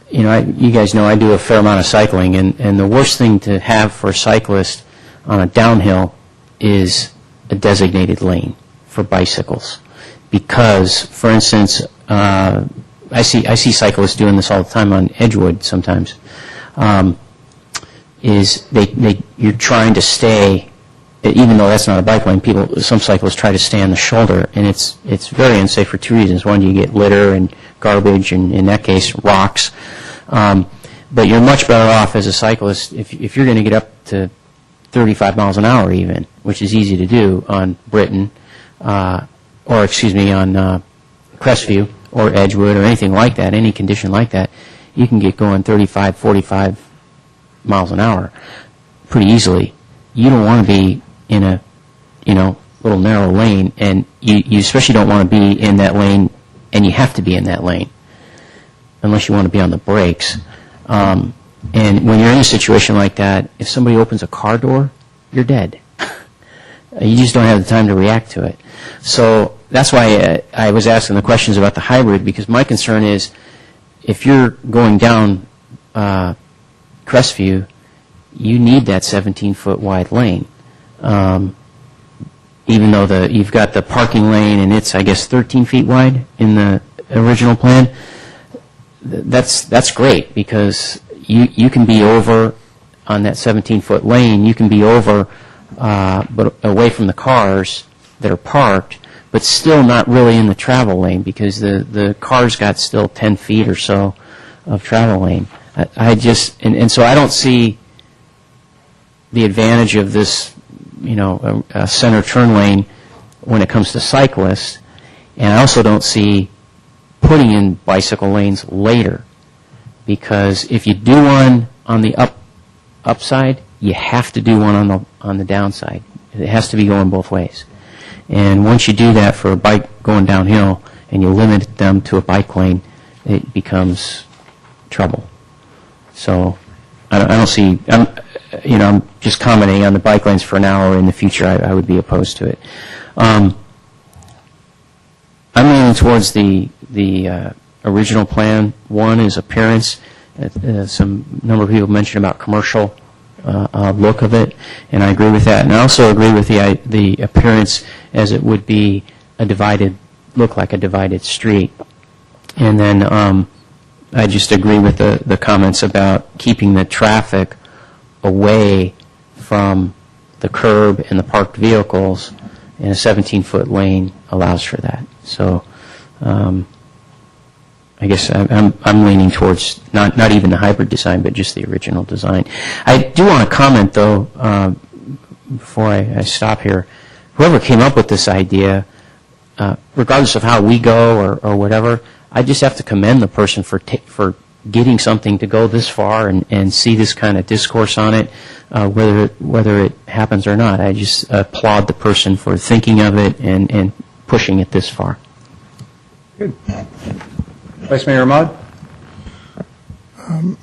You know, you guys know I do a fair amount of cycling, and the worst thing to have for a cyclist on a downhill is a designated lane for bicycles. Because, for instance, I see cyclists doing this all the time on Edgewood sometimes. You're trying to stay, even though that's not a bike lane, some cyclists try to stay on the shoulder, and it's very unsafe for 2 reasons. One, you get litter and garbage, and in that case, rocks. But you're much better off as a cyclist if you're going to get up to 35 miles an hour even, which is easy to do on Britton, on Crestview or Edgewood or anything like that, any condition like that, you can get going 35, 45 miles an hour pretty easily. You don't want to be in a, little narrow lane, and you especially don't want to be in that lane, and you have to be in that lane unless you want to be on the brakes. And when you're in a situation like that, if somebody opens a car door, you're dead. You just don't have the time to react to it. So that's why I was asking the questions about the hybrid, because my concern is if you're going down Crestview, you need that 17-foot wide lane. Even though you've got the parking lane and it's, I guess, 13 feet wide in the original plan, that's great, because you can be over on that 17-foot lane. You can be over, but away from the cars that are parked, but still not really in the travel lane, because the cars got still 10 feet or so of travel lane. So I don't see the advantage of this, a center turn lane when it comes to cyclists, and I also don't see putting in bicycle lanes later, because if you do one on the upside, you have to do one on the downside. It has to be going both ways. And once you do that for a bike going downhill and you limit them to a bike lane, it becomes trouble. So I don't see. I'm just commenting on the bike lanes for now, or in the future, I would be opposed to it. I'm leaning towards the original plan. One is appearance. Some number of people mentioned about commercial look of it, and I agree with that. And I also agree with the appearance as it would be look like a divided street. And then I just agree with the comments about keeping the traffic away from the curb and the parked vehicles, and a 17-foot lane allows for that. So I guess I'm leaning towards not even the hybrid design, but just the original design. I do want to comment, though, before I stop here. Whoever came up with this idea, regardless of how we go or whatever, I just have to commend the person for getting something to go this far and see this kind of discourse on it, whether it happens or not. I just applaud the person for thinking of it and pushing it this far. Good. Vice Mayor Ahmad?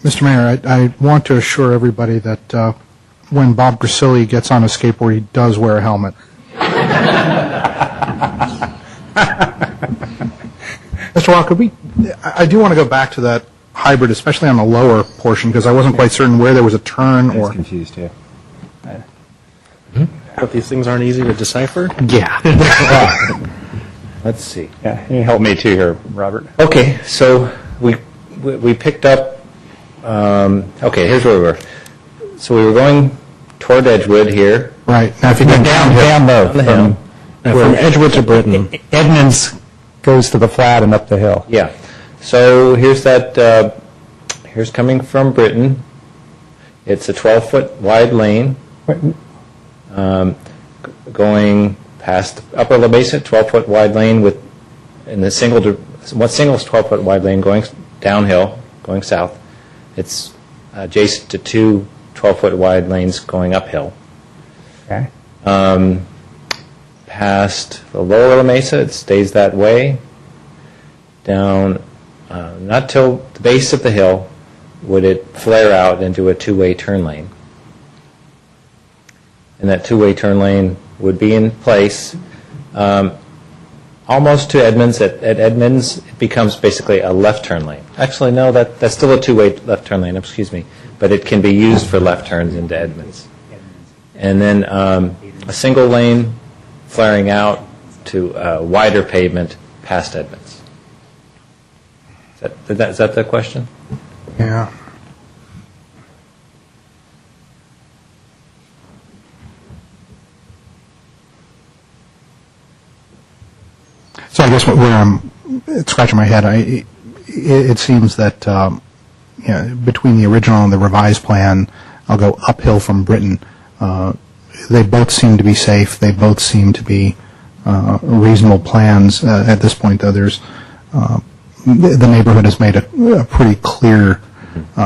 Mr. Mayor, I want to assure everybody that when Bob Grisilli gets on a skateboard, he does wear a helmet. Mr. Walker, I do want to go back to that hybrid, especially on the lower portion, because I wasn't quite certain where there was a turn or... I was confused, too. But these things aren't easy to decipher? Yeah. Let's see. Yeah, you help me too here, Robert. Okay, so we picked up. Okay, here's where we were. So we were going toward Edgewood here. Right. Now, if you go down low from Edgewood to Britton. Edmonds goes to the flat and up the hill. Yeah. So here's that. Here's coming from Britton. It's a 12-foot wide lane. Going past Upper La Mesa, 12-foot wide lane one single 12-foot wide lane going downhill, going south. It's adjacent to two 12-foot wide lanes going uphill. Okay. Past the Lower La Mesa, it stays that way. Down, not till the base of the hill would it flare out into a two-way turn lane. And that two-way turn lane would be in place almost to Edmonds. At Edmonds, it becomes basically a left turn lane. Actually, no, that's still a two-way left turn lane, excuse me, but it can be used for left turns into Edmonds. And then a single lane flaring out to wider pavement past Edmonds. Is that the question? Yeah. So I guess where I'm scratching my head, it seems that between the original and the revised plan, I'll go uphill from Britton. They both seem to be safe. They both seem to be reasonable plans. At this point, though, there's the neighborhood has made a pretty clear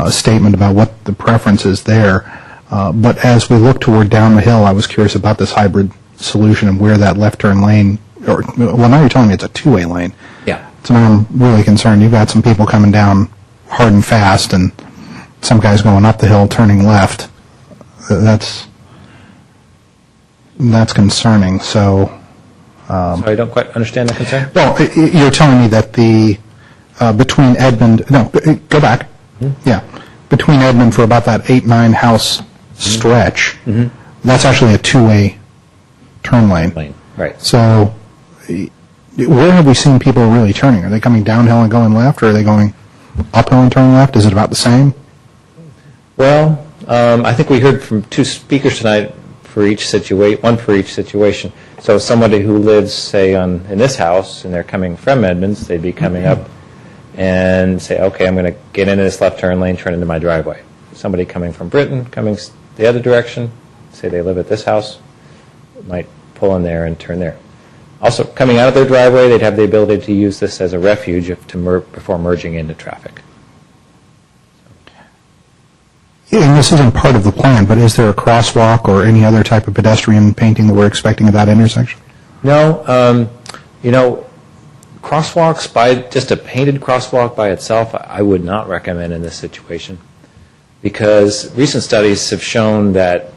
statement about what the preference is there. But as we look toward down the hill, I was curious about this hybrid solution and where that left turn lane. Well, now you're telling me it's a two-way lane. Yeah. So now I'm really concerned. You've got some people coming down hard and fast, and some guys going up the hill, turning left. That's concerning. So. Sorry, I don't quite understand the concern. Well, you're telling me that between Edmond. No, go back. Mm-hmm. Yeah, between Edmond for about that 8-9 house stretch. Mm-hmm. That's actually a two-way turn lane. Right. So. Where have we seen people really turning? Are they coming downhill and going left, or are they going uphill and turning left? Is it about the same? Well, I think we heard from two speakers tonight one for each situation. So somebody who lives, say, in this house, and they're coming from Edmonds, they'd be coming up and say, okay, I'm going to get into this left turn lane, turn into my driveway. Somebody coming from Britton, coming the other direction, say they live at this house, might pull in there and turn there. Also, coming out of their driveway, they'd have the ability to use this as a refuge before merging into traffic. And this isn't part of the plan, but is there a crosswalk or any other type of pedestrian painting that we're expecting at that intersection? No. Crosswalks, just a painted crosswalk by itself, I would not recommend in this situation. because recent studies have shown that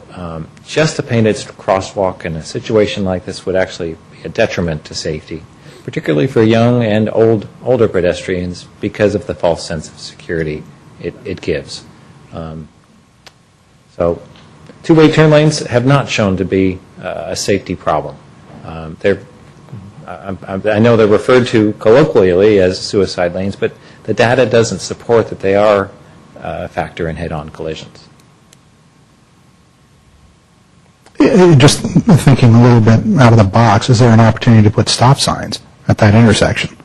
just a painted crosswalk in a situation like this would actually be a detriment to safety, particularly for young and older pedestrians, because of the false sense of security it gives. So two-way turn lanes have not shown to be a safety problem. I know they're referred to colloquially as suicide lanes, but the data doesn't support that they are a factor in head-on collisions. Just thinking a little bit out of the box, is there an opportunity to put stop signs at that intersection?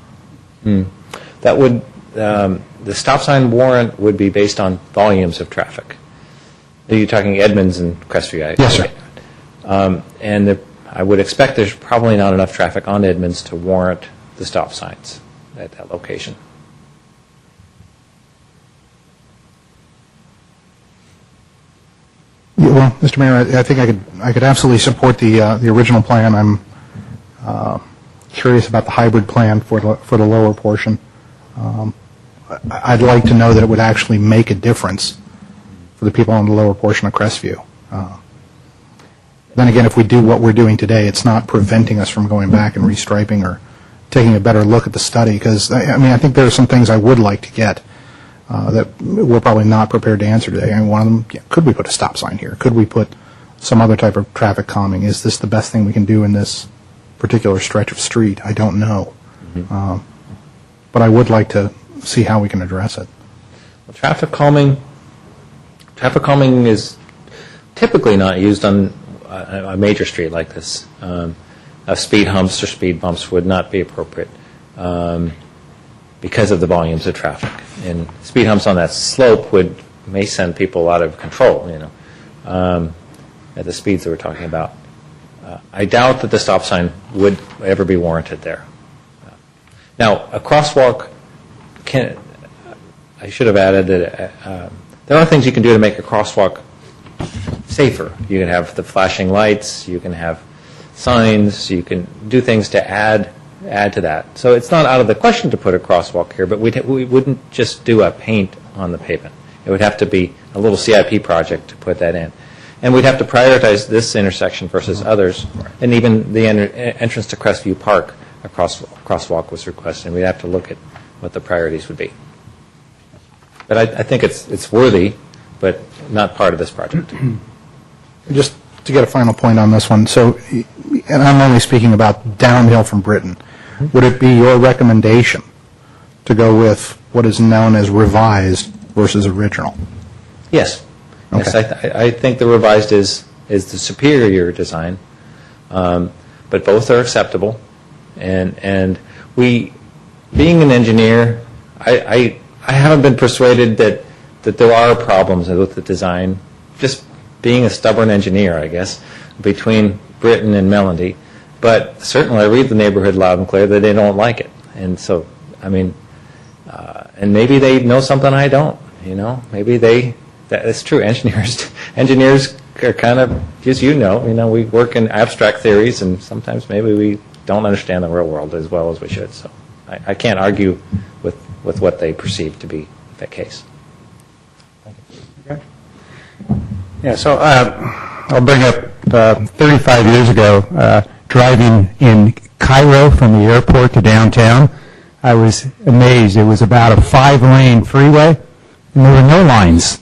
That would, the stop sign warrant would be based on volumes of traffic. Are you talking Edmonds and Crestview? Yes, sir. And I would expect there's probably not enough traffic on Edmonds to warrant the stop signs at that location. Yeah, well, Mr. Mayor, I think I could absolutely support the original plan. I'm curious about the hybrid plan for the lower portion. I'd like to know that it would actually make a difference for the people on the lower portion of Crestview. Then again, if we do what we're doing today, it's not preventing us from going back and restriping or taking a better look at the study, because I think there are some things I would like to get that we're probably not prepared to answer today. One of them, could we put a stop sign here? Could we put some other type of traffic calming? Is this the best thing we can do in this particular stretch of street? I don't know. But I would like to see how we can address it. Well, traffic calming is typically not used on a major street like this. Speed humps or speed bumps would not be appropriate because of the volumes of traffic. And speed humps on that slope may send people out of control, at the speeds that we're talking about. I doubt that the stop sign would ever be warranted there. Now, a crosswalk I should have added that there are things you can do to make a crosswalk safer. You can have the flashing lights, you can have signs, you can do things to add to that. So it's not out of the question to put a crosswalk here, but we wouldn't just do a paint on the pavement. It would have to be a little CIP project to put that in. And we'd have to prioritize this intersection versus others. And even the entrance to Crestview Park, a crosswalk was requested. And we'd have to look at what the priorities would be. But I think it's worthy, but not part of this project. Just to get a final point on this one, so, and I'm only speaking about downhill from Britain, would it be your recommendation to go with what is known as revised versus original? Yes. Okay. Yes, I think the revised is the superior design, but both are acceptable. And we, being an engineer, I haven't been persuaded that there are problems with the design. Just being a stubborn engineer, I guess, between Britain and Melody. But certainly I read the neighborhood loud and clear that they don't like it. And so, and maybe they know something I don't, Maybe that's true. Engineers are kind of, as we work in abstract theories, and sometimes maybe we don't understand the real world as well as we should. So I can't argue with what they perceive to be the case. Yeah, so I'll bring up 35 years ago, driving in Cairo from the airport to downtown. I was amazed. It was about a 5-lane freeway, and there were no lines.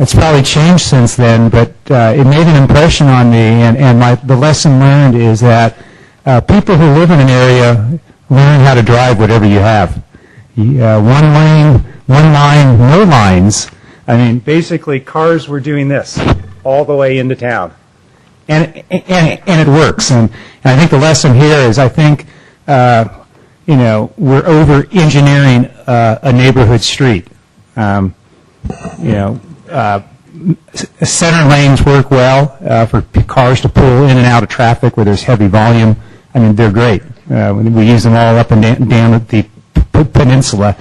It's probably changed since then, but it made an impression on me, and the lesson learned is that people who live in an area learn how to drive whatever you have. One lane, one line, no lines. I mean, basically, cars were doing this all the way into town. And it works. And I think the lesson here is I think, we're over-engineering a neighborhood street. Center lanes work well for cars to pull in and out of traffic where there's heavy volume. I mean, they're great. We use them all up and down the peninsula.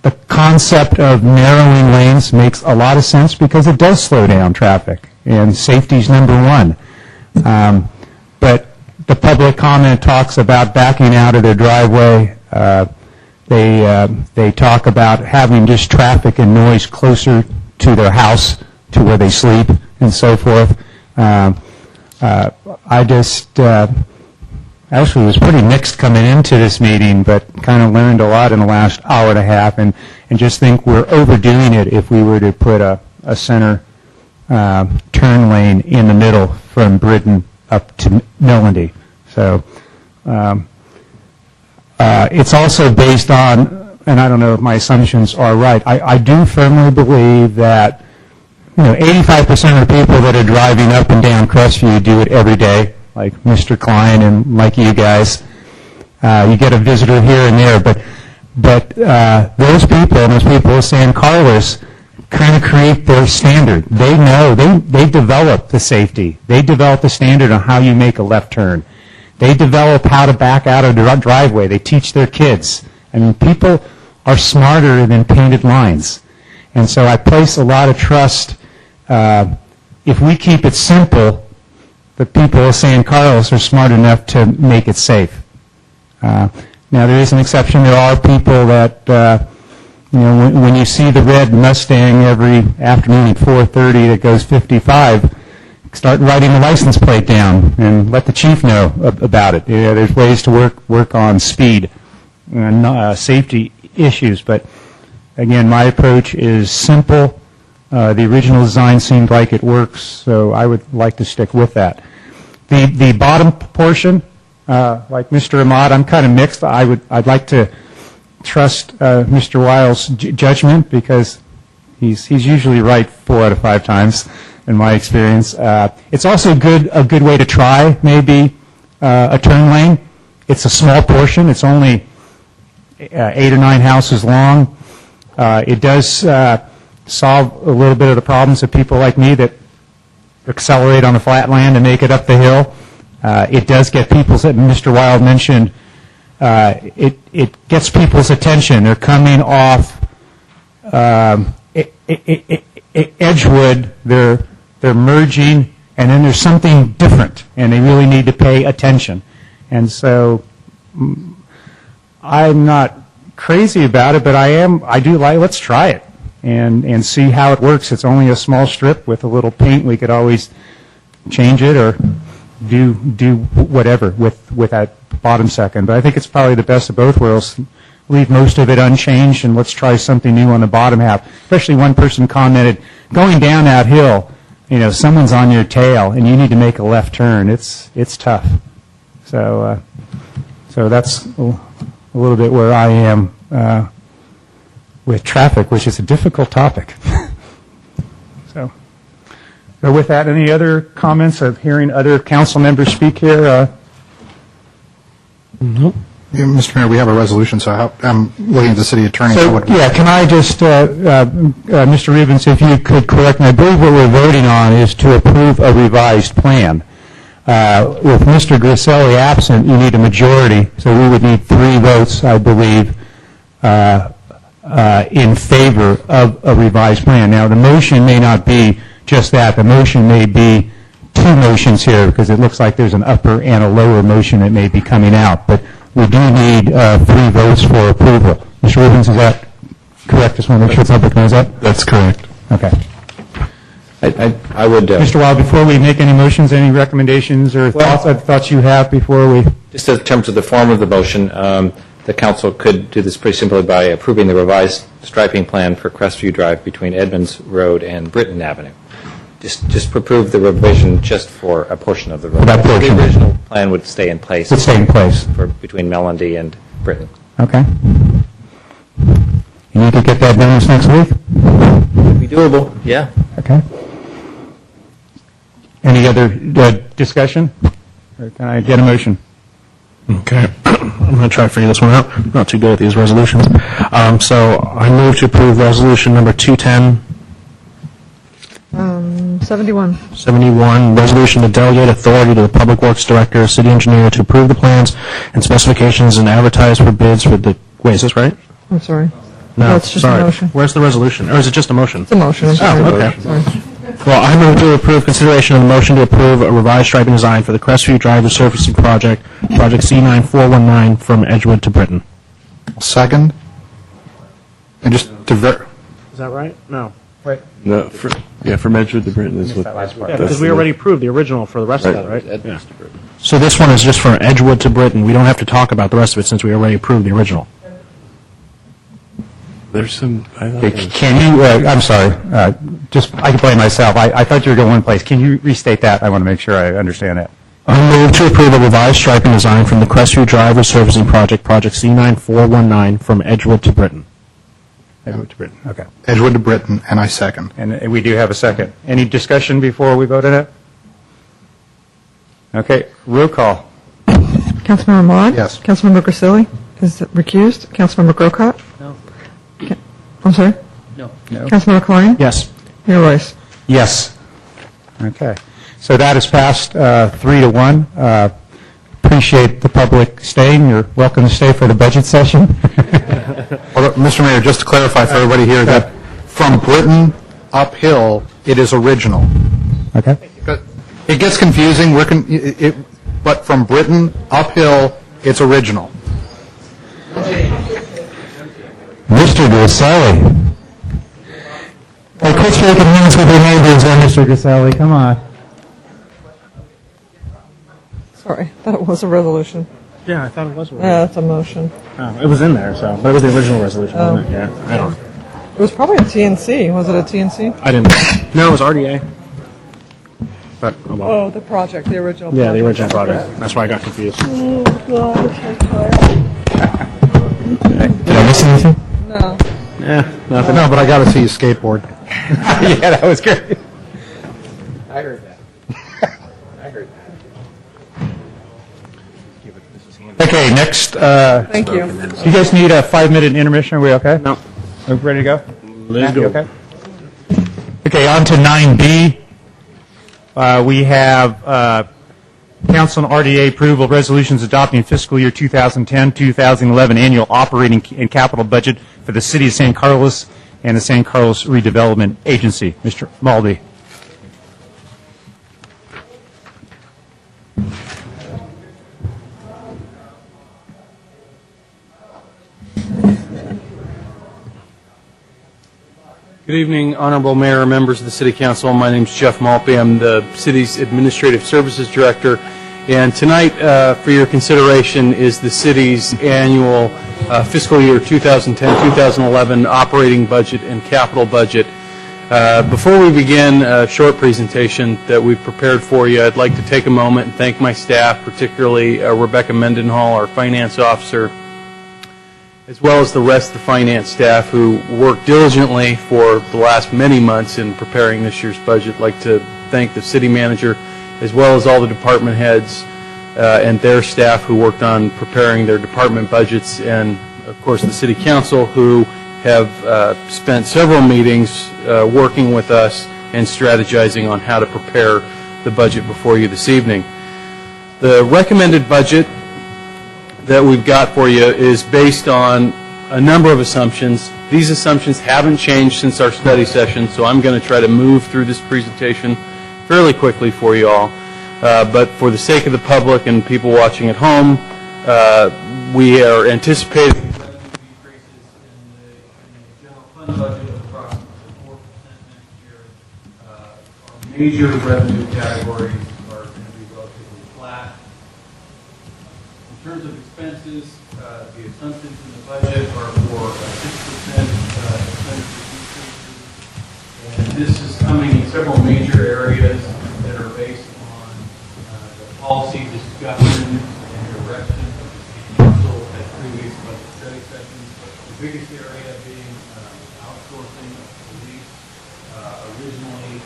The concept of narrowing lanes makes a lot of sense because it does slow down traffic, and safety's number one. But the public comment talks about backing out of their driveway. They talk about having just traffic and noise closer to their house, to where they sleep, and so forth. I just actually was pretty mixed coming into this meeting, but kind of learned a lot in the last hour and a half, and just think we're overdoing it if we were to put a center turn lane in the middle from Britain up to Melody. So it's also based on, and I don't know if my assumptions are right, I do firmly believe that 85% of the people that are driving up and down Crestview do it every day, like Mr. Klein and like you guys. You get a visitor here and there, but those people and those people of San Carlos kind of create their standard. They know, they develop the safety. They develop the standard on how you make a left turn. They develop how to back out of the driveway. They teach their kids. I mean, people are smarter than painted lines. And so I place a lot of trust. If we keep it simple, the people of San Carlos are smart enough to make it safe. Now, there is an exception. There are people that, when you see the red Mustang every afternoon at 4:30 that goes 55, start writing the license plate down and let the chief know about it. There's ways to work on speed and safety issues. But, again, my approach is simple. The original design seemed like it works, so I would like to stick with that. The bottom portion, like Mr. Ahmad, I'm kind of mixed. I'd like to trust Mr. Weil's judgment, because he's usually right 4 out of 5 times in my experience. It's also a good way to try maybe a turn lane. It's a small portion. It's only 8 or 9 houses long. It does solve a little bit of the problems of people like me that accelerate on the flat land and make it up the hill. It does get people's, as Mr. Weil mentioned, it gets people's attention. They're coming off Edgewood, they're merging, and then there's something different, and they really need to pay attention. And so I'm not crazy about it, but I do like, let's try it and see how it works. It's only a small strip with a little paint. We could always change it or do whatever with that bottom second. But I think it's probably the best of both worlds. Leave most of it unchanged, and let's try something new on the bottom half. Especially one person commented, going down that hill, someone's on your tail, and you need to make a left turn. It's tough. So that's a little bit where I am with traffic, which is a difficult topic. So with that, any other comments of hearing other council members speak here? Nope. Yeah, Mr. Mayor, we have a resolution, so I'm looking at the city attorney. Can I just, Mr. Rubens, if you could correct me, I believe what we're voting on is to approve a revised plan. With Mr. Griselli absent, you need a majority, so we would need 3 votes, I believe, in favor of a revised plan. Now, the motion may not be just that. The motion may be 2 motions here, because it looks like there's an upper and a lower motion that may be coming out. But we do need 3 votes for approval. Mr. Rubens, is that correct? Just want to make sure the public knows that. That's correct. Okay. I would... Mr. Weil, before we make any motions, any recommendations or thoughts you have before we... Just in terms of the form of the motion, the council could do this pretty simply by approving the revised striping plan for Crestview Drive between Edmonds Road and Britton Avenue. Just approve the revision just for a portion of the road. That portion. The original plan would stay in place. Would stay in place. For between Melody and Britton. Okay. You need to get that done this next week? Would be doable, yeah. Okay. Any other discussion? Or can I get a motion? Okay. I'm going to try to figure this one out. I'm not too good at these resolutions. So I move to approve resolution number 210. 71, resolution to delegate authority to the Public Works Director, City Engineer to approve the plans and specifications and advertise for bids for the... Wait, is this right? I'm sorry. No, it's just sorry. a motion. Where's the resolution? Or is it just a motion? It's a motion. I'm sorry. Oh, okay. Sorry. Well, I move to approve consideration of the motion to approve a revised striping design for the Crestview Drive resurfacing project, project C9419 from Edgewood to Britton. Second. And just to Is that right? No. Wait. No, from Edgewood to Britain is what. Yeah, because we already approved the original for the rest of that, right? Yeah. So this one is just for Edgewood to Britain. We don't have to talk about the rest of it since we already approved the original. There's some. Can you, I'm sorry, just, I can blame myself. I thought you were going one place. Can you restate that? I want to make sure I understand it. I move to approve a revised striping design from the Crestview Drive Resurfacing Project, Project C9419, from Edgewood to Britain. Edgewood to Britain, okay. Edgewood to Britain, and I second. And we do have a second. Any discussion before we vote on it? Okay, roll call. Councilmember Maud? Yes. Councilmember Grisilli? Is recused? Councilmember Grocott? No. I'm sorry? No. No. Councilmember Klein? Yes. Mayor Royce? Yes. Okay. So that is passed 3-1. Appreciate the public staying. You're welcome to stay for the budget session. Well, Mr. Mayor, just to clarify for everybody here, that from Britain uphill, it is original. Okay. It gets confusing, but from Britain uphill, it's original. Mr. Griselli. Hey, quit shaking hands with your neighbors there, Mr. Griselli. Come on. Sorry, that was a resolution. Yeah, I thought it was. Yeah, it's a motion. Oh, it was in there, so. But it was the original resolution, wasn't it? Yeah, I don't. It was probably a TNC. Was it a TNC? I didn't. No, it was RDA. But, oh well. Oh, the project, the original Yeah, project. the original project. That's why I got confused. Oh, God, Did I miss anything? No. Yeah, nothing. No, but I got to see you skateboard. Yeah, that was great. I heard that. I heard that. Okay, next. Thank you. Do you guys need a 5-minute intermission? Are we okay? No. Are we ready to go? Let's Matthew, go. Okay. Okay, on to 9B. We have Council and RDA approval resolutions adopting fiscal year 2010-2011 annual operating and capital budget for the City of San Carlos and the San Carlos Redevelopment Agency. Mr. Maldi. Good evening, Honorable Mayor, members of the City Council. My name is Jeff Malpe. I'm the city's Administrative Services Director. And tonight, for your consideration, is the city's annual fiscal year 2010-2011 operating budget and capital budget. Before we begin a short presentation that we've prepared for you, I'd like to take a moment and thank my staff, particularly Rebecca Mendenhall, our finance officer, as well as the rest of the finance staff who worked diligently for the last many months in preparing this year's budget. I'd like to thank the city manager as well as all the department heads and their staff who worked on preparing their department budgets, and of course the city council who have spent several meetings working with us and strategizing on how to prepare the budget before you this evening. The recommended budget that we've got for you is based on a number of assumptions. These assumptions haven't changed since our study session, so I'm going to try to move through this presentation fairly quickly for you all. But for the sake of the public and people watching at home, we are anticipating increases in the general fund budget of approximately 4% next year. Our major revenue categories are going to be relatively flat. In terms of expenses, the assumptions in the budget are for 6% expenditure decreases, and this is coming in several major areas that are based on the policy discussion and direction of the City Council at previous budget study sessions. The biggest area being outsourcing of police, originally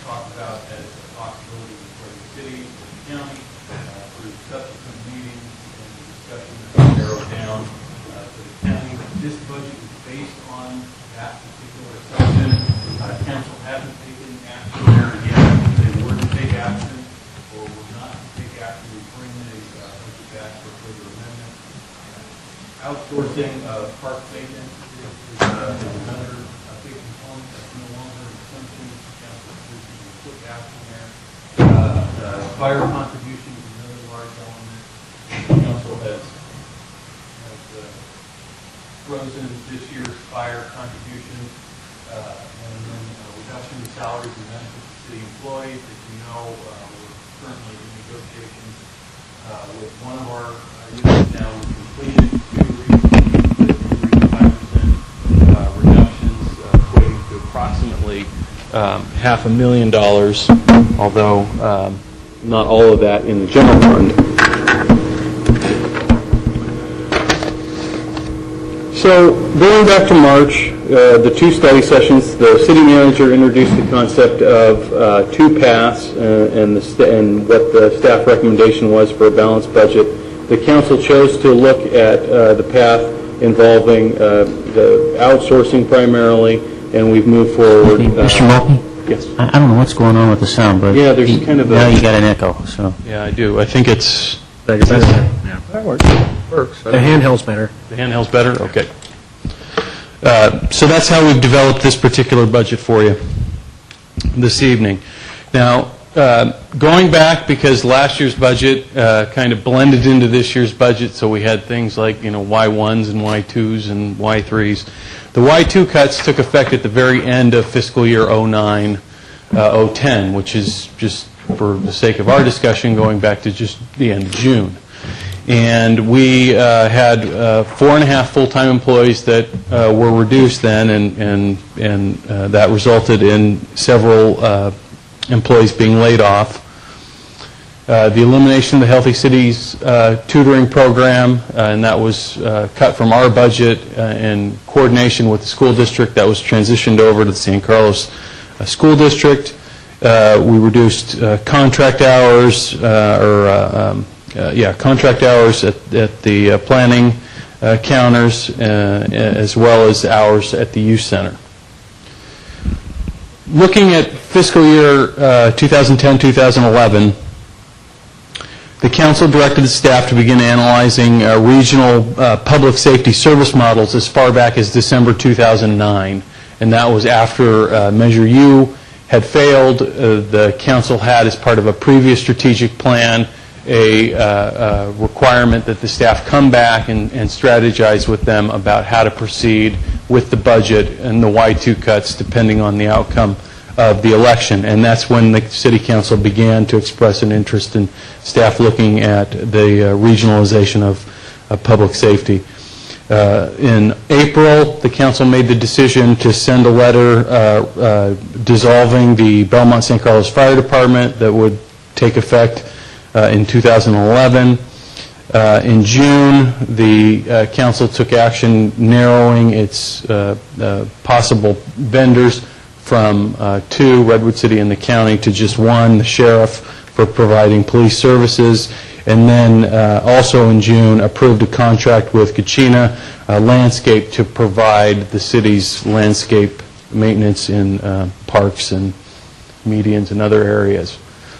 talked about as a possibility for the city and the county. Through subsequent meetings and discussion that narrowed down to the county. This budget is based on that particular assumption. Council hasn't taken action there yet. They were to take action or were not to take action. We bring the budget back for further amendment. Outsourcing of park maintenance is another big component that's no longer an assumption. Council has took action there. Fire contribution is another. The council has, as you know, approved the fire contribution. This is coming in several major areas that are based on the policy discussion and direction of the City Council at previous budget study sessions. The biggest area being outsourcing of police, originally talked about as a possibility for the city and the county. This budget is based on that particular assumption. Outsourcing of park maintenance is another large element. The council has frozen this year's fire contributions, and then reduction in salaries and benefits of city employees. As you know, we're currently in negotiations with one of our units now. We've completed 5% reductions, equating to approximately $500,000, although not all of that in the general fund. So going back to March, the two study sessions, the city manager introduced the concept of two paths and what the staff recommendation was for a balanced budget. The council chose to look at the path involving the outsourcing primarily, and we've moved forward. Mr. Mulkey? Yes. I don't know what's going on with the sound, but yeah, there's kind of now you got an echo. So yeah, I do. I think it's That works. The handheld's better. The handheld's better? Okay. So that's how we've developed this particular budget for you this evening. Now, going back, because last year's budget kind of blended into this year's budget, so we had things like, Y1s and Y2s and Y3s. The Y2 cuts took effect at the very end of fiscal year 09-010, which is just for the sake of our discussion going back to just the end of June. And we had 4.5 full-time employees that were reduced then, and that resulted in several employees being laid off. The elimination of the Healthy Cities tutoring program, and that was cut from our budget in coordination with the school district. That was transitioned over to the San Carlos School District. We reduced contract hours, contract hours at the planning counters, as well as hours at the youth center. Looking at fiscal year 2010-2011, the council directed the staff to begin analyzing regional public safety service models as far back as December 2009, and that was after Measure U had failed. The council had, as part of a previous strategic plan, a requirement that the staff come back and strategize with them about how to proceed with the budget and the Y2 cuts depending on the outcome of the election. And that's when the city council began to express an interest in staff looking at the regionalization of public safety. In April, the council made the decision to send a letter dissolving the Belmont St. Carlos Fire Department that would take effect in 2011. In June, the council took action narrowing its possible vendors from 2, Redwood City and the county, to just 1, the sheriff, for providing police services. And then also in June, approved a contract with Kachina Landscape to provide the city's landscape maintenance in parks and medians and other areas.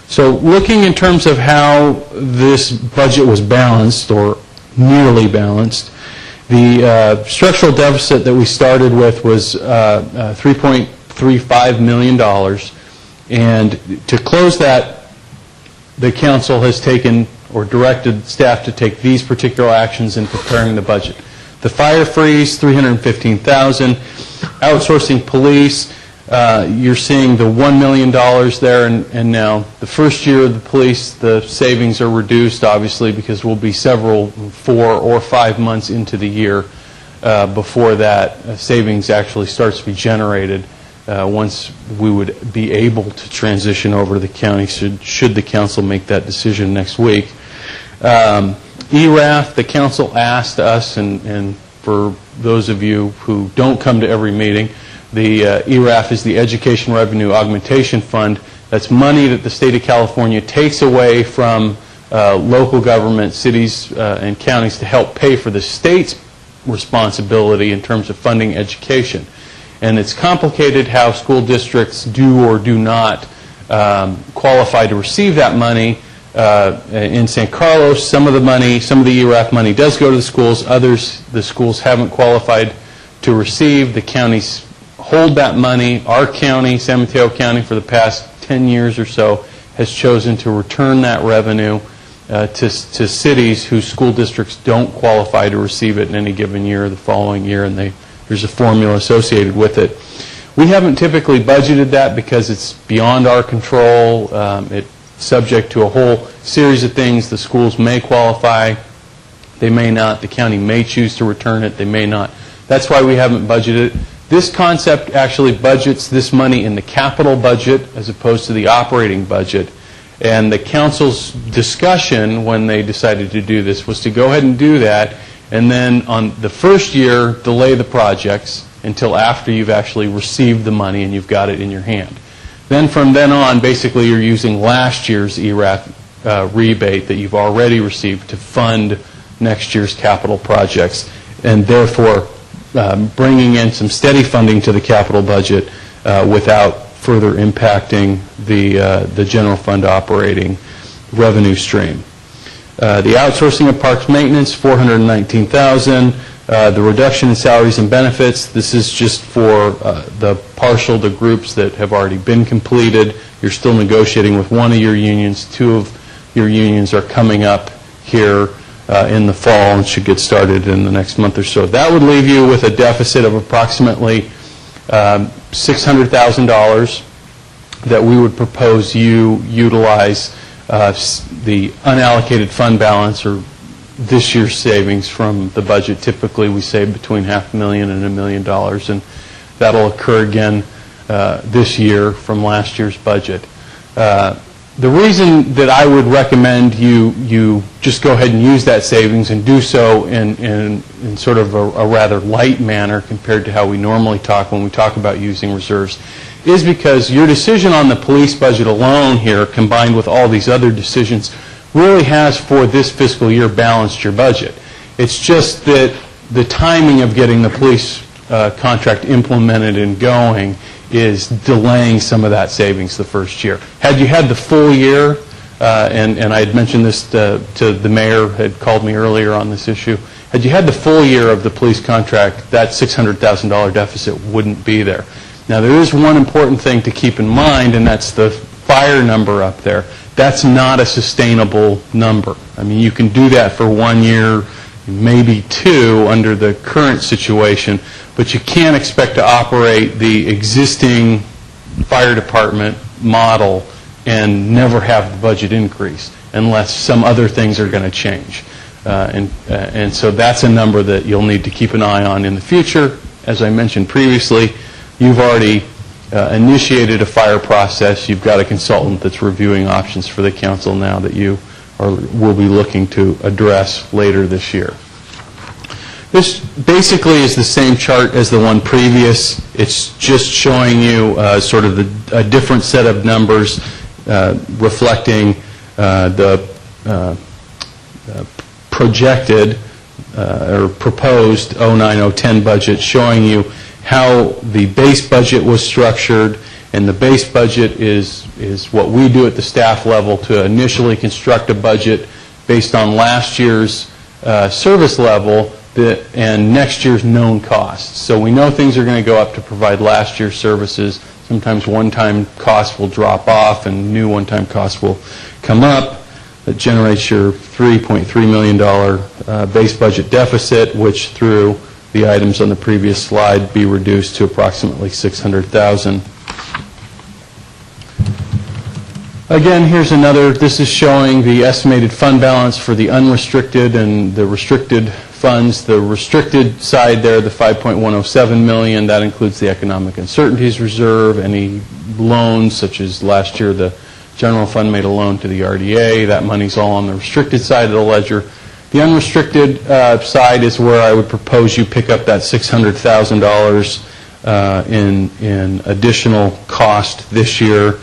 So looking in terms of how this budget was balanced, or nearly balanced, the structural deficit that we started with was $3.35 million. And to close that, the council has taken, or directed staff to take, these particular actions in preparing the budget. The fire freeze, $315,000. Outsourcing police, you're seeing the $1 million there, and now the first year of the police, the savings are reduced, obviously, because we'll be 4 or 5 months into the year before that savings actually starts to be generated, once we would be able to transition over to the county, should the council make that decision next week. ERAF, the council asked us, and for those of you who don't come to every meeting, the ERAF is the Education Revenue Augmentation Fund. That's money that the state of California takes away from local government, cities and counties, to help pay for the state's responsibility in terms of funding education. And it's complicated how school districts do or do not qualify to receive that money. In San Carlos, some of the ERAF money does go to the schools. Others, the schools haven't qualified to receive. The counties hold that money. Our county, San Mateo County, for the past 10 years or so, has chosen to return that revenue to cities whose school districts don't qualify to receive it in any given year or the following year, and there's a formula associated with it. We haven't typically budgeted that because it's beyond our control. It's subject to a whole series of things. The schools may qualify, they may not. The county may choose to return it, they may not. That's why we haven't budgeted it. This concept actually budgets this money in the capital budget as opposed to the operating budget. And the council's discussion when they decided to do this was to go ahead and do that, and then on the first year delay the projects until after you've actually received the money and you've got it in your hand. Then from then on, basically you're using last year's ERAF rebate that you've already received to fund next year's capital projects, and therefore bringing in some steady funding to the capital budget without further impacting the general fund operating revenue stream. The outsourcing of parks maintenance, $419,000. The reduction in salaries and benefits, this is just for the groups that have already been completed. You're still negotiating with one of your unions. Two of your unions are coming up here in the fall and should get started in the next month or so. That would leave you with a deficit of approximately $600,000 that we would propose you utilize the unallocated fund balance or this year's savings from the budget. Typically we save between $500,000 and $1 million, and that'll occur again this year from last year's budget. The reason that I would recommend you just go ahead and use that savings and do so in sort of a rather light manner compared to how we normally talk when we talk about using reserves is because your decision on the police budget alone here, combined with all these other decisions, really has for this fiscal year balanced your budget. It's just that the timing of getting the police contract implemented and going is delaying some of that savings the first year. Had you had the full year, and I had mentioned this to the mayor, had called me earlier on this issue, had you had the full year of the police contract, that $600,000 deficit wouldn't be there. Now there is one important thing to keep in mind, and that's the fire number up there. That's not a sustainable number. I mean, you can do that for 1 year, maybe 2 under the current situation, but you can't expect to operate the existing fire department model and never have the budget increase unless some other things are going to change. And so that's a number that you'll need to keep an eye on in the future. As I mentioned previously, you've already initiated a fire process. You've got a consultant that's reviewing options for the council now that you will be looking to address later this year. This basically is the same chart as the one previous. It's just showing you sort of a different set of numbers reflecting the projected or proposed 09-010 budget, showing you how the base budget was structured. And the base budget is what we do at the staff level to initially construct a budget based on last year's service level and next year's known costs. So we know things are going to go up to provide last year's services. Sometimes one-time costs will drop off and new one-time costs will come up. That generates your $3.3 million base budget deficit, which through the items on the previous slide be reduced to approximately $600,000. Again, here's another. This is showing the estimated fund balance for the unrestricted and the restricted funds. The restricted side there, the $5.107 million, that includes the economic uncertainties reserve, any loans such as last year the general fund made a loan to the RDA. That money's all on the restricted side of the ledger. The unrestricted side is where I would propose you pick up that $600,000 in additional cost this year.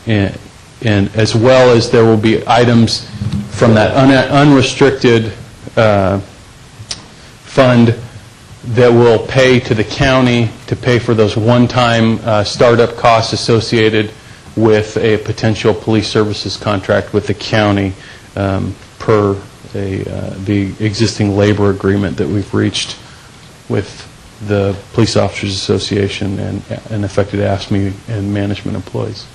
And as well as there will be items from that unrestricted fund that will pay to the county to pay for those one-time startup costs associated with a potential police services contract with the county per the existing labor agreement that we've reached with the Police Officers Association and affected AFSCME and management employees.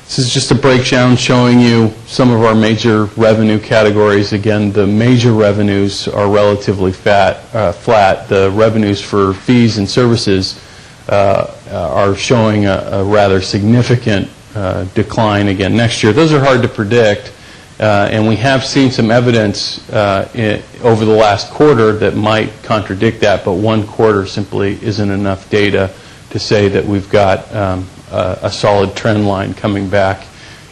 This is just a breakdown showing you some of our major revenue categories. Again, the major revenues are relatively flat. The revenues for fees and services are showing a rather significant decline again next year. Those are hard to predict, and we have seen some evidence over the last quarter that might contradict that, but one quarter simply isn't enough data to say that we've got a solid trend line coming back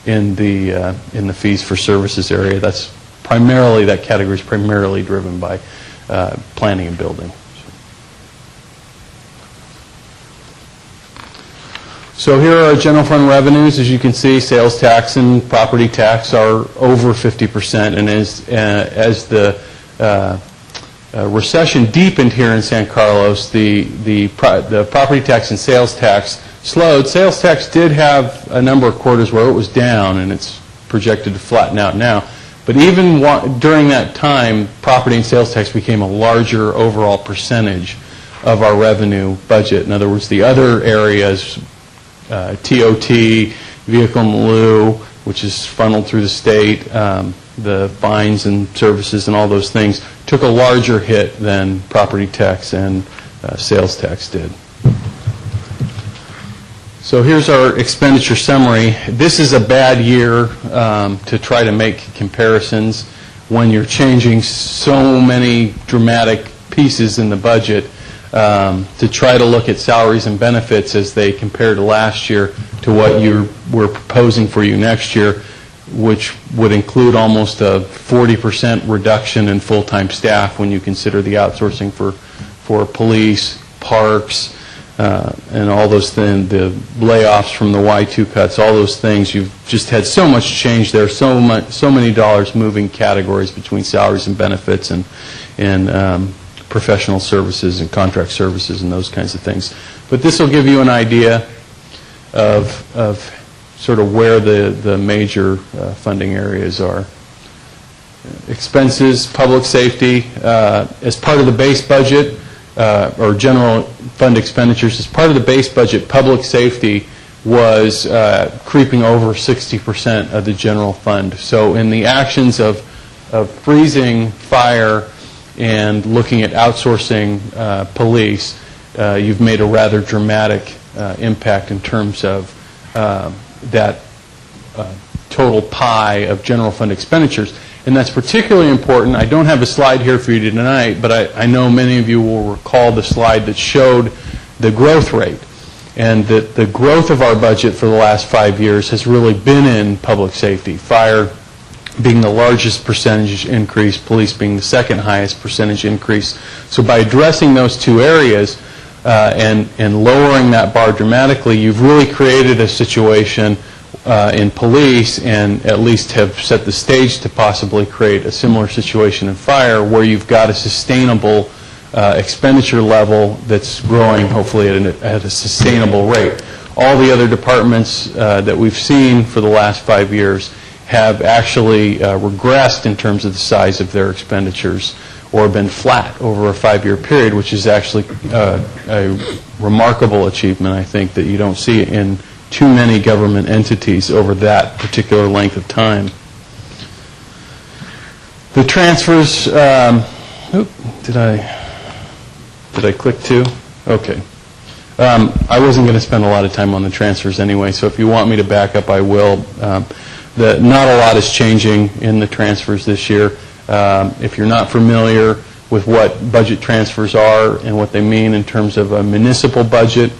in the fees for services area. That category is primarily driven by planning and building. So here are our general fund revenues. As you can see, sales tax and property tax are over 50%, and as the recession deepened here in San Carlos, the property tax and sales tax slowed. Sales tax did have a number of quarters where it was down, and it's projected to flatten out now. But even during that time, property and sales tax became a larger overall percentage of our revenue budget. In other words, the other areas, TOT, vehicle in lieu, which is funneled through the state, the fines and services and all those things, took a larger hit than property tax and sales tax did. So here's our expenditure summary. This is a bad year to try to make comparisons when you're changing so many dramatic pieces in the budget, to try to look at salaries and benefits as they compare to last year to what we're proposing for you next year, which would include almost a 40% reduction in full-time staff when you consider the outsourcing for police, parks, and all those things, the layoffs from the Y2 cuts, all those things. You've just had so much change there, so many dollars moving categories between salaries and benefits and professional services and contract services and those kinds of things. But this will give you an idea of sort of where the major funding areas are. Expenses, public safety, as part of the base budget, or general fund expenditures, as part of the base budget, public safety was creeping over 60% of the general fund. So in the actions of freezing fire and looking at outsourcing police, you've made a rather dramatic impact in terms of that total pie of general fund expenditures. And that's particularly important. I don't have a slide here for you tonight, but I know many of you will recall the slide that showed the growth rate. And that the growth of our budget for the last 5 years has really been in public safety. Fire being the largest percentage increase, police being the second highest percentage increase. So by addressing those two areas and lowering that bar dramatically, you've really created a situation in police, and at least have set the stage to possibly create a similar situation in fire, where you've got a sustainable expenditure level that's growing, hopefully, at a sustainable rate. All the other departments that we've seen for the last 5 years have actually regressed in terms of the size of their expenditures, or been flat over a 5-year period, which is actually a remarkable achievement, I think, that you don't see in too many government entities over that particular length of time. The transfers, did I click two? Okay. I wasn't going to spend a lot of time on the transfers anyway, so if you want me to back up, I will. Not a lot is changing in the transfers this year. If you're not familiar with what budget transfers are and what they mean in terms of a municipal budget,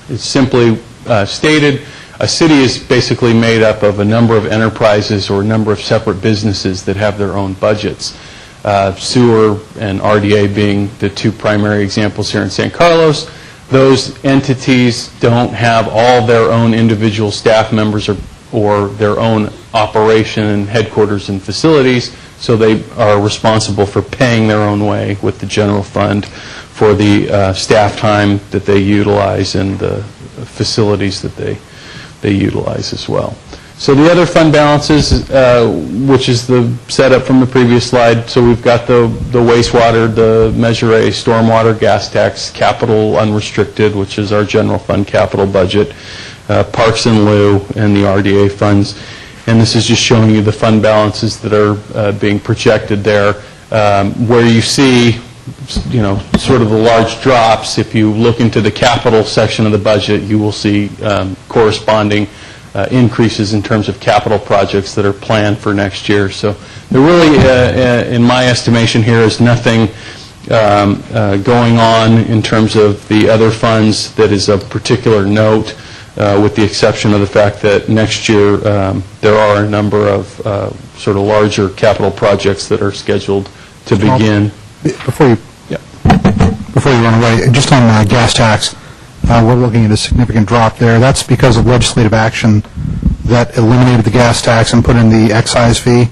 it's simply stated, a city is basically made up of a number of enterprises or a number of separate businesses that have their own budgets. Sewer and RDA being the two primary examples here in San Carlos. Those entities don't have all their own individual staff members or their own operation and headquarters and facilities, so they are responsible for paying their own way with the general fund for the staff time that they utilize and the facilities that they utilize as well. So the other fund balances, which is the setup from the previous slide, so we've got the wastewater, the Measure A, stormwater, gas tax, capital unrestricted, which is our general fund capital budget, Parks and Lieu, and the RDA funds. And this is just showing you the fund balances that are being projected there. Where you see, sort of the large drops, if you look into the capital section of the budget, you will see corresponding increases in terms of capital projects that are planned for next year. So there really, in my estimation here, is nothing going on in terms of the other funds that is of particular note, with the exception of the fact that next year there are a number of sort of larger capital projects that are scheduled to begin. Before you run away, just on gas tax, we're looking at a significant drop there. That's because of legislative action that eliminated the gas tax and put in the excise fee?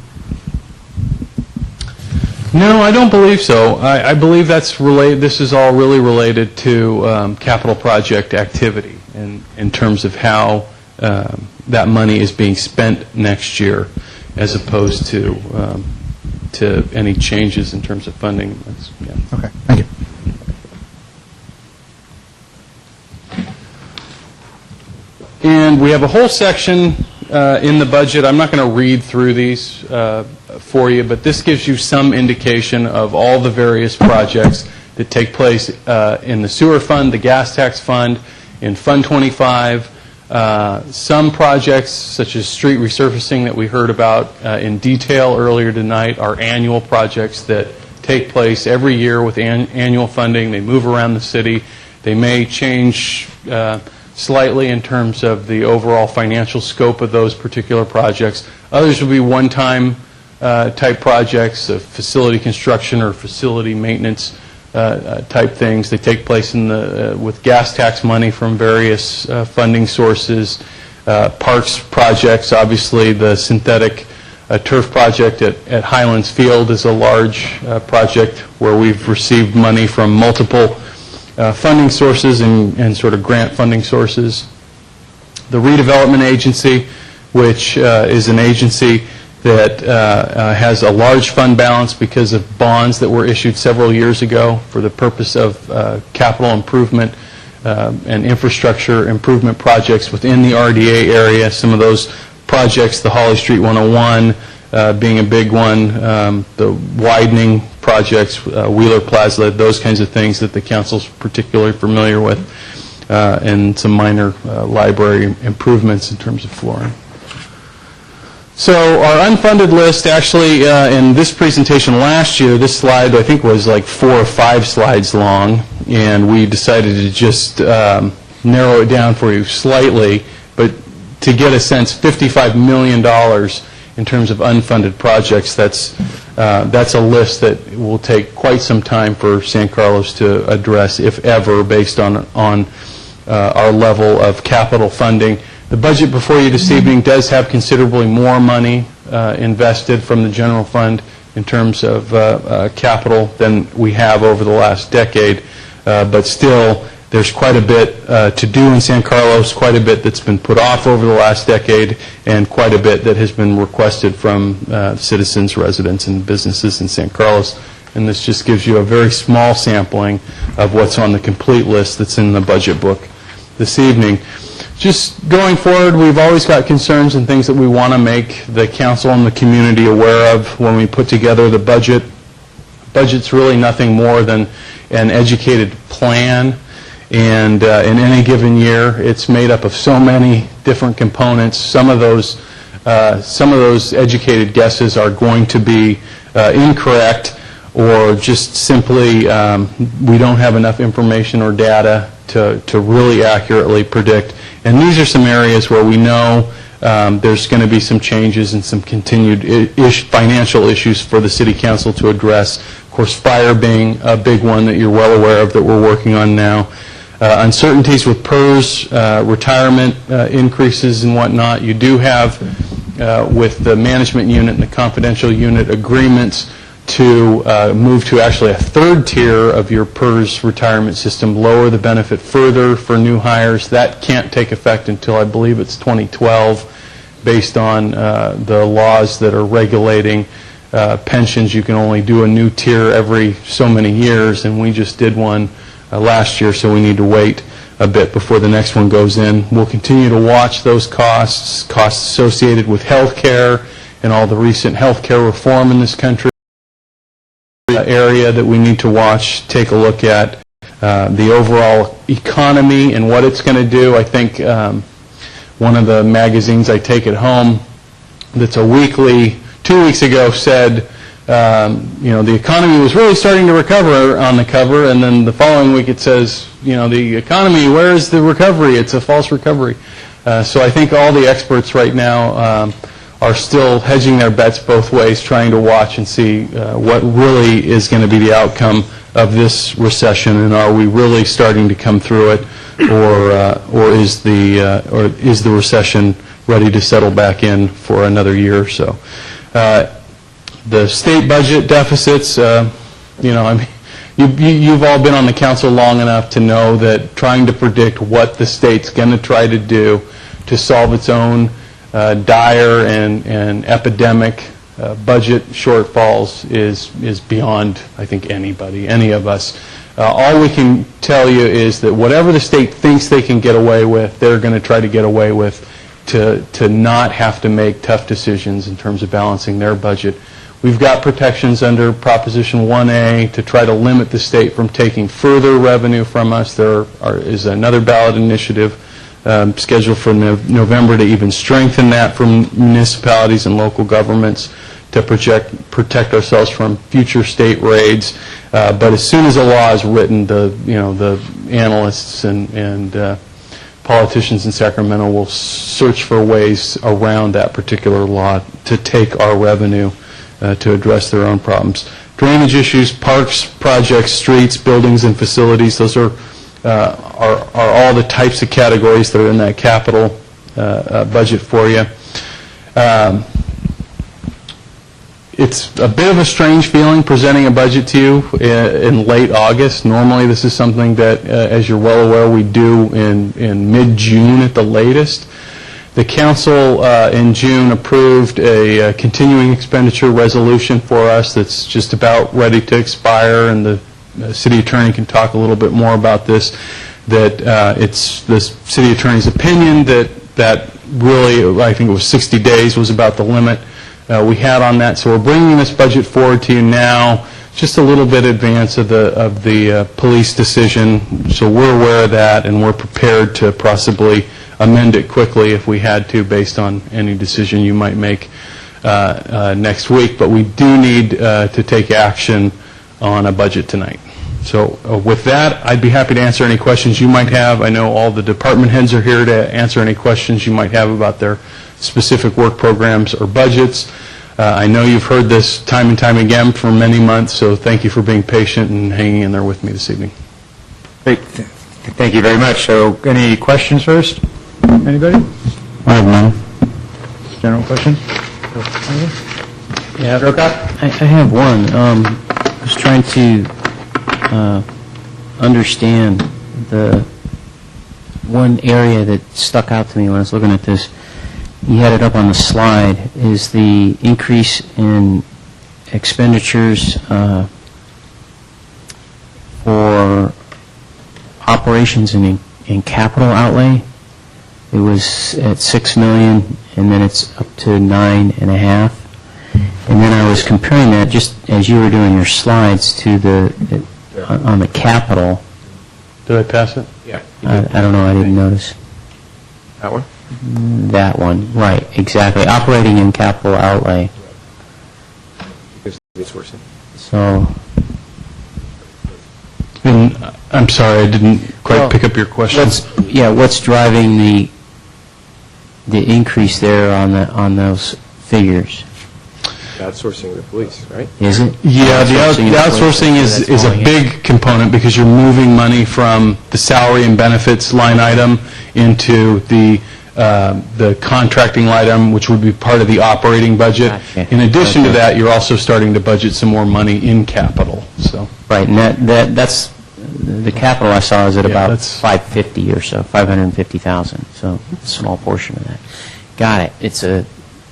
No, I don't believe so. I believe that's related. This is all really related to capital project activity in terms of how that money is being spent next year, as opposed to any changes in terms of funding. Okay, thank you. And we have a whole section in the budget. I'm not going to read through these for you, but this gives you some indication of all the various projects that take place in the sewer fund, the gas tax fund, in Fund 25. Some projects, such as street resurfacing that we heard about in detail earlier tonight, are annual projects that take place every year with annual funding. They move around the city. They may change slightly in terms of the overall financial scope of those particular projects. Others will be one-time type projects of facility construction or facility maintenance type things. They take place with gas tax money from various funding sources. Parks projects, obviously the synthetic turf project at Highlands Field is a large project where we've received money from multiple funding sources and sort of grant funding sources. The redevelopment agency, which is an agency that has a large fund balance because of bonds that were issued several years ago for the purpose of capital improvement and infrastructure improvement projects within the RDA area. Some of those projects, the Holly Street 101 being a big one, the widening projects, Wheeler Plaza, those kinds of things that the council's particularly familiar with, and some minor library improvements in terms of flooring. So our unfunded list, actually, in this presentation last year, this slide I think was like 4 or 5 slides long, and we decided to just narrow it down for you slightly, but to get a sense, $55 million in terms of unfunded projects. That's a list that will take quite some time for San Carlos to address, if ever, based on our level of capital funding. The budget before you this evening does have considerably more money invested from the general fund in terms of capital than we have over the last decade, but still there's quite a bit to do in San Carlos, quite a bit that's been put off over the last decade, and quite a bit that has been requested from citizens, residents, and businesses in San Carlos. And this just gives you a very small sampling of what's on the complete list that's in the budget book this evening. Just going forward, we've always got concerns and things that we want to make the council and the community aware of when we put together the budget. Budget's really nothing more than an educated plan, and in any given year, it's made up of so many different components. Some of those educated guesses are going to be incorrect, or just simply we don't have enough information or data to really accurately predict. And these are some areas where we know there's going to be some changes and some continued financial issues for the City Council to address. Of course, fire being a big one that you're well aware of that we're working on now. Uncertainties with PERS, retirement increases and whatnot. You do have, with the management unit and the confidential unit, agreements to move to actually a third tier of your PERS retirement system, lower the benefit further for new hires. That can't take effect until I believe it's 2012, based on the laws that are regulating pensions. You can only do a new tier every so many years, and we just did one last year, so we need to wait a bit before the next one goes in. We'll continue to watch those costs associated with health care and all the recent health care reform in this country. Area that we need to watch, take a look at the overall economy and what it's going to do. I think one of the magazines I take at home that's a weekly, 2 weeks ago said, the economy was really starting to recover on the cover, and then the following week it says, the economy, where is the recovery? It's a false recovery. So I think all the experts right now are still hedging their bets both ways, trying to watch and see what really is going to be the outcome of this recession, and are we really starting to come through it, or is the recession ready to settle back in for another year or so? The state budget deficits, you've all been on the council long enough to know that trying to predict what the state's going to try to do to solve its own dire and epidemic budget shortfalls is beyond, I think, any of us. All we can tell you is that whatever the state thinks they can get away with, they're going to try to get away with to not have to make tough decisions in terms of balancing their budget. We've got protections under Proposition 1A to try to limit the state from taking further revenue from us. There is another ballot initiative scheduled for November to even strengthen that for municipalities and local governments to protect ourselves from future state raids. But as soon as a law is written, the analysts and politicians in Sacramento will search for ways around that particular law to take our revenue to address their own problems. Drainage issues, parks, projects, streets, buildings, and facilities, those are all the types of categories that are in that capital budget for you. It's a bit of a strange feeling presenting a budget to you in late August. Normally this is something that, as you're well aware, we do in mid-June at the latest. The council in June approved a continuing expenditure resolution for us that's just about ready to expire, and the city attorney can talk a little bit more about this, that it's the city attorney's opinion that really, I think it was 60 days was about the limit we had on that. So we're bringing this budget forward to you now, just a little bit in advance of the police decision. So we're aware of that, and we're prepared to possibly amend it quickly if we had to, based on any decision you might make next week. But we do need to take action on a budget tonight. So with that, I'd be happy to answer any questions you might have. I know all the department heads are here to answer any questions you might have about their specific work programs or budgets. I know you've heard this time and time again for many months, so thank you for being patient and hanging in there with me this evening. Great. Thank you very much. So any questions first? Anybody? I have none. General question? Yeah, I have one. I was trying to understand the one area that stuck out to me when I was looking at this. You had it up on the slide, is the increase in expenditures for operations and in capital outlay. It was at $6 million, and then it's up to $9.5 million. And then I was comparing that, just as you were doing your slides, to on the capital. Did I pass it? Yeah. I don't know. I didn't notice. That one? That one, right, exactly. Operating and capital outlay. So, I'm sorry, I didn't quite pick up your question. What's driving the increase there on those figures? Outsourcing the police, right? Is it? Yeah, the outsourcing is a big component, because you're moving money from the salary and benefits line item into the contracting line item, which would be part of the operating budget. Gotcha. In addition to that, you're also starting to budget some more money in capital. So right, and that's the capital I saw is at about 550 or so, 550,000. So a small portion of that. Got it. It's a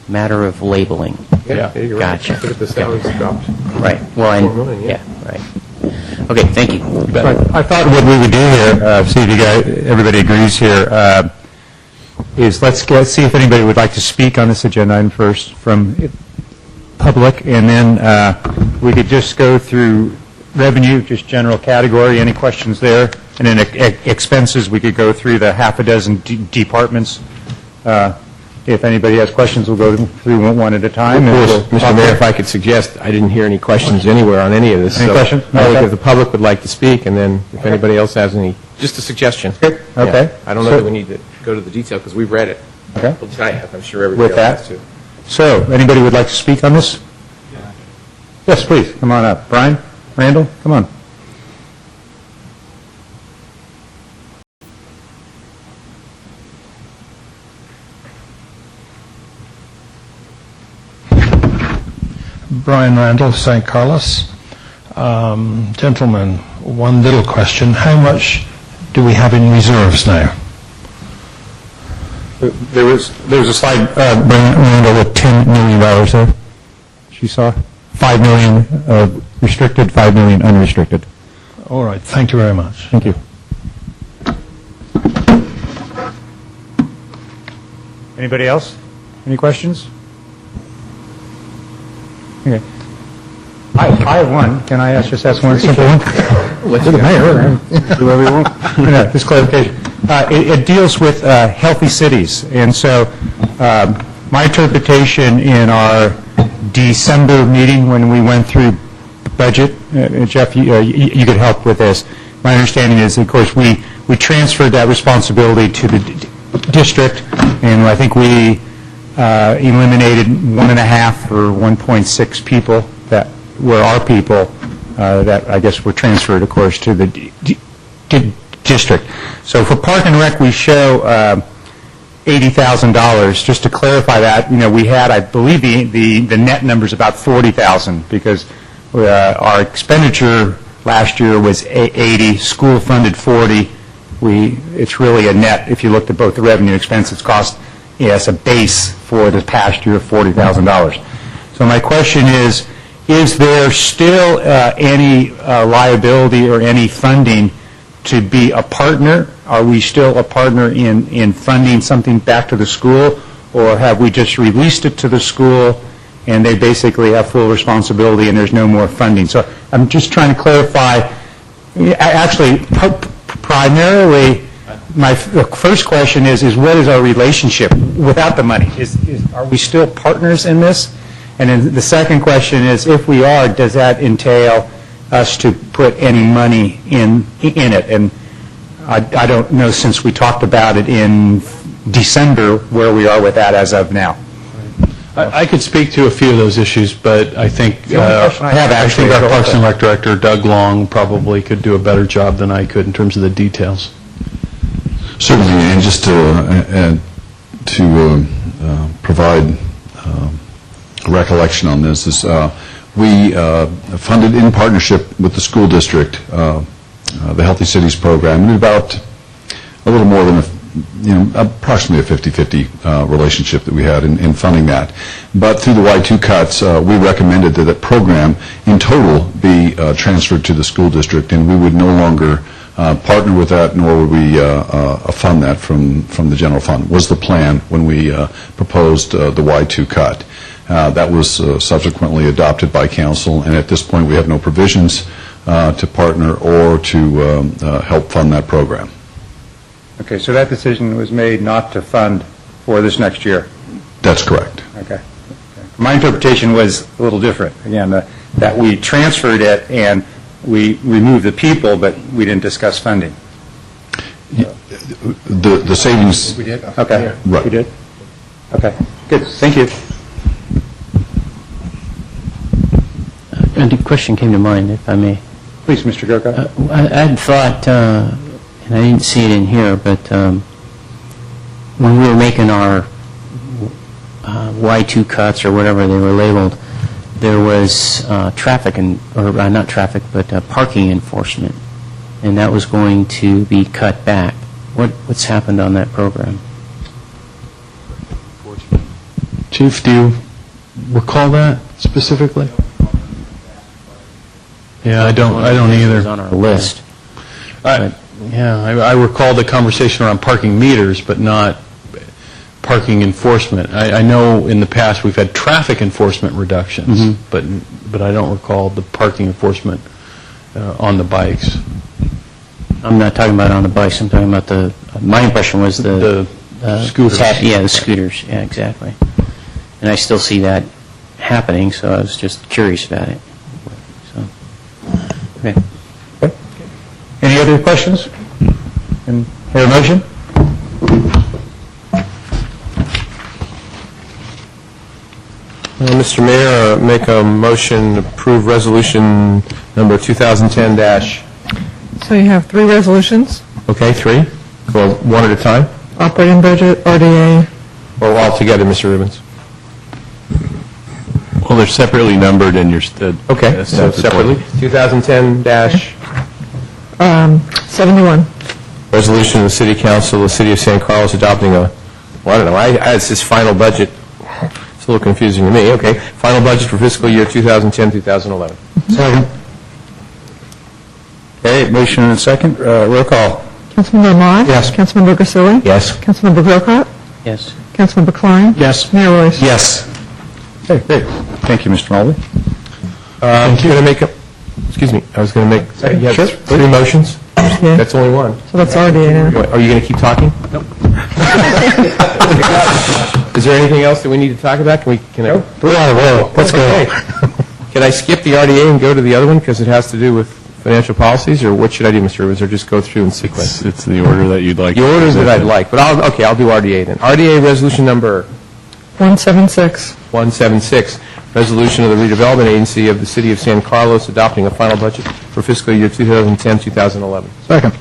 matter of labeling. Yeah, you're gotcha. Right. Look at the salaries dropped. Right. Well, $4 million, right. Okay, thank you. I thought what we would do here, see if everybody agrees here, is let's see if anybody would like to speak on this agenda item first from public, and then we could just go through revenue, just general category, any questions there, and then expenses, we could go through the half a dozen departments. If anybody has questions, we'll go through one at a time. Mr. Mayor, if I could suggest, I didn't hear any questions anywhere on any of this. Any questions? I think if the public would like to speak, and then if anybody else has any, just a suggestion. Okay. Yeah. I don't know that we need to go to the detail because we've read it. Okay. Well, I have. I'm sure everybody With else that, has too. so anybody would like to speak on this? Yes, please, come on up. Brian, Randall, come on. Brian Randall, St. Carlos. Gentlemen, one little question. How much do we have in reserves now? There was a slide, Brian Randall, with $10 million there. She saw $5 million restricted, $5 million unrestricted. All right. Thank you very much. Thank you. Anybody else? Any questions? Okay. I have one. Can I just ask one simple one? To the mayor. Do whatever you want. No, just clarification. It deals with healthy cities. And so my interpretation in our December meeting when we went through budget, Jeff, you could help with this. My understanding is, of course, we transferred that responsibility to the district, and I think we eliminated 1.5 or 1.6 people that were our people that I guess were transferred, of course, to the district. So for Park and Rec, we show $80,000. Just to clarify that, we had, I believe, the net number is about $40,000 because our expenditure last year was $80, school funded $40. It's really a net. If you looked at both the revenue and expenses cost, as a base for the past year of $40,000. So my question is there still any liability or any funding to be a partner? Are we still a partner in funding something back to the school, or have we just released it to the school and they basically have full responsibility and there's no more funding? So I'm just trying to clarify. Actually, primarily, my first question is what is our relationship without the money? Are we still partners in this? And then the second question is, if we are, does that entail us to put any money in it? And I don't know, since we talked about it in December, where we are with that as of now. I could speak to a few of those issues, but I think I think our Parks and Rec Director, Doug Long, probably could do a better job than I could in terms of the details. Certainly, and just to provide recollection on this is we funded in partnership with the school district the Healthy Cities program, and about a little more than approximately a 50-50 relationship that we had in funding that. But through the Y2 cuts, we recommended that that program in total be transferred to the school district, and we would no longer partner with that, nor would we fund that from the general fund, was the plan when we proposed the Y2 cut. That was subsequently adopted by council, and at this point we have no provisions to partner or to help fund that program. Okay, so that decision was made not to fund for this next year? That's correct. Okay. My interpretation was a little different. Again, that we transferred it and we removed the people, but we didn't discuss funding. The savings... We did? Okay. Right. We did? Okay. Good. Thank you. A question came to mind, if I may. Please, Mr. Grocott. I had thought, and I didn't see it in here, but when we were making our Y2 cuts or whatever they were labeled, there was parking enforcement, and that was going to be cut back. What's happened on that program? Chief, do you recall that specifically? Yeah, I don't either. It's on our list. I recall the conversation around parking meters, but not parking enforcement. I know in the past we've had traffic enforcement reductions, but I don't recall the parking enforcement on the bikes. I'm not talking about on the bikes. I'm talking about my impression was the scooters. The scooters. Yeah, exactly. And I still see that happening, so I was just curious about it. So, okay. Any other questions? And hear a motion? Mr. Mayor, make a motion to approve resolution number 2010 So you have three resolutions, Okay, three? Go one at a time? operating budget, RDA. Or all together, Mr. Rubens? Well, they're separately numbered and you're... Okay, so separately. 2010 71. resolution of the City Council of the City of San Carlos adopting I don't know, it's this final budget. It's a little confusing to me. Okay, final budget for fiscal year 2010-2011. Second. Okay, motion and a second. Roll call. Councilmember Ahmad? Yes. Councilmember Grisilli? Yes. Councilmember Grocott? Yes. Councilmember Klein? Yes. Mayor Royce? Yes. Okay, great. Thank you, Mr. Mulvey. I'm going to make a, excuse me, I was going to make, you have Sure. three motions? Yeah. That's only one. So that's RDA now. What, are you going to keep talking? Nope. Is there anything else that we need to talk about? Can I? We're on a roll. Let's go. Can I skip the RDA and go to the other one because it has to do with financial policies, or what should I do, Mr. Rubens, or just go through in sequence? It's the order that you'd like. The orders that I'd like, but I'll do RDA then. RDA resolution number 176. 176, resolution of the redevelopment agency of the City of San Carlos adopting a final budget for fiscal year 2010-2011. Second.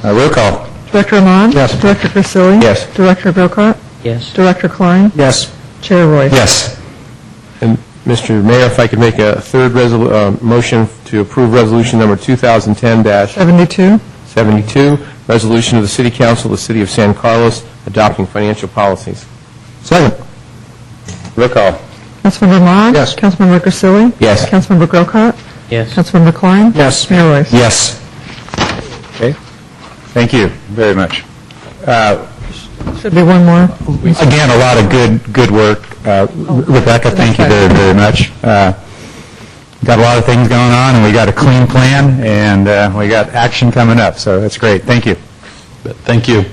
Roll call. Director Ahmad? Yes. Director Grisilli? Yes. Director Grocott? Yes. Director Klein? Yes. Chair Royce? Yes. And Mr. Mayor, if I could make a third motion to approve resolution number 2010-72, 72. resolution of the City Council of the City of San Carlos adopting financial policies. Second. Roll call. Councilmember Ahmad? Yes. Councilmember Grisilli? Yes. Councilmember Grocott? Yes. Councilmember Klein? Yes. Mayor Royce? Yes. Okay. Thank you very much. Should be one more. Again, a lot of good work. Rebecca, thank you very, very much. Got a lot of things going on, and we got a clean plan, and we got action coming up, so that's great. Thank you. Thank you.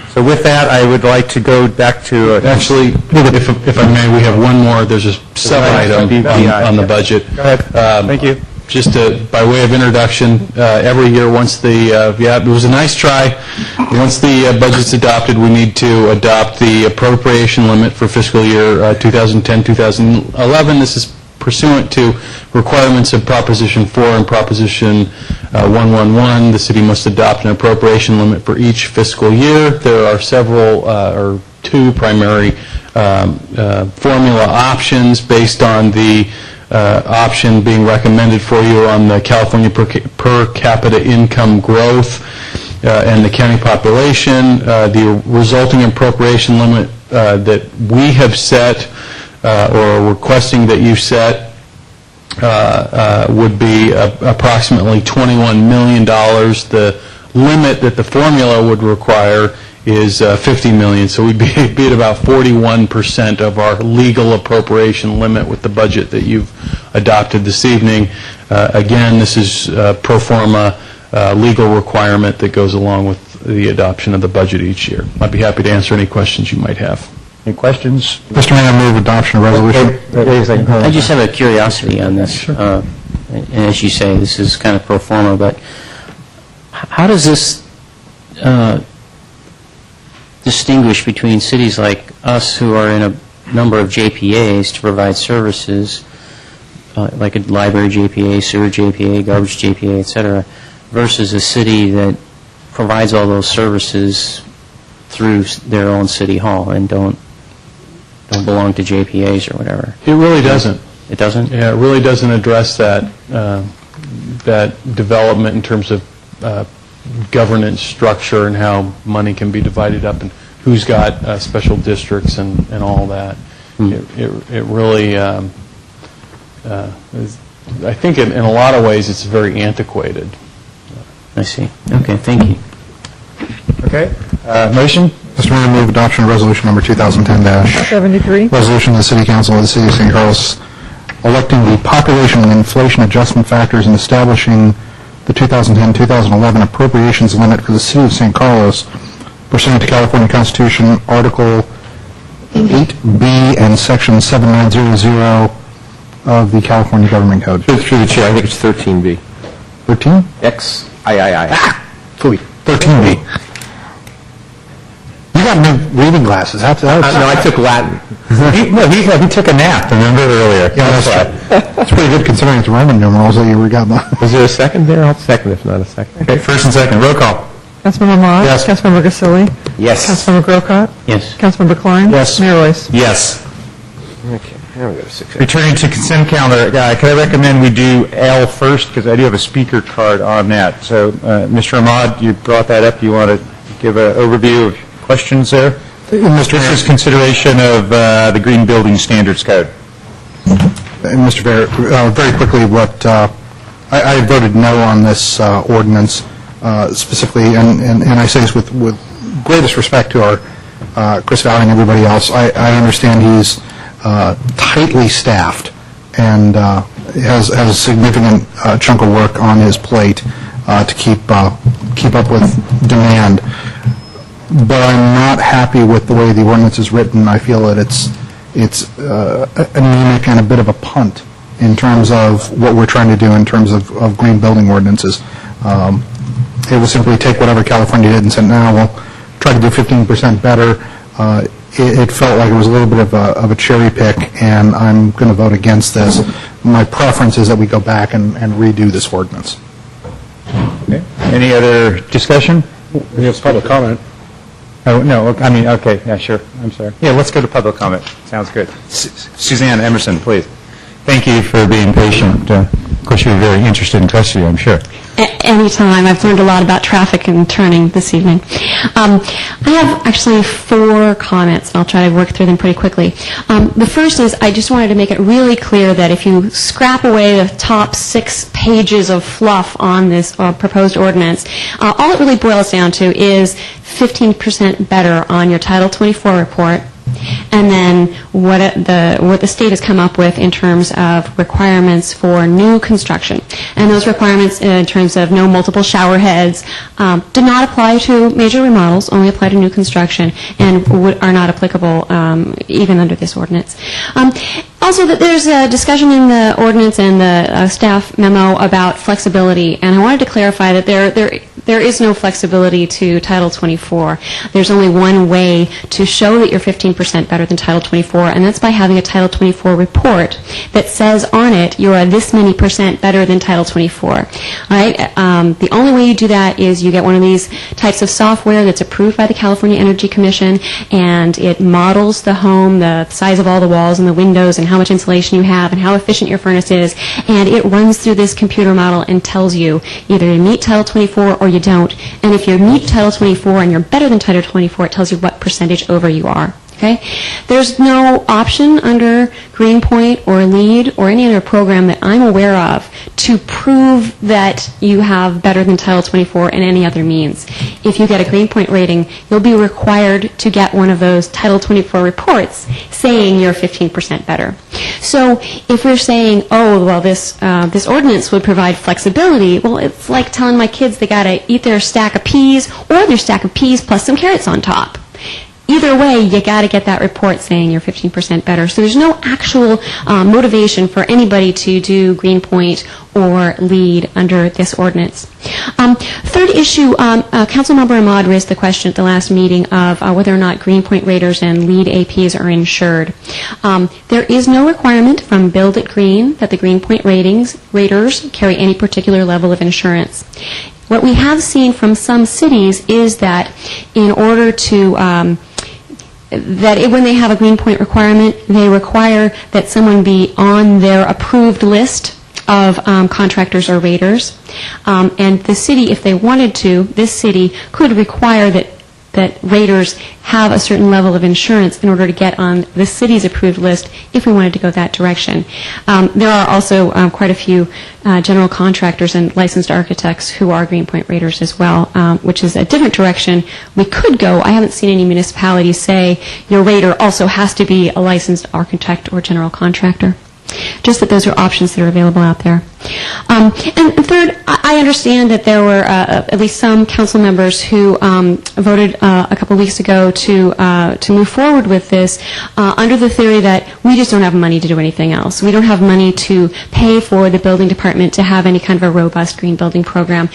So with that, I would like to go back to... Actually, if I may, we have one more. There's a sub-item on the budget. Go ahead. Thank you. Just by way of introduction, every year once it was a nice try. Once the budget's adopted, we need to adopt the appropriation limit for fiscal year 2010-2011. This is pursuant to requirements of Proposition 4 and Proposition 111. The city must adopt an appropriation limit for each fiscal year. There are several, or two primary formula options based on the option being recommended for you on the California per capita income growth and the county population. The resulting appropriation limit that we have set or are requesting that you set would be approximately $21 million. The limit that the formula would require is $50 million, so we'd be at about 41% of our legal appropriation limit with the budget that you've adopted this evening. Again, this is pro forma legal requirement that goes along with the adoption of the budget each year. I'd be happy to answer any questions you might have. Any questions? Mr. Mayor, I move adoption of resolution. I just have a curiosity on this. And as you say, this is kind of pro forma, but how does this distinguish between cities like us who are in a number of JPAs to provide services, like a library JPA, sewer JPA, garbage JPA, et cetera, versus a city that provides all those services through their own city hall and don't belong to JPAs or whatever? It really doesn't. It doesn't? Yeah, it really doesn't address that development in terms of governance structure and how money can be divided up and who's got special districts and all that. It really I think in a lot of ways it's very antiquated. I see. Okay, thank you. Okay. Motion? Mr. Mayor, move adoption of resolution number 2010-73. Resolution of the City Council of the City of St. Carlos electing the population and inflation adjustment factors and establishing the 2010-2011 appropriations limit for the City of St. Carlos pursuant to California Constitution, Article 8B and Section 7900 of the California Government Code. Through the chair, I think it's 13B. 13? X-I-I-I. Phooey. 13B. You got new reading glasses. No, I took Latin. He took a nap, remember, earlier. Yeah, that's pretty good considering it's Roman numerals that you got. Was there a second there? I'll second if not a second. Okay, first and second. Roll call. Councilmember Mott? Yes. Councilmember Gassilli? Yes. Councilmember Grocott? Yes. Councilmember Klein? Yes. Mayor Royce? Yes. Okay, now we go to 6. Returning to consent calendar, could I recommend we do L first, because I do have a speaker card on that. So, Mr. Ahmad, you brought that up. You want to give an overview of questions there? This is consideration of the Green Building Standards Code. Mr. Mayor, very quickly, I voted no on this ordinance specifically, and I say this with greatest respect to our Chris Valley and everybody else. I understand he's tightly staffed and has a significant chunk of work on his plate to keep up with demand. But I'm not happy with the way the ordinance is written. I feel that it's anemic and a bit of a punt in terms of what we're trying to do in terms of green building ordinances. It will simply take whatever California did and said, now we'll try to do 15% better. It felt like it was a little bit of a cherry pick, and I'm going to vote against this. My preference is that we go back and redo this ordinance. Okay. Any other discussion? We have public comment. Oh, no, I mean, okay, yeah, sure, I'm sorry. Yeah, let's go to public comment. Sounds good. Suzanne Emerson, please. Thank you for being patient. Of course, you're very interested in Crestview, I'm sure. Anytime. I've learned a lot about traffic and turning this evening. I have actually 4 comments, and I'll try to work through them pretty quickly. The first is I just wanted to make it really clear that if you scrap away the top 6 pages of fluff on this proposed ordinance, all it really boils down to is 15% better on your Title 24 report, and then what the state has come up with in terms of requirements for new construction. And those requirements in terms of no multiple shower heads do not apply to major remodels, only apply to new construction, and are not applicable even under this ordinance. Also, that there's a discussion in the ordinance and the staff memo about flexibility, and I wanted to clarify that there is no flexibility to Title 24. There's only one way to show that you're 15% better than Title 24, and that's by having a Title 24 report that says on it you are this many % better than Title 24. All right? The only way you do that is you get one of these types of software that's approved by the California Energy Commission, and it models the home, the size of all the walls and the windows, and how much insulation you have, and how efficient your furnace is, and it runs through this computer model and tells you either you meet Title 24 or you don't. And if you meet Title 24 and you're better than Title 24, it tells you what percentage over you are. Okay? There's no option under Greenpoint or LEED or any other program that I'm aware of to prove that you have better than Title 24 in any other means. If you get a Greenpoint rating, you'll be required to get one of those Title 24 reports saying you're 15% better. So if we're saying, oh, well, this ordinance would provide flexibility, well, it's like telling my kids they got to eat their stack of peas or their stack of peas plus some carrots on top. Either way, you got to get that report saying you're 15% better. So there's no actual motivation for anybody to do Greenpoint or LEED under this ordinance. Third issue, Councilmember Ahmad raised the question at the last meeting of whether or not Greenpoint raters and LEED APs are insured. There is no requirement from Build It Green that the Greenpoint raters carry any particular level of insurance. What we have seen from some cities is that in order to when they have a Greenpoint requirement, they require that someone be on their approved list of contractors or raters. And the city, if they wanted to, this city could require that that raters have a certain level of insurance in order to get on the city's approved list if we wanted to go that direction. There are also quite a few general contractors and licensed architects who are Greenpoint raters as well, which is a different direction we could go. I haven't seen any municipalities say your rater also has to be a licensed architect or general contractor. Just that those are options that are available out there. And third, I understand that there were at least some council members who voted a couple of weeks ago to move forward with this under the theory that we just don't have money to do anything else. We don't have money to pay for the building department to have any kind of a robust green building program.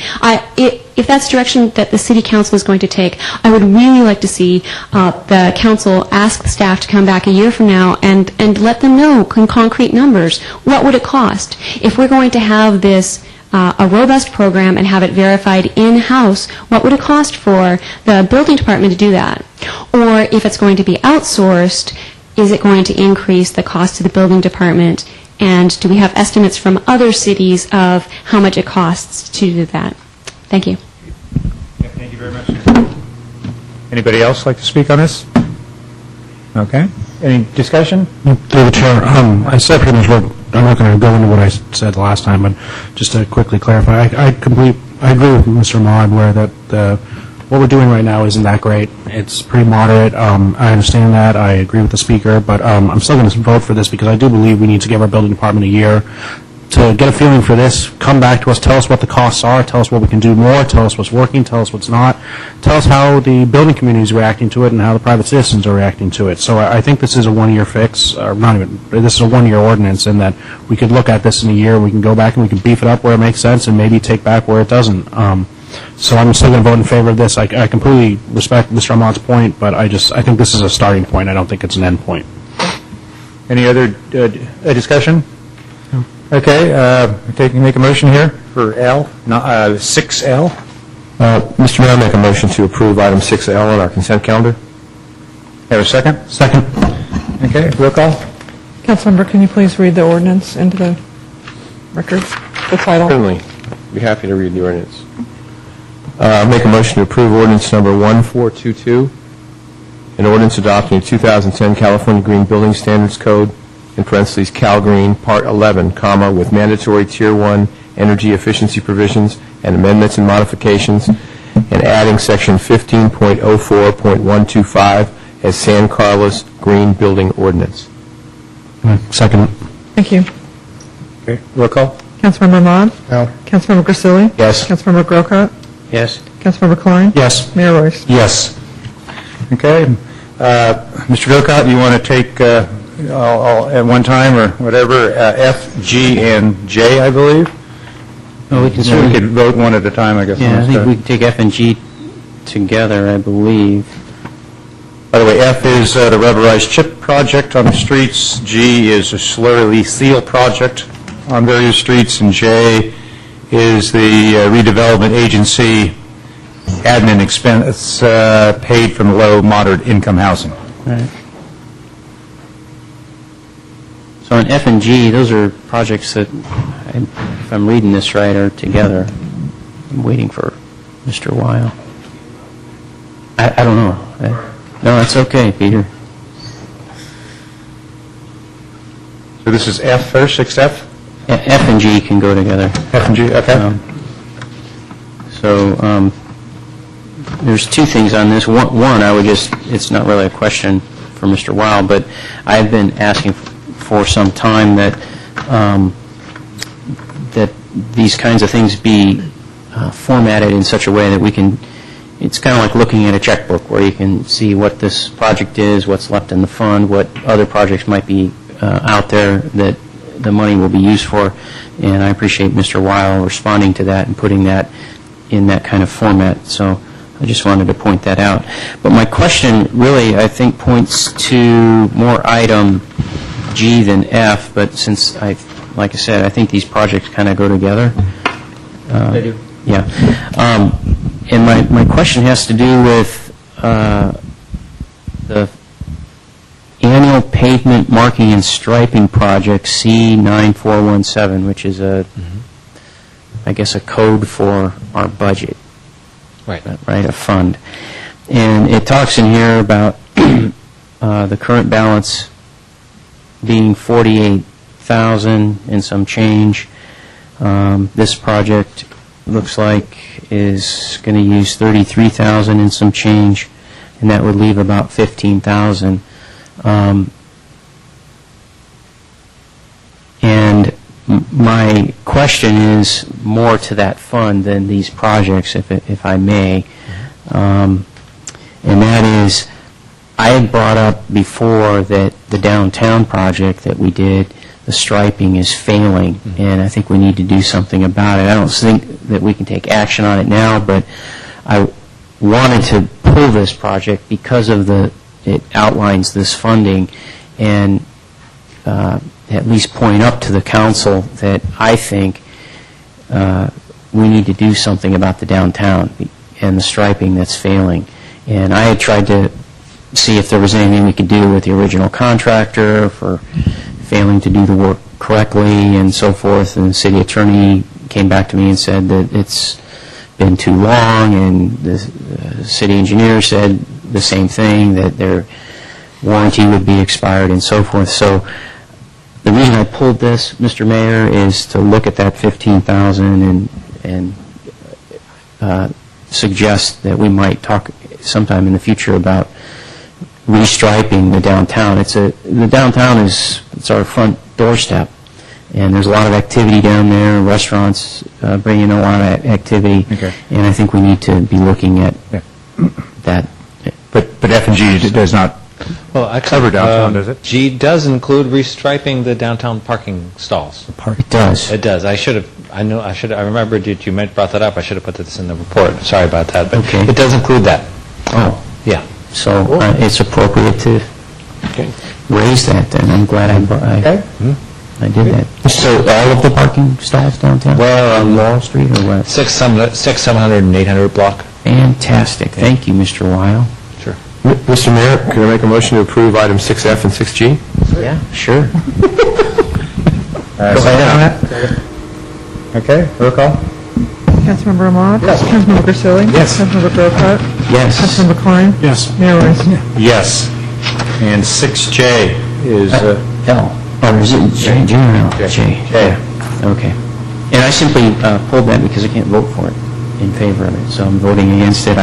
If that's the direction that the city council is going to take, I would really like to see the council ask the staff to come back a year from now and let them know in concrete numbers what would it cost. If we're going to have this a robust program and have it verified in-house, what would it cost for the building department to do that? Or if it's going to be outsourced, is it going to increase the cost to the building department? And do we have estimates from other cities of how much it costs to do that? Thank you. Thank you very much. Anybody else like to speak on this? Okay. Any discussion? Through the chair, I said pretty much what, I'm not going to go into what I said last time, but just to quickly clarify, I agree with Mr. Ahmad where that what we're doing right now isn't that great. It's pretty moderate. I understand that. I agree with the speaker, but I'm still going to vote for this because I do believe we need to give our building department a year to get a feeling for this, come back to us, tell us what the costs are, tell us what we can do more, tell us what's working, tell us what's not, tell us how the building community is reacting to it and how the private citizens are reacting to it. So I think this is a one-year fix, or not even, this is a one-year ordinance in that we could look at this in a year, we can go back and we can beef it up where it makes sense and maybe take back where it doesn't. So I'm still going to vote in favor of this. I completely respect Mr. Ahmad's point, but I think this is a starting point. I don't think it's an end point. Any other discussion? Okay, make a motion here for L, 6L. Mr. Mayor, I make a motion to approve item 6L on our consent calendar. Have a second? Second. Okay, roll call. Councilmember, can you please read the ordinance into the record, the title? Certainly. Be happy to read the ordinance. Make a motion to approve ordinance number 1422, an ordinance adopting the 2010 California Green Building Standards Code, in parentheses, Cal Green, Part 11, comma, with mandatory Tier 1 energy efficiency provisions and amendments and modifications, and adding Section 15.04.125 as San Carlos Green Building Ordinance. Second. Thank you. Okay, roll call. Councilmember Ahmad? No. Councilmember Grisilli? Yes. Councilmember Grocott? Yes. Councilmember Klein? Yes. Mayor Royce? Yes. Okay, Mr. Grocott, you want to take all at one time or whatever, F, G, and J, I believe? Well, we can So we could vote one at a time, I guess. Yeah, I think we can take F and G together, I believe. By the way, F is the rubberized chip project on the streets, G is a slurry seal project on various streets, and J is the redevelopment agency admin expense paid from low, moderate income housing. Right. So on F and G, those are projects that, if I'm reading this right, are together. I'm waiting for Mr. Weil. I don't know. No, that's okay, Peter. So this is F first, 6F? F and G can go together. F and G, okay. There's two things on this. One, I would just, it's not really a question for Mr. Weil, but I've been asking for some time that that these kinds of things be formatted in such a way that we can, it's kind of like looking at a checkbook where you can see what this project is, what's left in the fund, what other projects might be out there that the money will be used for, and I appreciate Mr. Weil responding to that and putting that in that kind of format. So I just wanted to point that out. But my question really, I think, points to more item G than F, but since like I said, I think these projects kind of go together. They do. Yeah. And my question has to do with the annual pavement marking and striping project C9417, which is I guess a code for our budget. Right. Right, a fund. And it talks in here about the current balance being 48,000 and some change. This project looks like is going to use 33,000 and some change, and that would leave about 15,000. And my question is more to that fund than these projects, if I may. And that is, I had brought up before that the downtown project that we did, the striping is failing, and I think we need to do something about it. I don't think that we can take action on it now, but I wanted to pull this project because of it outlines this funding, and at least point up to the council that I think we need to do something about the downtown and the striping that's failing. And I had tried to see if there was anything we could do with the original contractor for failing to do the work correctly and so forth, and the city attorney came back to me and said that it's been too long, and the city engineer said the same thing, that their warranty would be expired and so forth. So the reason I pulled this, Mr. Mayor, is to look at that 15,000 and suggest that we might talk sometime in the future about restriping the downtown. The downtown it's our front doorstep, and there's a lot of activity down there. Restaurants bring in a lot of activity, and I think we need to be looking at that. But F&G does not cover downtown, does it? G does include restriping the downtown parking stalls. It does. It does. I remembered that you brought that up. I should have put this in the report. Sorry about that. But it does include that. Oh. Yeah. So it's appropriate to raise that then. I'm glad I did that. So all of the parking stalls downtown? Well, on Wall Street or what? 600, 700, and 800 block. Fantastic. Thank you, Mr. Weil. Sure. Mr. Mayor, can I make a motion to approve items 6F and 6G? Yeah, sure. Second on that? Okay, roll call. Councilmember Ahmad? Yes. Councilmember Grisilli? Yes. Councilmember Grocott? Yes. Councilmember Klein? Yes. Mayor Royce? Yes. And 6J is... L. Or is it J? J or L? J. Okay. And I simply pulled that because I can't vote for it in favor of it, so I'm voting against it.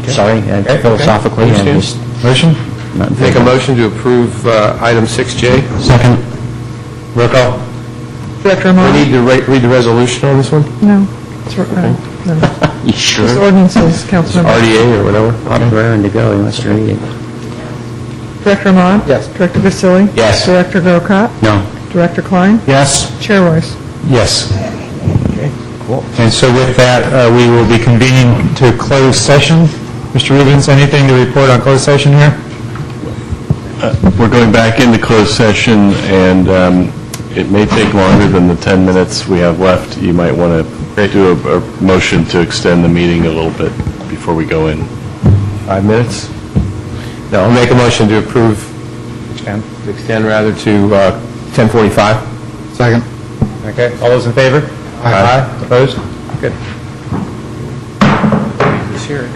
Sorry, philosophically, I just... Motion? Not in Make favor. a motion to approve item 6J. Second. Roll call. Director Do Ahmad? we need to read the resolution on this one? No. It's, no. You sure? It's ordinances, Councilmember. RDA or whatever? I'm raring to go. He wants to read it. Director Ahmad? Yes. Director Grisilli? Yes. Director Grocott? No. Director Klein? Yes. Chair Royce? Yes. And so with that, we will be convening to closed session. Mr. Rubens, anything to report on closed session here? We're going back into closed session, and it may take longer than the 10 minutes we have left. You might want to do a motion to extend the meeting a little bit before we go in. 5 minutes? No, I'll make a motion to approve, extend rather to 10:45. Second. Okay, all those in favor? Aye. Opposed? Good. He's here.